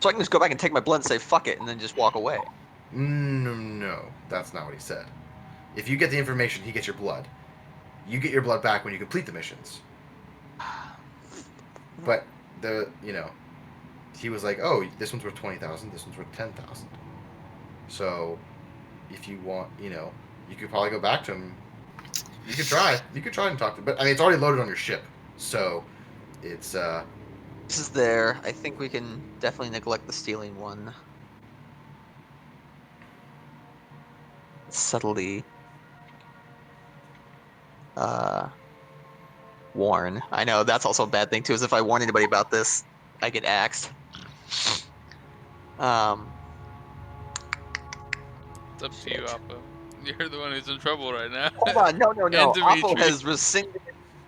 So I can just go back and take my blood and say fuck it, and then just walk away. No, that's not what he said. If you get the information, he gets your blood. You get your blood back when you complete the missions. But he was like, "Oh, this one's worth 20,000. This one's worth 10,000." So, if you want, you could probably go back to him. You could try. You could try and talk to him. But I mean, it's already loaded on your ship, so it's This is there. I think we can definitely neglect the stealing one. Subtly. warn. I know that's also a bad thing too. Is if I warn anybody about this, I get axed. It's up to you, Shit. Appa. You're the one who's in trouble right now. Hold on, no. And Apple Dimitri.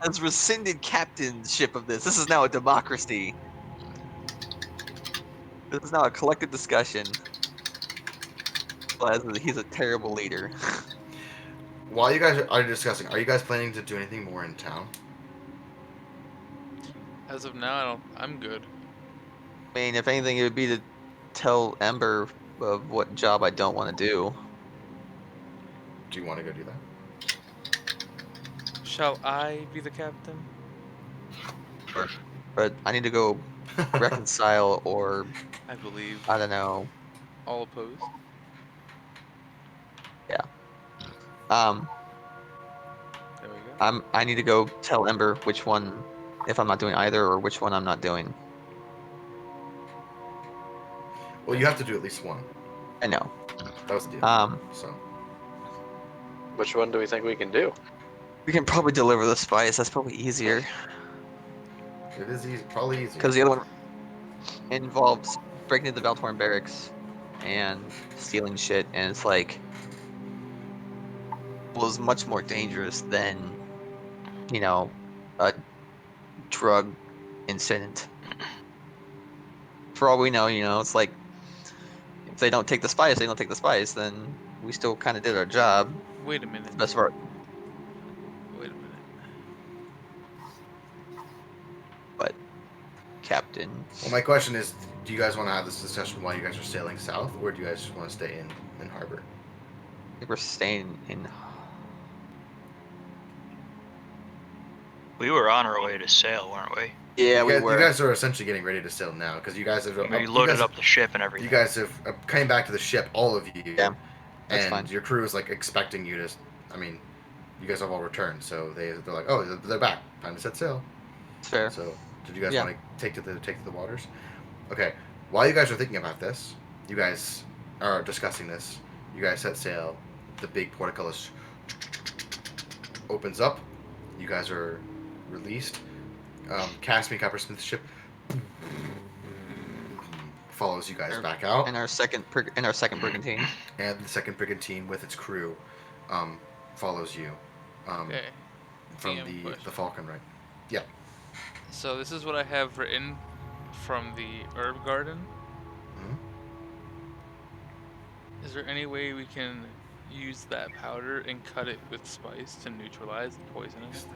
has rescinded captainship of this. This is now a democracy. This is now a collective discussion. He's a terrible leader. While you guys are discussing, are you guys planning to do anything more in town? As of now, I'm good. I mean, if anything, it would be to tell Ember of what job I don't want to do. Do you want to go do that? Shall I be the captain? But I need to go reconcile or I believe. I don't know. All opposed? Um, There we go. I need to go tell Ember which one, if I'm not doing either, or which one I'm not doing. Well, you have to do at least one. I know. That was the deal. So Which one do we think we can do? We can probably deliver the spice. That's probably easier it is easy, probably easier. because the other one involves breaking into the Valtorn barracks and stealing shit, and it's like was much more dangerous than a drug incident. For all we know, it's like if they don't take the spice, they don't take the spice. Then we still kind of did our job. Wait a minute. Best of our Wait a minute. captain. Well, my question is, do you guys want to have this discussion while you guys are sailing south, or do you guys just want to stay in harbor? I think we're staying in. We were on our way to sail, weren't we? Yeah, we were. You guys are essentially getting ready to sail now because you guys have. We loaded up the ship and everything. You guys have came back to the ship, all of you. Yeah, that's and fine. your crew is like expecting you to. I mean, you guys have all returned, so they're like, oh, they're back. Time to set sail. It's fair. So, did you guys Yeah. want to take to the waters? Okay. While you guys are thinking about this, you guys are discussing this. You guys set sail. The big portcullis opens up. You guys are released. Caspian Coppersmith's ship follows you guys back out, And our second brigantine. and the second brigantine with its crew follows you Okay. from DM the question. Falcon, right? So this is what I have written from the herb garden. Mhm. Is there any way we can use that powder and cut it with spice to neutralize the poisonous?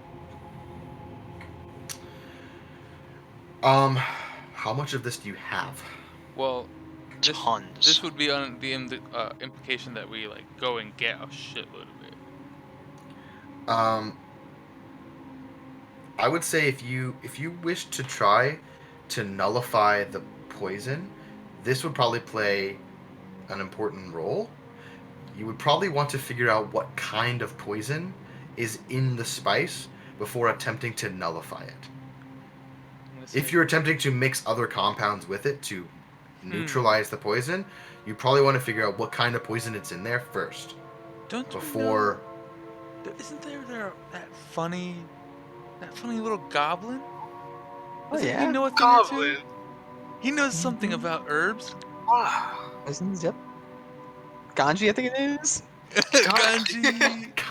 How much of this do you have? Well, this, Tons. this would be on the implication that we like go and get a shitload of it. I would say if you wish to try to nullify the poison, this would probably play an important role. You would probably want to figure out what kind of poison is in the spice before attempting to nullify it. If you're attempting to mix other compounds with it to neutralize the poison, you probably want to figure out what kind of poison it's in there first Don't you before. know, isn't there that funny little goblin? Oh, Doesn't yeah? he know a thing or two? Goblin. He knows something about herbs. Ah. Yep. Ganji, I think it is. Ganji,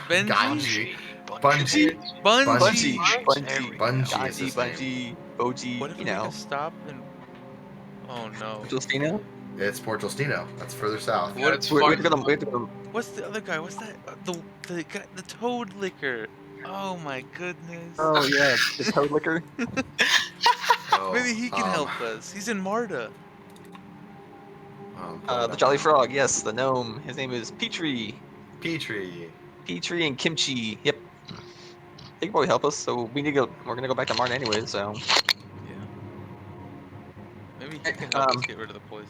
Benji, Ganji. Bungie. Bungie. Bunji. Bungie is Ganji, his name. Bunji, Boji, What if we can stop and? Oh no. Justina? It's Port Justino. That's further south. Yeah, it's We far. have to go. What's the other guy? What's that? The guy, the toad licker. Oh my goodness. Oh yeah, the toad liquor. Oh, Maybe he can help us. He's in Marta. The Jolly Frog, yes, the gnome. His name is Petrie. Petrie. Petrie and Kimchi. Yep. He can probably help us. So we need to go. We're gonna go back to Marta anyway. So Yeah. Maybe he can help us get rid of the poison.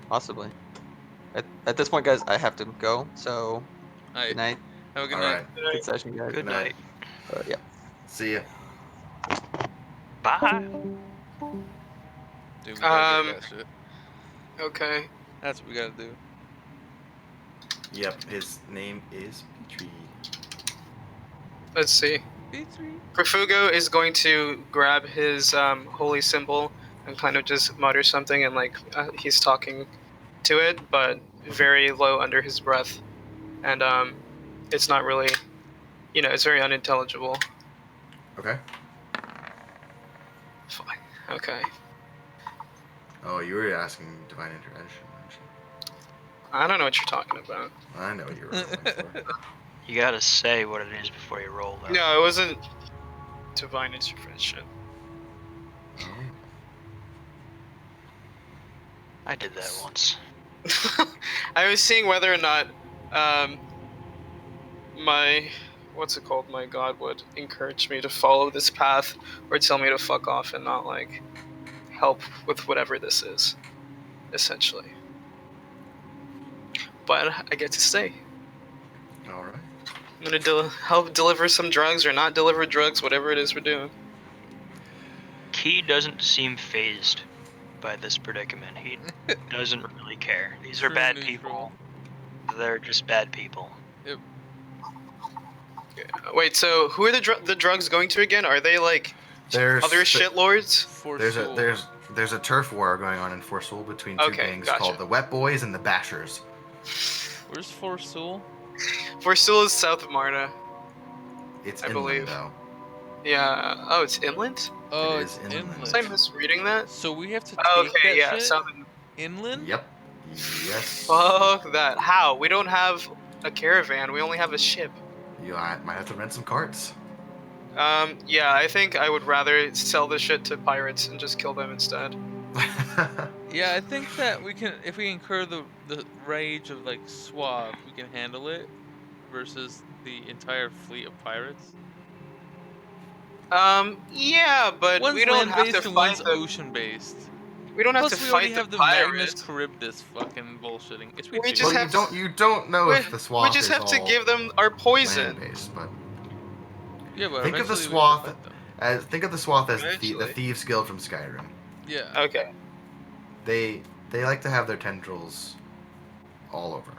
possibly. At this point, guys, I have to go. So Alright. good night. Have a good All night. right. Good session, guys. Good night. Yeah. See ya. Bye. Dude, we gotta get that shit. Okay. That's what we gotta do. Yep, his name is Petrie. Let's see. P3. Profugo is going to grab his holy symbol and kind of just mutter something, and like he's talking to it, but very low under his breath, and it's not really, it's very unintelligible. Okay. Fine. Okay. Oh, you were asking divine intervention, weren't you? I don't know what you're talking about. I know what you were rolling for. You gotta say what it is before you roll, though. No, it wasn't divine intervention. Oh. I did that once. I was seeing whether or not my my god would encourage me to follow this path or tell me to fuck off and not like help with whatever this is, essentially. But I get to stay. All right. I'm gonna help deliver some drugs or not deliver drugs, whatever it is we're doing. Key doesn't seem phased by this predicament. He doesn't really care. These are True bad neutral. people. They're just bad people. Yep. Wait, so who are the drugs going to again? Are they like There's other shitlords? For There's Soul. there's a turf war going on in Fort Soul between two Okay, gangs gotcha. called the Wet Boys and the Bashers. Where's For Soul? Forsul is south of Marta. It's I inland believe. though. Yeah. Oh, it's inland? Oh, It it's is inland. inland. Was I misreading that? So we have to Oh, take okay, that yeah, shit southern. inland? Yep. Yes. Fuck that. How? We don't have a caravan. We only have a ship. You might have to rent some carts. Yeah, I think I would rather sell this shit to pirates and just kill them instead. Yeah, I think that we can, if we incur the rage of like Suave, we can handle it versus the entire fleet of pirates. Yeah, but One's we don't have land-based to and fight one's them. ocean-based. We don't have Plus, to we already fight have the the Magnus pirates. Charybdis fucking bullshitting. Yes, we We do. just Well, have you don't know if the We swath just is have to all give them our poison. land-based, but Yeah, but think of the eventually we have to swath fight them. think of the swath as the Eventually. Thieves Guild from Skyrim. Yeah. Okay. They like to have their tendrils all over.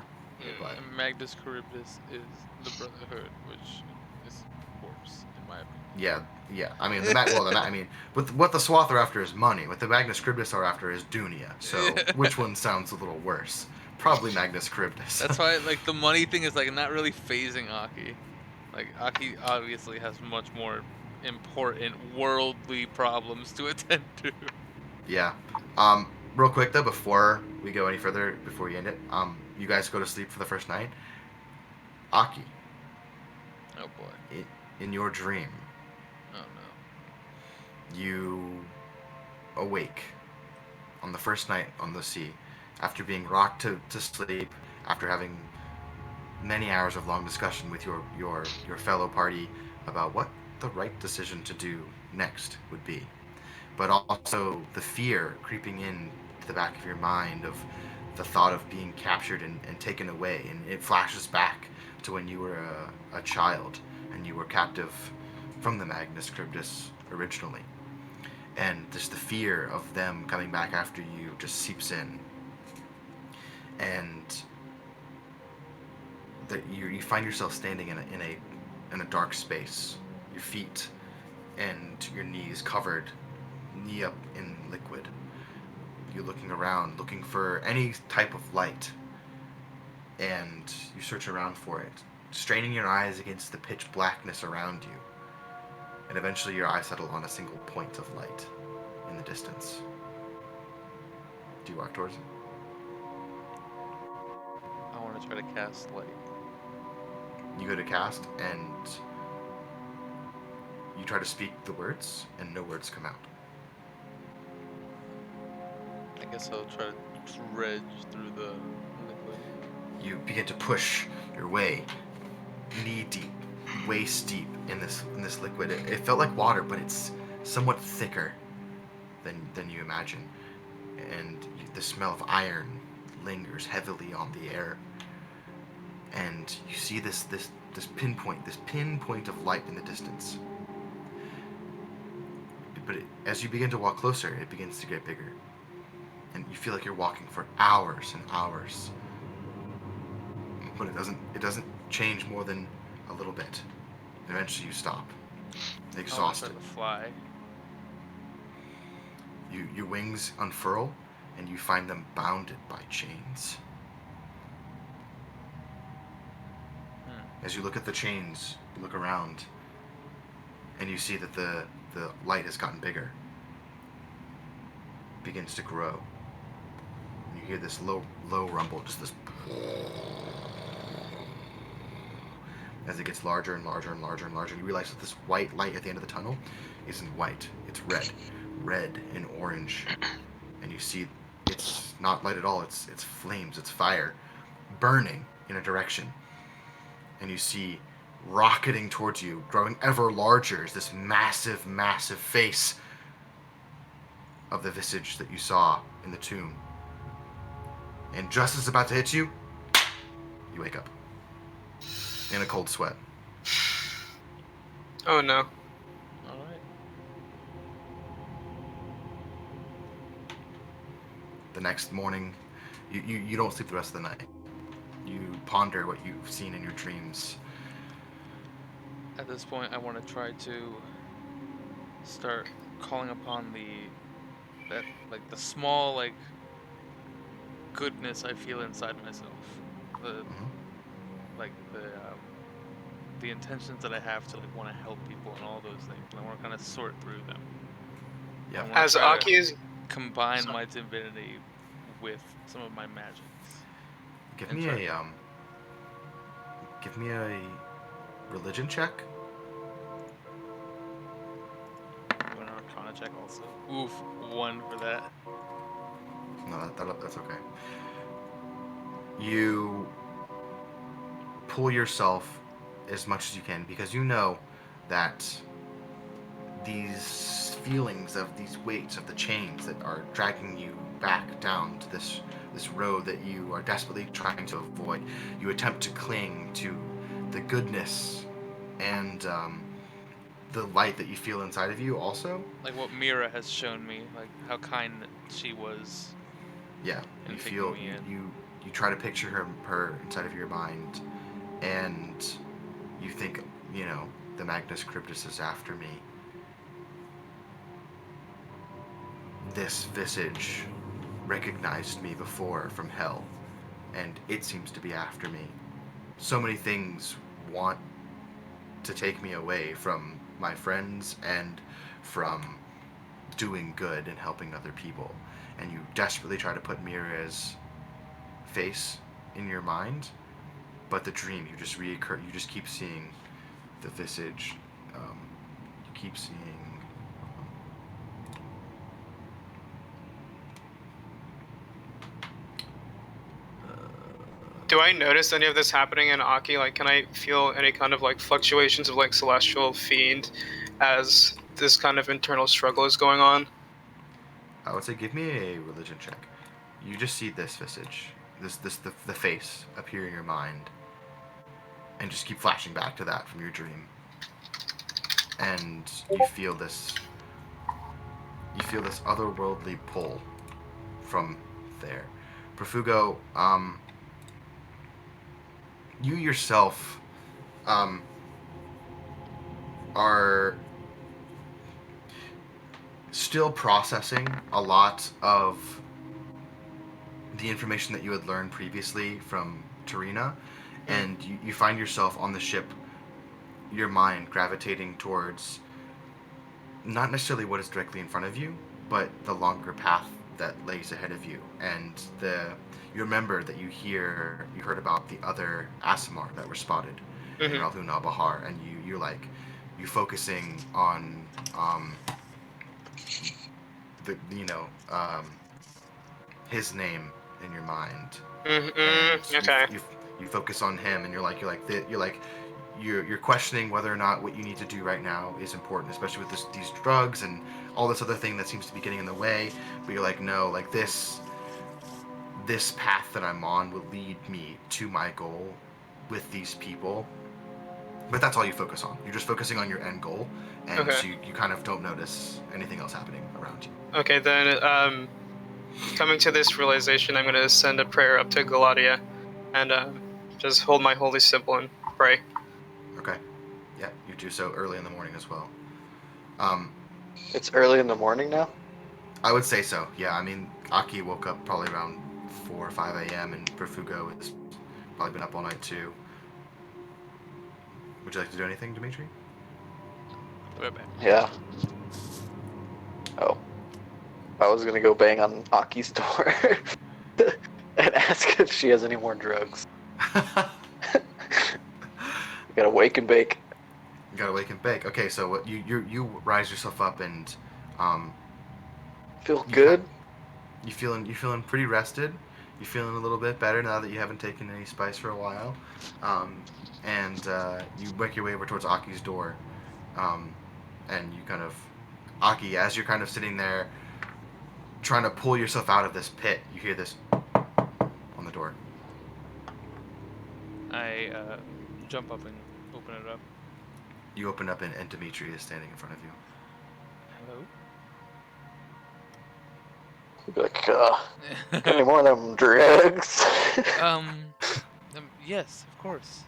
But And Magnus Charybdis is the Brotherhood, which is worse, in my opinion. yeah. I mean, what the swath are after is money. What the Magnus Charybdis are after is Dunia. So which one sounds a little worse? Probably Magnus Charybdis. That's why, like, the money thing is like not really phasing Aki. Like, Aki obviously has much more important worldly problems to attend to. Yeah. Real quick though, before we go any further, before we end it, you guys go to sleep for the first night. Aki, Oh boy. in your dream, Oh no. you awake on the first night on the sea, after being rocked to sleep, after having many hours of long discussion with your fellow party about what the right decision to do next would be, but also the fear creeping in to the back of your mind of the thought of being captured and taken away, and it flashes back to when you were a child and you were captive from the Magnus Charybdis originally, and just the fear of them coming back after you just seeps in, and that you find yourself standing in a dark space, your feet and your knees covered knee up in liquid. You're looking around, looking for any type of light, and you search around for it, straining your eyes against the pitch blackness around you, and eventually your eyes settle on a single point of light in the distance. Do you walk towards it? I want to try to cast light. You go to cast, and you try to speak the words, and no words come out. I guess I'll try to dredge through the liquid. You begin to push your way, knee deep, waist deep in this liquid. It felt like water, but it's somewhat thicker than you imagine, and the smell of iron lingers heavily on the air. And you see this pinpoint of light in the distance. But as you begin to walk closer, it begins to get bigger, and you feel like you're walking for hours and hours. But it doesn't change more than a little bit. Eventually you stop. I exhausted. want to fly. Your wings unfurl, and you find them bounded by chains. As you look at the chains, you look around, and you see that the light has gotten bigger, begins to grow. And you hear this low rumble, just this, as it gets larger and larger and larger and larger. And you realize that this white light at the end of the tunnel isn't white, it's red and orange. And you see it's not light at all, it's flames, it's fire, burning in a direction. And you see rocketing towards you, growing ever larger, is this massive, massive face of the visage that you saw in the tomb. And just as it's about to hit you, you wake up in a cold sweat. Oh no. Alright. The next morning, you don't sleep the rest of the night. You ponder what you've seen in your dreams. At this point, I want to try to start calling upon the small goodness I feel inside myself. The intentions that I have to want to help people and all those things. And I want to kind of sort through them. Yeah. I wanna As try to Aki is combine my divinity with some of my magics. Give And me try- a religion check. Do an Arcana check also. Oof, 1 for that. No, that's okay. You pull yourself as much as you can, because you know that these feelings of these weights of the chains that are dragging you back down to this road that you are desperately trying to avoid, you attempt to cling to the goodness and the light that you feel inside of you also. Like what Mira has shown me, like how kind she was. Yeah, And you taking feel me in. you try to picture her inside of your mind, and you think, the Magnus Cryptus is after me. This visage recognized me before from hell, and it seems to be after me. So many things want to take me away from my friends and from doing good and helping other people. And you desperately try to put Mira's face in your mind, but the dream, you just keep seeing the visage. You keep seeing. Do I notice any of this happening in Aki? Like, can I feel any kind of fluctuations of celestial fiend as this kind of internal struggle is going on? I would say give me a religion check. You just see this visage, the face appear in your mind, and just keep flashing back to that from your dream. And you feel this otherworldly pull from there. Profugo, you yourself are still processing a lot of the information that you had learned previously from Tarina, and you find yourself on the ship, your mind gravitating towards not necessarily what is directly in front of you, but the longer path that lays ahead of you. And you remember that you heard about the other Asimar that were spotted in Ralhuna Bahar, and you focusing on his name in your mind. Okay. You focus on him, and you're questioning whether or not what you need to do right now is important, especially with these drugs and all this other thing that seems to be getting in the way. But you're like, no, this path that I'm on will lead me to my goal with these people. But that's all you focus on. You're just focusing on your end goal, and so you kind of don't notice anything else happening around you. Okay, then, coming to this realization, I'm going to send a prayer up to Galadia and just hold my holy symbol and pray. Okay. Yeah, you could do so early in the morning as well. It's early in the morning now. I would say so. Yeah, I mean, Aki woke up probably around 4 or 5 a.m. and Perfugo has probably been up all night too. Would you like to do anything, Dimitri? Right back. Yeah. Oh. I was gonna go bang on Aki's door and ask if she has any more drugs. We gotta wake and bake. You gotta wake and bake. Okay, so what you rise yourself up and Feel you good? you feeling pretty rested. You feeling a little bit better now that you haven't taken any spice for a while, and you make your way over towards Aki's door, and you kind of Aki, as you're kind of sitting there trying to pull yourself out of this pit, you hear this on the door. I jump up and open it up. You open up and Dimitri is standing in front of you. Hello. Be like, got any more of them drugs? Yes, of course.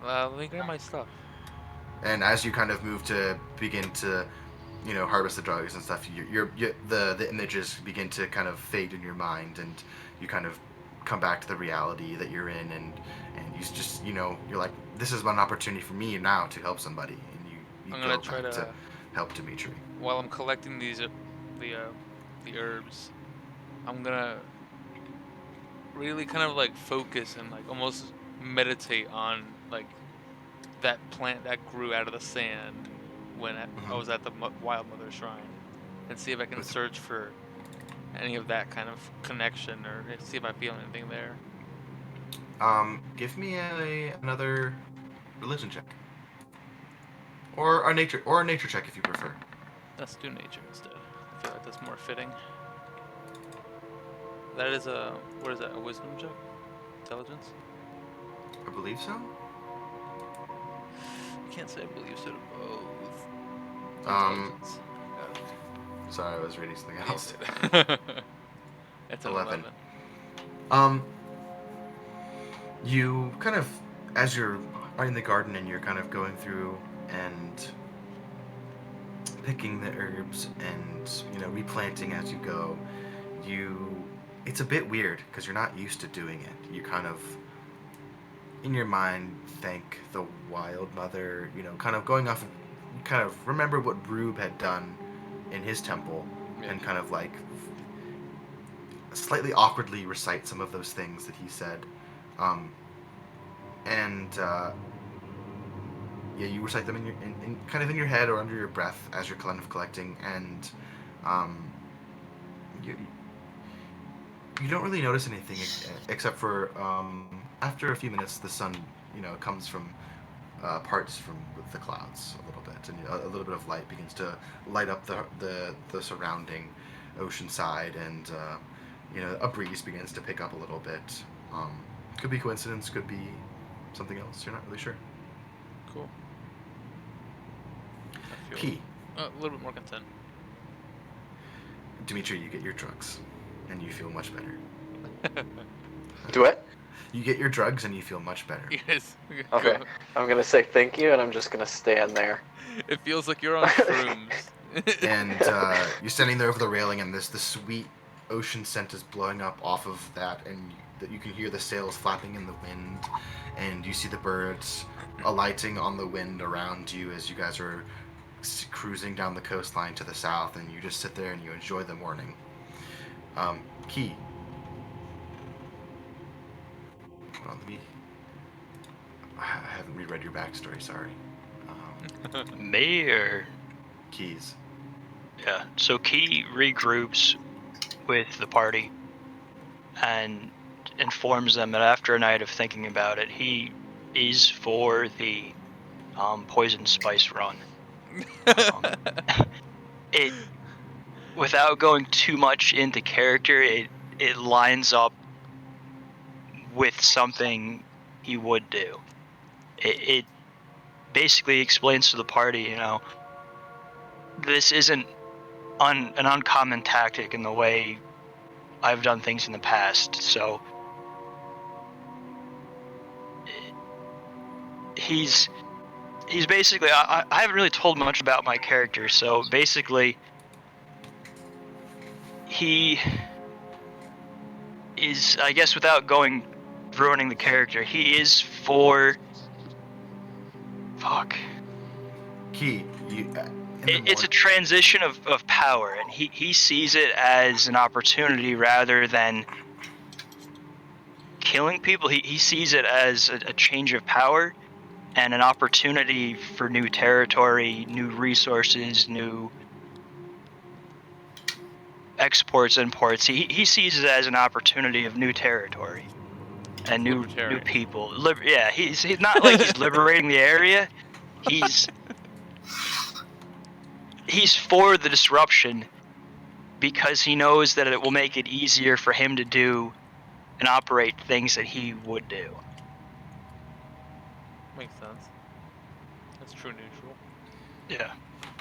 Let me grab my stuff. And as you kind of move to begin to, harvest the drugs and stuff, the images begin to kind of fade in your mind, and you kind of come back to the reality that you're in, and you just, you're like, this is an opportunity for me now to help somebody, and you I'm go gonna back try to help Dimitri. while I'm collecting these the herbs. I'm gonna really kind of like focus and like almost meditate on like that plant that grew out of the sand when I was at the Wild Mother Shrine, and see if I can search for any of that kind of connection, or see if I feel anything there. Give me another religion check, or a nature check if you prefer. Let's do nature instead. I feel like that's more fitting. That is what is that? A wisdom check? Intelligence? I believe so. I can't say I believe so to both. Intelligence. Sorry, I was reading something else. It's an 11. 11. You kind of, as you're in the garden and you're kind of going through and picking the herbs and replanting as you go, it's a bit weird because you're not used to doing it. You kind of, in your mind, thank the Wild Mother, kind of going off, you kind of remember what Rube had done in his temple, and kind of like slightly awkwardly recite some of those things that he said. You recite them in kind of in your head or under your breath as you're kind of collecting, and you don't really notice anything except for after a few minutes the sun comes from parts from the clouds a little bit, and a little bit of light begins to light up the surrounding ocean side, and a breeze begins to pick up a little bit. Could be coincidence, could be something else. You're not really sure. Cool. I feel Key. a little bit more content. Dimitri, you get your drugs, and you feel much better. Do it? You get your drugs, and you feel much better. Yes. Okay. I'm gonna say thank you, and I'm just gonna stand there. It feels like you're on shrooms. And you're standing there over the railing, and the sweet ocean scent is blowing up off of that, and you can hear the sails flapping in the wind, and you see the birds alighting on the wind around you as you guys are cruising down the coastline to the south, and you just sit there and you enjoy the morning. Key. Hold on, I haven't reread your backstory, sorry. Me or Keys. yeah? So Key regroups with the party and informs them that after a night of thinking about it, he is for the poison spice run. It, without going too much into character, it lines up with something he would do. It basically explains to the party, this isn't an uncommon tactic in the way I've done things in the past. So he's he's basically, I haven't really told much about my character, so basically he is, I guess without ruining the character, he is for, fuck. Key, It's a transition of power, and he sees it as an opportunity rather than killing people. He sees it as a change of power and an opportunity for new territory, new resources, new exports, imports. He sees it as an opportunity of new territory and new Libertarian. people. Yeah, he's not like he's liberating the area. He's for the disruption because he knows that it will make it easier for him to do and operate things that he would do. Makes sense. That's true neutral. Yeah.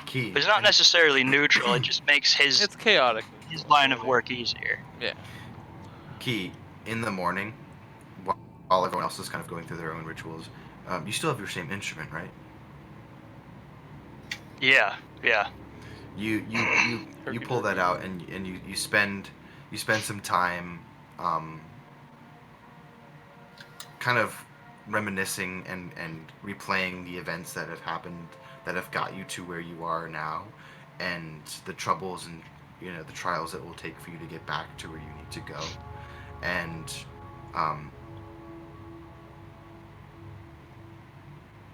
Key. But it's not necessarily neutral, it just makes his It's chaotic. his line of work easier. Yeah. Key, in the morning, while everyone else is kind of going through their own rituals, you still have your same instrument, right? Yeah, yeah. You pull that out and you spend some time kind of reminiscing and replaying the events that have happened that have got you to where you are now, and the troubles and the trials it will take for you to get back to where you need to go. And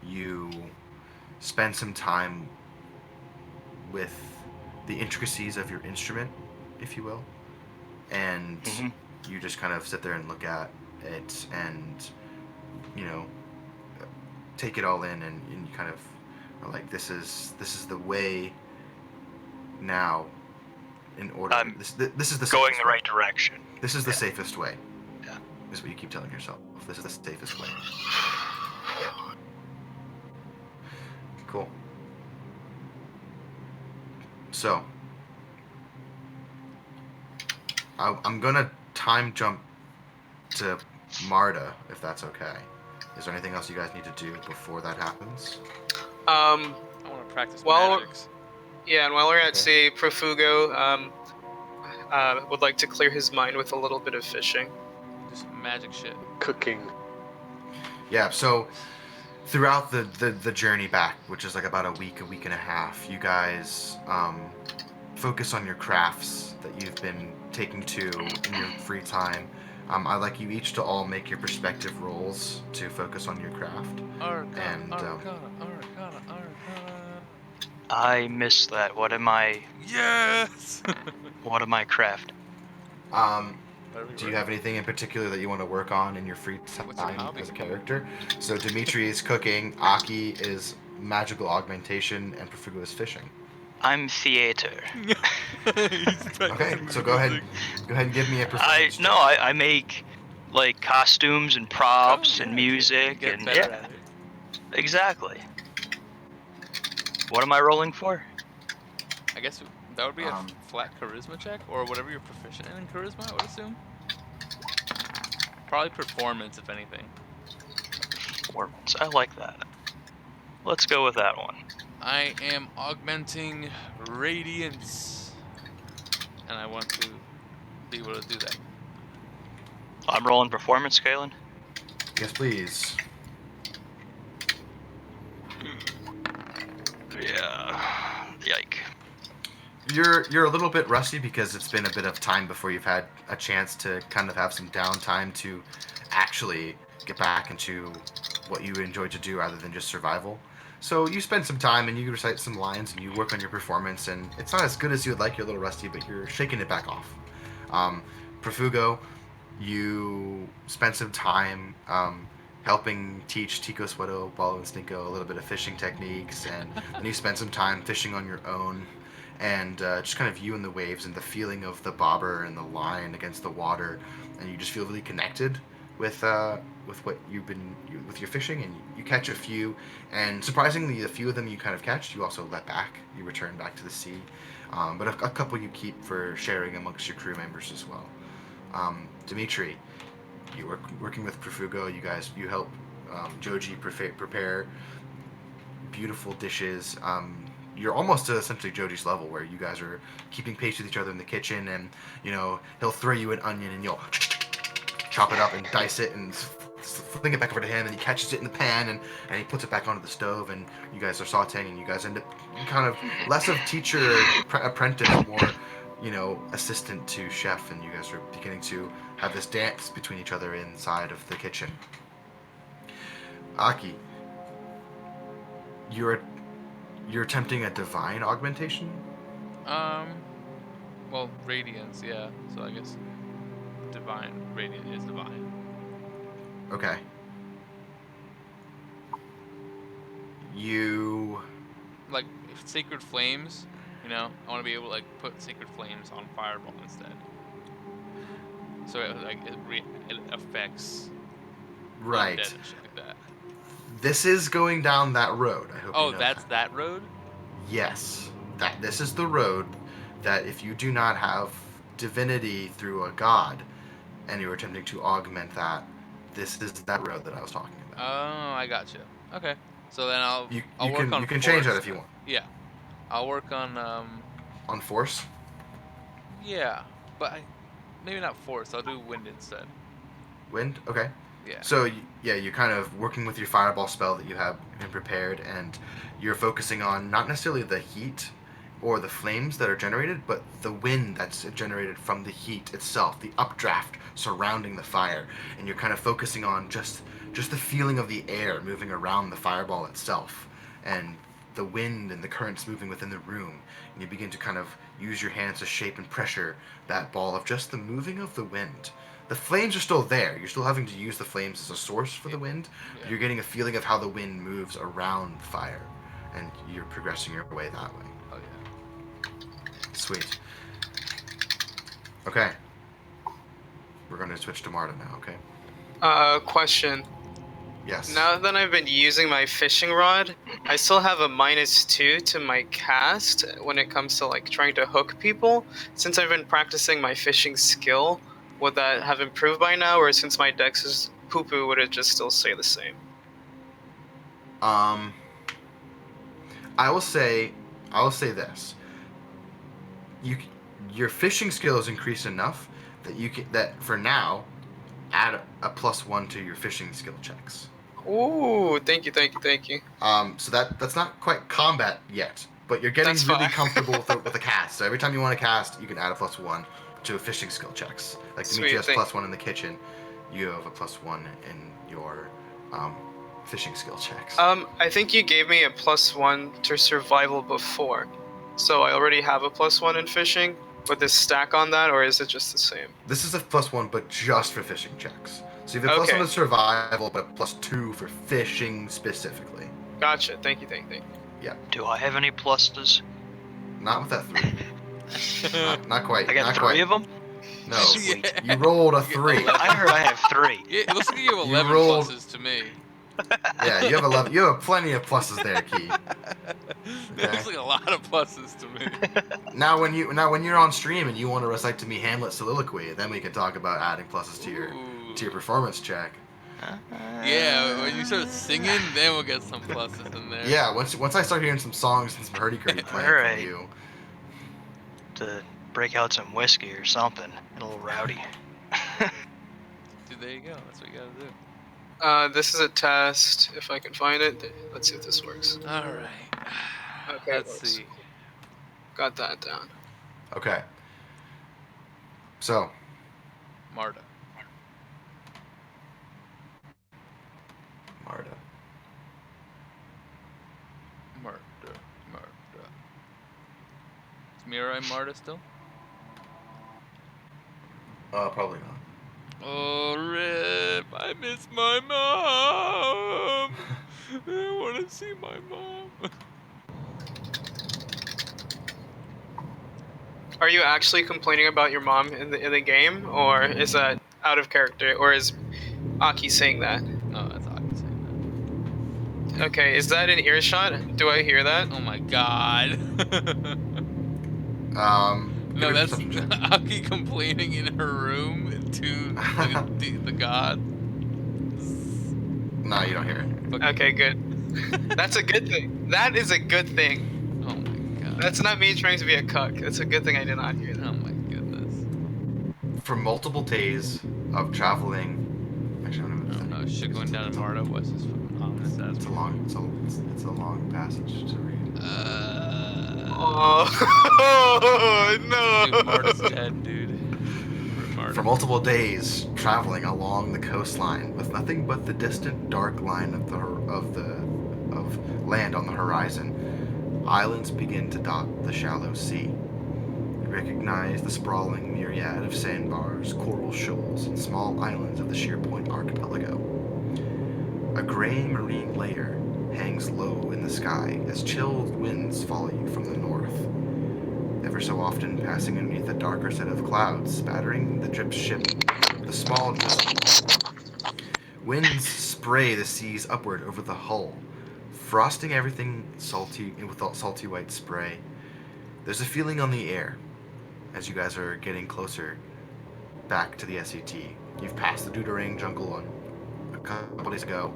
you spend some time with the intricacies of your instrument, if you will, and you just kind of sit there and look at it and take it all in, and you kind of are like, this is the way now. In order, this is the going safest the right way. direction. This is the safest way. Yeah. Is what you keep telling yourself. This is the safest way. Cool. So, I'm gonna time jump to Marta, if that's okay. Is there anything else you guys need to do before that happens? I want to practice Well, magics. Yeah, and while we're at Okay. sea, Profugo would like to clear his mind with a little bit of fishing. Do some magic shit. Cooking. Yeah, so throughout the journey back, which is like about a week and a half, you guys focus on your crafts that you've been taking to in your free time. I'd like you each to all make your respective rolls to focus on your craft. Arcana. I missed that. What am I Yes! what am I craft? Do you have anything in particular that you want to work on in your free What's your time hobby? as a character? So Dimitri is cooking, Aki is magical augmentation, and Profugo is fishing. I'm theater. Okay, so go ahead and give me a performance. I make like costumes and props Oh, and yeah, music get and better yeah, at it. exactly. What am I rolling for? I guess that would be a Um, flat charisma check, or whatever you're proficient in charisma, I would assume. Probably performance, if anything. Performance. I like that. Let's go with that one. I am augmenting radiance, and I want to be able to do that. I'm rolling performance, Kalen. Yes, please. Yeah. Yike. You're a little bit rusty because it's been a bit of time before you've had a chance to kind of have some downtime to actually get back into what you enjoy to do rather than just survival. So you spend some time and you recite some lines and you work on your performance, and it's not as good as you would like. You're a little rusty, but you're shaking it back off. Profugo, you spent some time helping teach Tico Sueto, Balo, and Stinko a little bit of fishing techniques, and then you spent some time fishing on your own, and just kind of you and the waves and the feeling of the bobber and the line against the water, and you just feel really connected with what you've been with your fishing, and you catch a few, and surprisingly, the few of them you kind of catch, you also let back. You return back to the sea, but a couple you keep for sharing amongst your crew members as well. Dimitri, you working with Profugo. You help Joji prepare beautiful dishes. You're almost to essentially Joji's level, where you guys are keeping pace with each other in the kitchen, and he'll throw you an onion, and you'll chop it up and dice it and fling it back over to him, and he catches it in the pan, and he puts it back onto the stove, and you guys are sauteing, and you guys end up kind of less of teacher apprentice, more assistant to chef, and you guys are beginning to have this dance between each other inside of the kitchen. Aki, you're attempting a divine augmentation? Well, radiance, yeah. So I guess divine, radiant is divine. Okay. You... Like, if sacred flames, I want to be able to, like, put sacred flames on fireball instead. So, it affects Right. undead and shit like that. This is going down that road. I hope you know that's that road? Yes. This is the road that if you do not have divinity through a god, and you're attempting to augment that, this is that road that I was talking about. Oh, I got you. Okay. So then I'll work on you can force. change that if you want. Yeah. I'll work on On force? Yeah, but maybe not force. I'll do wind instead. Wind? Okay. Yeah. So you're kind of working with your fireball spell that you have been prepared, and you're focusing on not necessarily the heat or the flames that are generated, but the wind that's generated from the heat itself, the updraft surrounding the fire, and you're kind of focusing on just the feeling of the air moving around the fireball itself, and the wind and the currents moving within the room, and you begin to kind of use your hands to shape and pressure that ball of just the moving of the wind. The flames are still there. You're still having to use the flames as a source for the wind. Yeah. But you're getting a feeling of how the wind moves around the fire, and you're progressing your way that way. Oh yeah. Sweet. Okay. We're going to switch to Marta now, okay? Question. Yes. Now that I've been using my fishing rod, I still have a -2 to my cast when it comes to like trying to hook people. Since I've been practicing my fishing skill, would that have improved by now, or since my dex is poo-poo, would it just still stay the same? I will say this. Your fishing skills increase enough that for now, add a +1 to your fishing skill checks. Ooh, thank you. So that's not quite combat yet, but you're getting That's really fine. comfortable with the cast. So every time you want to cast, you can add a +1 to fishing skill checks. Like Sweet, Demetrius thank- +1 in the kitchen, you have a +1 in your fishing skill checks. I think you gave me a +1 to survival before, so I already have a +1 in fishing. Would this stack on that, or is it just the same? This is a +1, but just for fishing checks. So you have a Okay. +1 to survival, but a +2 for fishing specifically. Gotcha. Thank you. Do I have any pluses? Not with that 3. not quite. I got not 3 quite. of them? No, Yeah. you rolled a You get 3. I heard I have 3. Yeah, it looks like you have 11 rolled- pluses to me. Yeah, you have 11. You have plenty of pluses there, Key. That looks like a lot of pluses to me. Now when you're on stream and you want to recite to me Hamlet soliloquy, then we can talk about adding pluses to your performance check. Yeah, when you start singing, then we'll get some pluses in there. Yeah, once I start hearing some songs and some hurdy-gurdy playing Alright. from you. To break out some whiskey or something. A little rowdy. Dude, there you go. That's what you gotta do. This is a test. If I can find it, let's see if this works. All right. Okay, Let's it works. see. Got that down. Okay. So, Marta. Marta. Is Mirai Marta still? Probably not. Oh, Rip, I miss my mom. I want to see my mom. Are you actually complaining about your mom in the game, or is that out of character, or is Aki saying that? No, that's Aki saying Okay, is that an earshot? Do I hear that? that. Oh my god. Give No, me a that's perception check. Aki complaining in her room to the god. No, you don't hear it. Okay, good. That's a good thing. That is a good thing. Oh my god. That's not me trying to be a cuck. It's a good thing I did not hear that. Oh my goodness. For multiple days of traveling, actually, I don't know. Oh no, shit going down in Marta West is fucking ominous as It's a long, it's a long passage to read. Oh Dude, Marta's no! dead, dude. Rip Marta. For multiple days, traveling along the coastline with nothing but the distant dark line of land on the horizon, islands begin to dot the shallow sea. You recognize the sprawling myriad of sandbars, coral shoals, and small islands of the Sheerpoint archipelago. A gray marine layer hangs low in the sky as chilled winds follow you from the north, ever so often passing underneath a darker set of clouds, spattering the drip ship with a small drizzle. Winds spray the seas upward over the hull, frosting everything salty with salty white spray. There's a feeling on the air as you guys are getting closer back to the SET. You've passed the Deuterang jungle a couple days ago.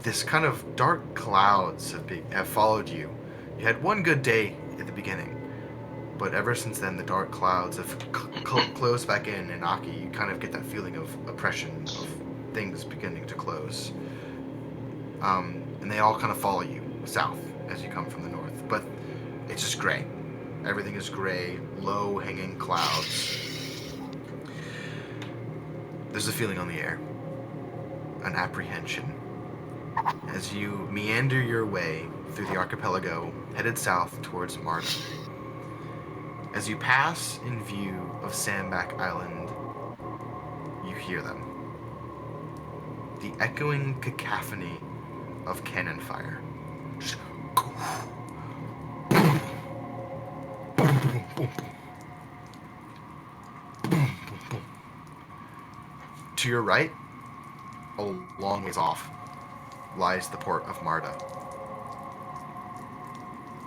This kind of dark clouds have followed you. You had one good day at the beginning, but ever since then the dark clouds have closed back in, and Aki, you kind of get that feeling of oppression, of things beginning to close. And they all kind of follow you south as you come from the north, but it's just gray. Everything is gray, low hanging clouds. There's a feeling on the air, an apprehension, as you meander your way through the archipelago, headed south towards Marta. As you pass in view of Sandback Island, you hear them. The echoing cacophony of cannon fire. Just to your right, a long ways off, lies the port of Marta.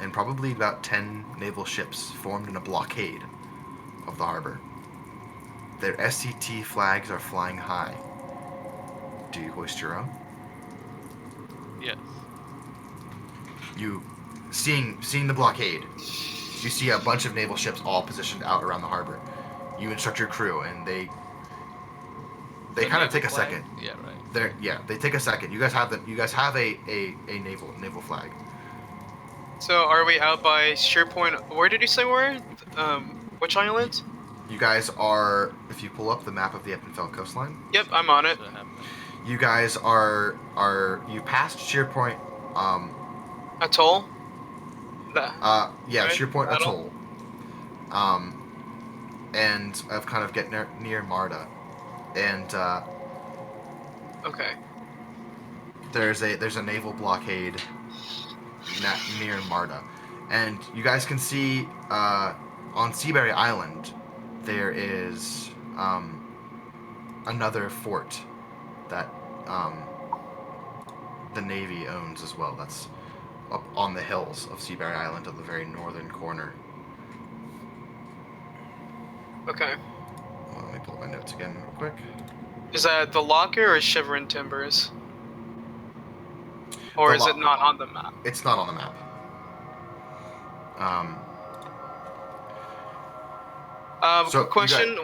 And probably about 10 naval ships formed in a blockade of the harbor. Their SCT flags are flying high. Do you hoist your own? Yes. You, seeing the blockade, you see a bunch of naval ships all positioned out around the harbor. You instruct your crew, and they kind of take a second. Yeah, right. They take a second. You guys have a naval flag. So are we out by Sheerpoint? Where did you say we're? Which island? You guys are, if you pull up the map of the Eppenfeld coastline. Yep, I'm on it. That's what happened. You guys you passed Sheerpoint. Atoll? Yeah, Right? Sheerpoint Atoll? Atoll. And I've kind of get near Marta, and Okay. there's a naval blockade near Marta, and you guys can see on Seaberry Island there is another fort that the Navy owns as well. That's up on the hills of Seaberry Island on the very northern corner. Okay. Well, let me pull up my notes again real quick. Is that the Locker or Shivering Timbers? Or is it not on the map? It's not on the map. So question.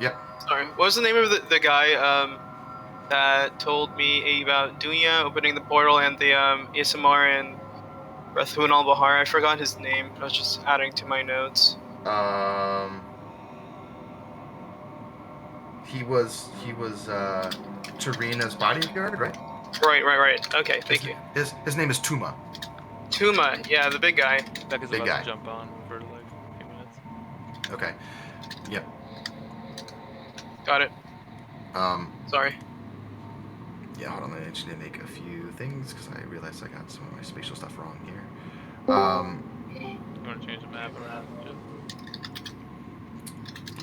Yep. Sorry. What was the name of the guy that told me about Dunya opening the portal and the Isamar and Rathun al Bahar? I forgot his name. I was just adding to my notes. He was Tarina's bodyguard, right? Right. Okay, thank you. His name is Tuma. Tuma, yeah, the big guy. Beck is Big about guy. to jump on for like a few minutes. Okay. Yep. Got it. Sorry. Yeah, hold on. I just need to make a few things because I realized I got some of my spatial stuff wrong here. You want to change the map around? Just...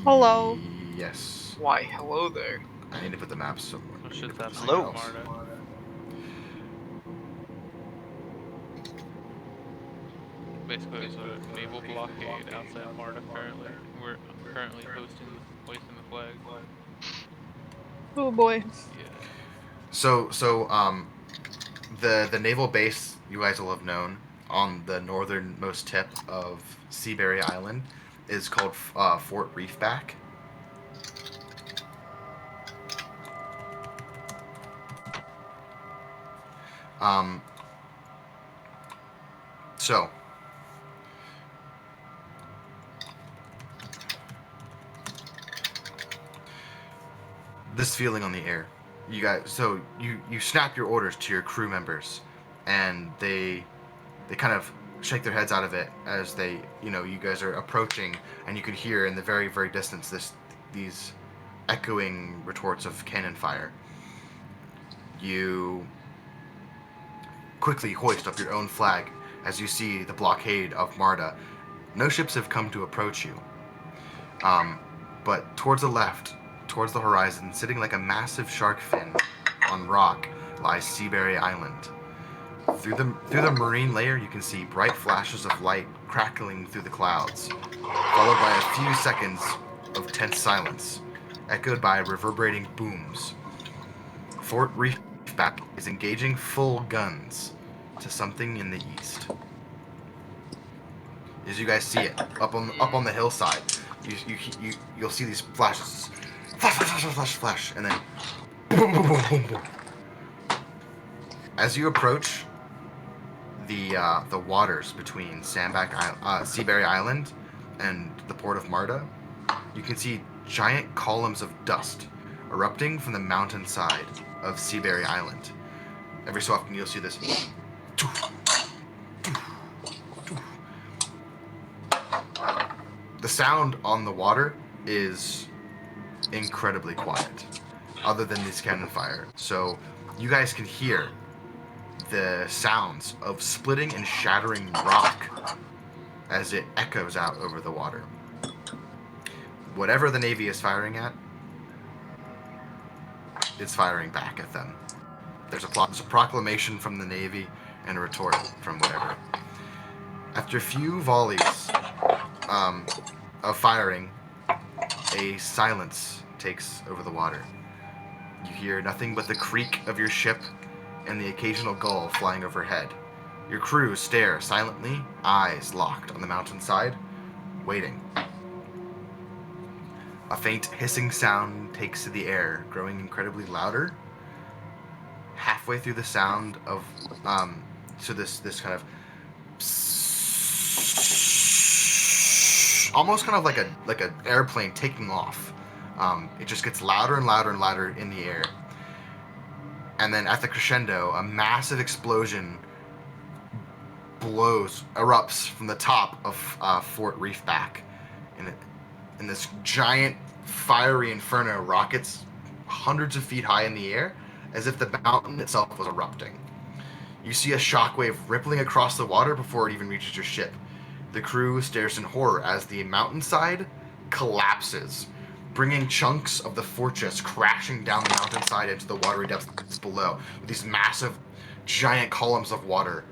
Hello. Yes. Why, hello there. I need to put the maps somewhere. Oh shit, that's Hello. Marta. Basically, there's a naval blockade outside Marta currently. We're currently hoisting the flag. Oh boy. Yeah. So The naval base you guys will have known on the northernmost tip of Seabury Island is called Fort Reefback. Um, so, this feeling on the air, you guys. So you snap your orders to your crew members, and they kind of shake their heads out of it as they, you guys are approaching, and you can hear in the very very distance these echoing retorts of cannon fire. You quickly hoist up your own flag as you see the blockade of Marta. No ships have come to approach you. But towards the left, towards the horizon, sitting like a massive shark fin on rock, lies Seabury Island. Through the marine layer, you can see bright flashes of light crackling through the clouds, followed by a few seconds of tense silence, echoed by reverberating booms. Fort Reefback is engaging full guns to something in the east. As you guys see it up on the hillside, you'll see these flashes, flash, and then boom, boom, boom, boom, boom. As you approach the waters between Seabury Island and the port of Marta, you can see giant columns of dust erupting from the mountainside of Seabury Island. Every so often you'll see this. The sound on the water is incredibly quiet, other than this cannon fire. So you guys can hear the sounds of splitting and shattering rock as it echoes out over the water. Whatever the Navy is firing at, it's firing back at them. There's a proclamation from the Navy and a retort from whatever. After a few volleys of firing, a silence takes over the water. You hear nothing but the creak of your ship and the occasional gull flying overhead. Your crew stare silently, eyes locked on the mountainside, waiting. A faint hissing sound takes to the air, growing incredibly louder. Halfway through the sound of, so this kind of, almost kind of like an airplane taking off. It just gets louder and louder and louder in the air. And then at the crescendo, a massive explosion erupts from the top of Fort Reefback. And this giant fiery inferno rockets hundreds of feet high in the air as if the mountain itself was erupting. You see a shockwave rippling across the water before it even reaches your ship. The crew stares in horror as the mountainside collapses, bringing chunks of the fortress crashing down the mountainside into the watery depths below, with these massive, giant columns of water.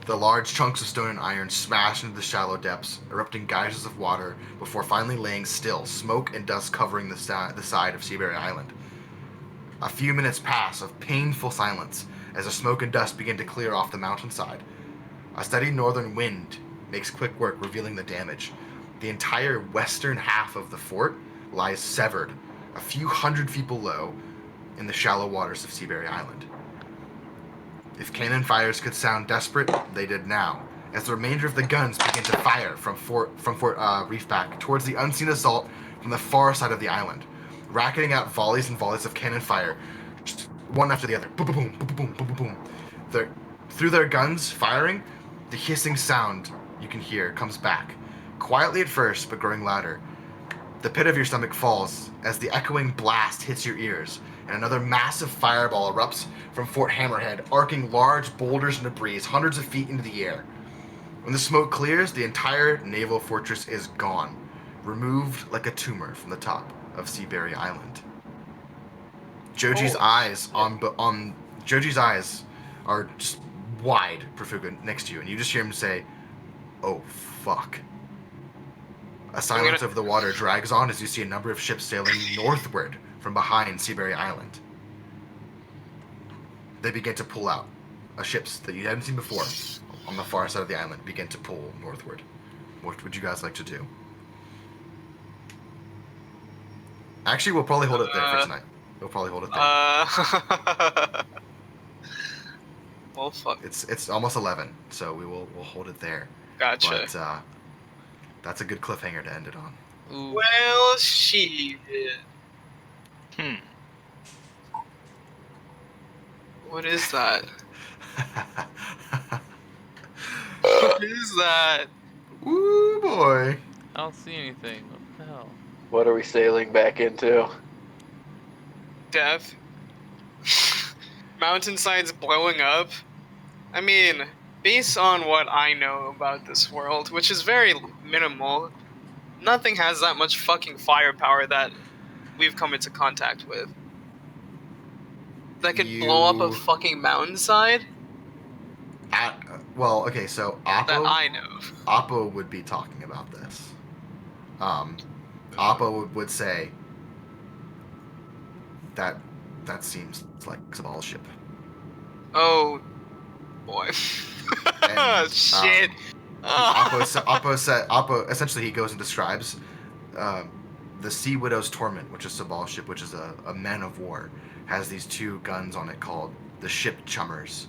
The large chunks of stone and iron smash into the shallow depths, erupting geysers of water before finally laying still, smoke and dust covering the side of Seabury Island. A few minutes pass of painful silence as the smoke and dust begin to clear off the mountainside. A steady northern wind makes quick work, revealing the damage. The entire western half of the fort lies severed, a few hundred feet below, in the shallow waters of Seabury Island. If cannon fires could sound desperate, they did now, as the remainder of the guns begin to fire from Fort Reefback towards the unseen assault from the far side of the island, racketing out volleys and volleys of cannon fire, just one after the other. Boom, boom, boom, boom, boom, boom, boom. Through their guns firing, the hissing sound you can hear comes back, quietly at first, but growing louder. The pit of your stomach falls as the echoing blast hits your ears, and another massive fireball erupts from Fort Hammerhead, arcing large boulders and debris hundreds of feet into the air. When the smoke clears, the entire naval fortress is gone, removed like a tumor from the top of Seabury Island. Joji's eyes Joji's eyes are just wide, Perfuga, next to you, and you just hear him say, "Oh, fuck." A silence over the water drags on as you see a number of ships sailing northward from behind Seabury Island. they begin to pull out. Ships that you haven't seen before on the far side of the island begin to pull northward. What would you guys like to do? Actually, we'll probably hold it there for tonight. We'll probably hold it there. Well, fuck. It's almost 11, so we'll hold it there. Gotcha. But that's a good cliffhanger to end it on. Ooh. Well, shit. What is that? What is that? Ooh boy. I don't see anything. What the hell? What are we sailing back into? Death? Mountainsides blowing up? I mean, based on what I know about this world, which is very minimal, nothing has that much fucking firepower that we've come into contact with. That could blow up a fucking mountainside? Well, okay, so That Oppo, I know of. Oppo would be talking about this. Oppo would say that seems like a ball ship. Oh, boy. And, Shit. Oppo essentially he goes and describes the Sea Widow's Torment, which is Sabal ship, which is a man of war, has these two guns on it called the ship chummers,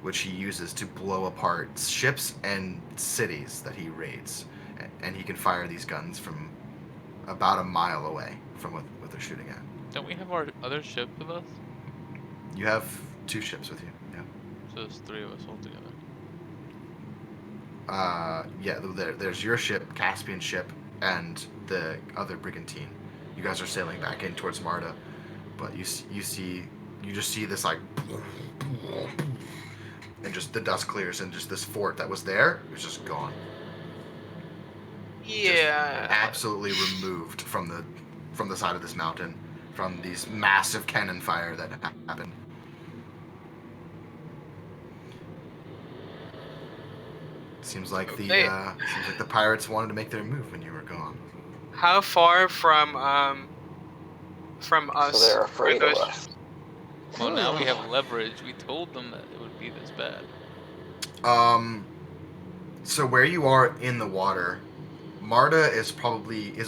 which he uses to blow apart ships and cities that he raids, and he can fire these guns from about a mile away from what they're shooting at. Don't we have our other ship with us? You have 2 ships with you, yeah. So there's 3 of us all together. Yeah, there's your ship, Caspian ship, and the other brigantine. You guys are sailing back in towards Marta, but you just see this like, and just the dust clears and just this fort that was there is just gone. Yeah. Just absolutely removed from the side of this mountain, from these massive cannon fire that happened. Seems like the pirates wanted to make their move when you were gone. How far from us? So they're afraid are of those- us. Well, now we have leverage. We told them that it would be this bad. So where you are in the water, Marta is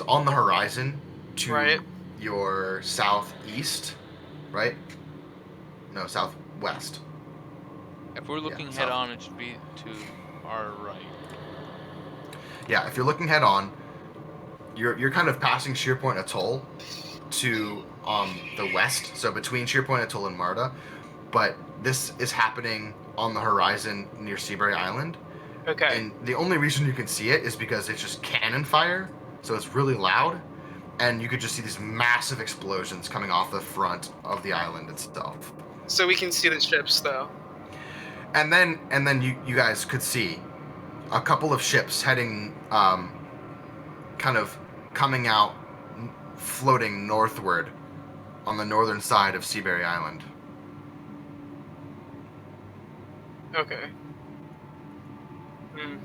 on the horizon to Right. your southeast, right? No, southwest. If we're looking Yeah, head south. on, it should be to our right. Yeah, if you're looking head on, you're kind of passing Sheerpoint Atoll to the west, so between Sheerpoint Atoll and Marta, but this is happening on the horizon near Seabury Island. Okay. And the only reason you can see it is because it's just cannon fire, so it's really loud, and you could just see these massive explosions coming off the front of the island itself. So we can see the ships, though. And then you guys could see a couple of ships heading, kind of coming out, floating northward on the northern side of Seabury Island. Okay. Hmm.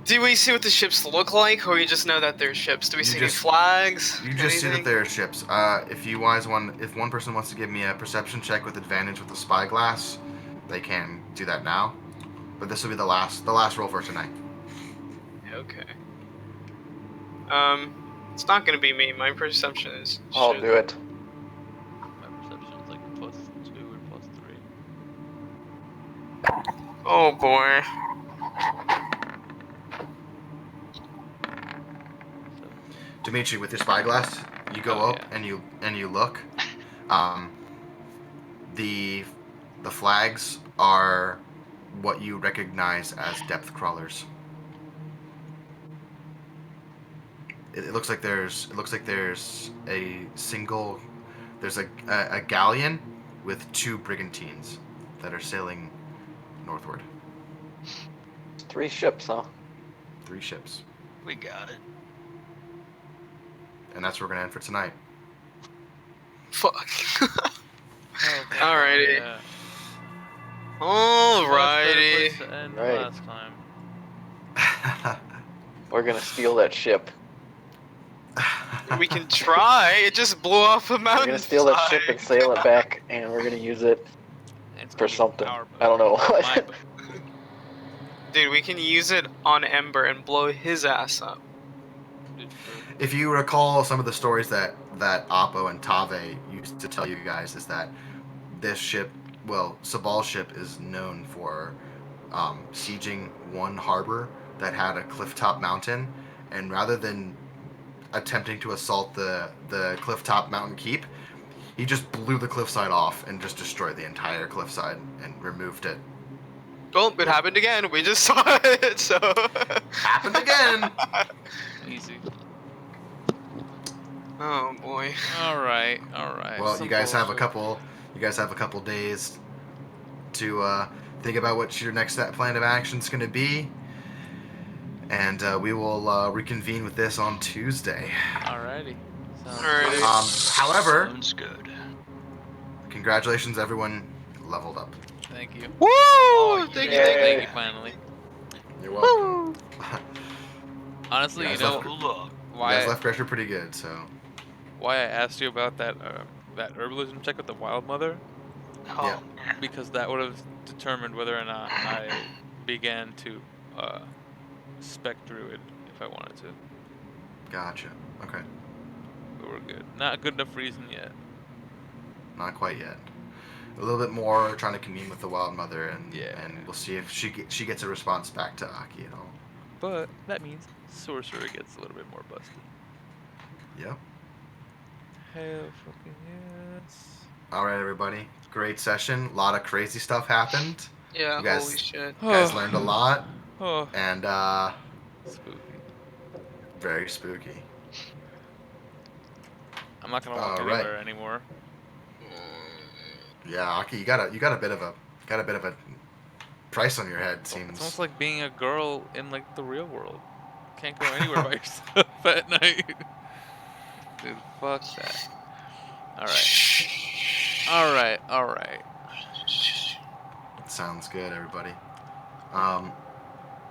Do we see what the ships look like, or we just know that they're ships? Do we You see any just- flags? You just see that Anything? they're ships. If one person wants to give me a perception check with advantage with the spyglass, they can do that now. But this will be the last roll for tonight. Okay. It's not gonna be me. My perception is. I'll shit. do it. My perception is like +2 or +3. Oh boy. Dimitri, with your spyglass, you go Oh, up yeah. and you look. The flags are what you recognize as depth crawlers. It looks like there's a galleon with 2 brigantines that are sailing northward. 3 ships, huh? 3 ships. We got it. And that's where we're gonna end for tonight. Fuck. Oh, Alrighty. yeah. Much better Alrighty. place to end than Right. last time. We're gonna steal that ship. We can try. It just blew off a We're mountain. gonna steal that ship and sail it back, and we're gonna use it It's for gonna be something. our boat. I don't know My what. boat. Dude, we can use it on Ember and blow his ass up. Dude, for- If you recall some of the stories that Oppo and Tave used to tell you guys, is that this ship, well, Sabal's ship is known for sieging one harbor that had a clifftop mountain, and rather than attempting to assault the clifftop mountain keep, he just blew the cliffside off and just destroyed the entire cliffside and removed it. Well, it happened again. We just saw it, so. Happened again. Easy. Oh boy. All right. Well, Some you guys have a bullshit. couple. You guys have a couple days to think about what your next plan of action is going to be, and we will reconvene with this on Tuesday. Alrighty. Sounds Alrighty. good. However, Sounds good. congratulations, everyone leveled up. Thank you. Woo! Thank Thank you. you. Finally. You're welcome. Honestly, Yeah, you it's know not- Hold up. You why guys left Gretchen pretty good, so why I asked you about that herbalism check with the wild mother, Oh, Yeah. because that would have determined whether or not I began to spec druid if I wanted to. gotcha. Okay, But we're good. Not good enough reason yet. not quite yet. A little bit more trying to commune with the wild mother, and Yeah. and we'll see if she gets a response back to Aki at all. But that means sorcerer gets a little bit more busty. Yep. Hell fucking yes. All right, everybody. Great session. A lot of crazy stuff happened. Yeah, You guys- holy shit. You guys learned a lot, Oh, and spooky. very spooky. I'm not gonna walk Alright. anywhere anymore. Yeah, Aki, you got a bit of a price on your head. It's Seems. almost like being a girl in like the real world. Can't go anywhere by yourself at night. Dude, fuck that. Alright. Sounds good, everybody.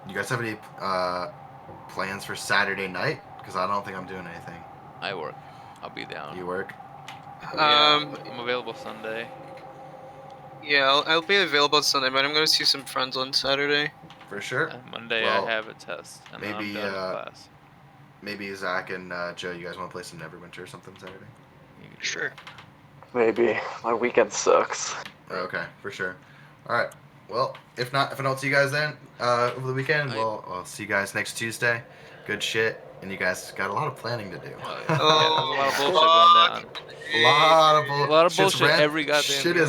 You guys have any plans for Saturday night? Because I don't think I'm doing anything. I work. I'll be down. You work? Yeah, I'm available Sunday. Yeah, I'll be available Sunday, but I'm gonna see some friends on Saturday. For sure. And Monday Well, I have a test, and then I'm maybe, done with class. Maybe Zach and Joe, you guys want to play some Neverwinter or something Saturday? You can do sure. Maybe. My weekend sucks. Okay, for sure. All right. Well, if not, if I don't see you guys then over the weekend, well, I'll see you guys next Tuesday. Good shit, and you guys got a lot of planning to do. Oh, yeah. Yeah, there's a lot of bullshit going down. A lot of bullshit shit's every goddamn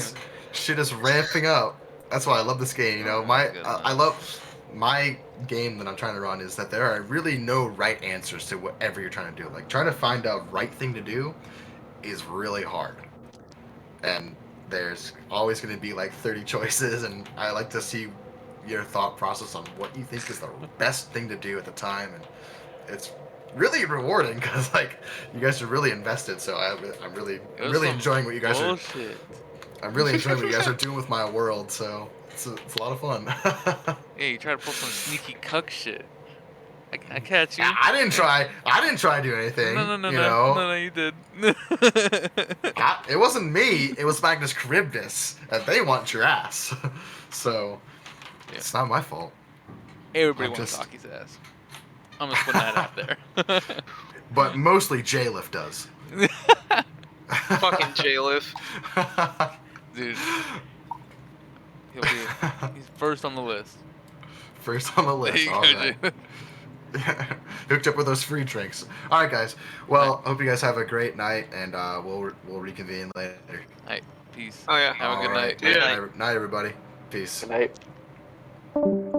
shit is ramping up. That's why I love this game. You know, I Goodness. love my game that I'm trying to run is that there are really no right answers to whatever you're trying to do. Like trying to find a right thing to do is really hard, and there's always going to be like 30 choices, and I like to see your thought process on what you think is the best thing to do at the time, and it's really rewarding because like you guys are really invested. So I'm really some enjoying what you guys are. Bullshit. I'm really enjoying what you guys are doing with my world. So it's a lot of fun. Yeah, you try to pull some sneaky cuck shit. I catch you. I didn't try to do anything. No, you know? no, you did. It wasn't me. It was Magnus Charybdis, and they want your ass. So it's not my fault. Everybody I'm wants just- Aki's ass. I'm just putting that out there. But mostly J-Lift does. Fucking J-Liff. Dude, he's first on the list. First on the list. There you All go, right. Jay. Hooked up with those free drinks. All right, guys. Well, hope you guys have a great night, and we'll reconvene later. Alright, peace. Oh yeah. Have a good All right. night. Good night. Night, everybody. Peace. Good night.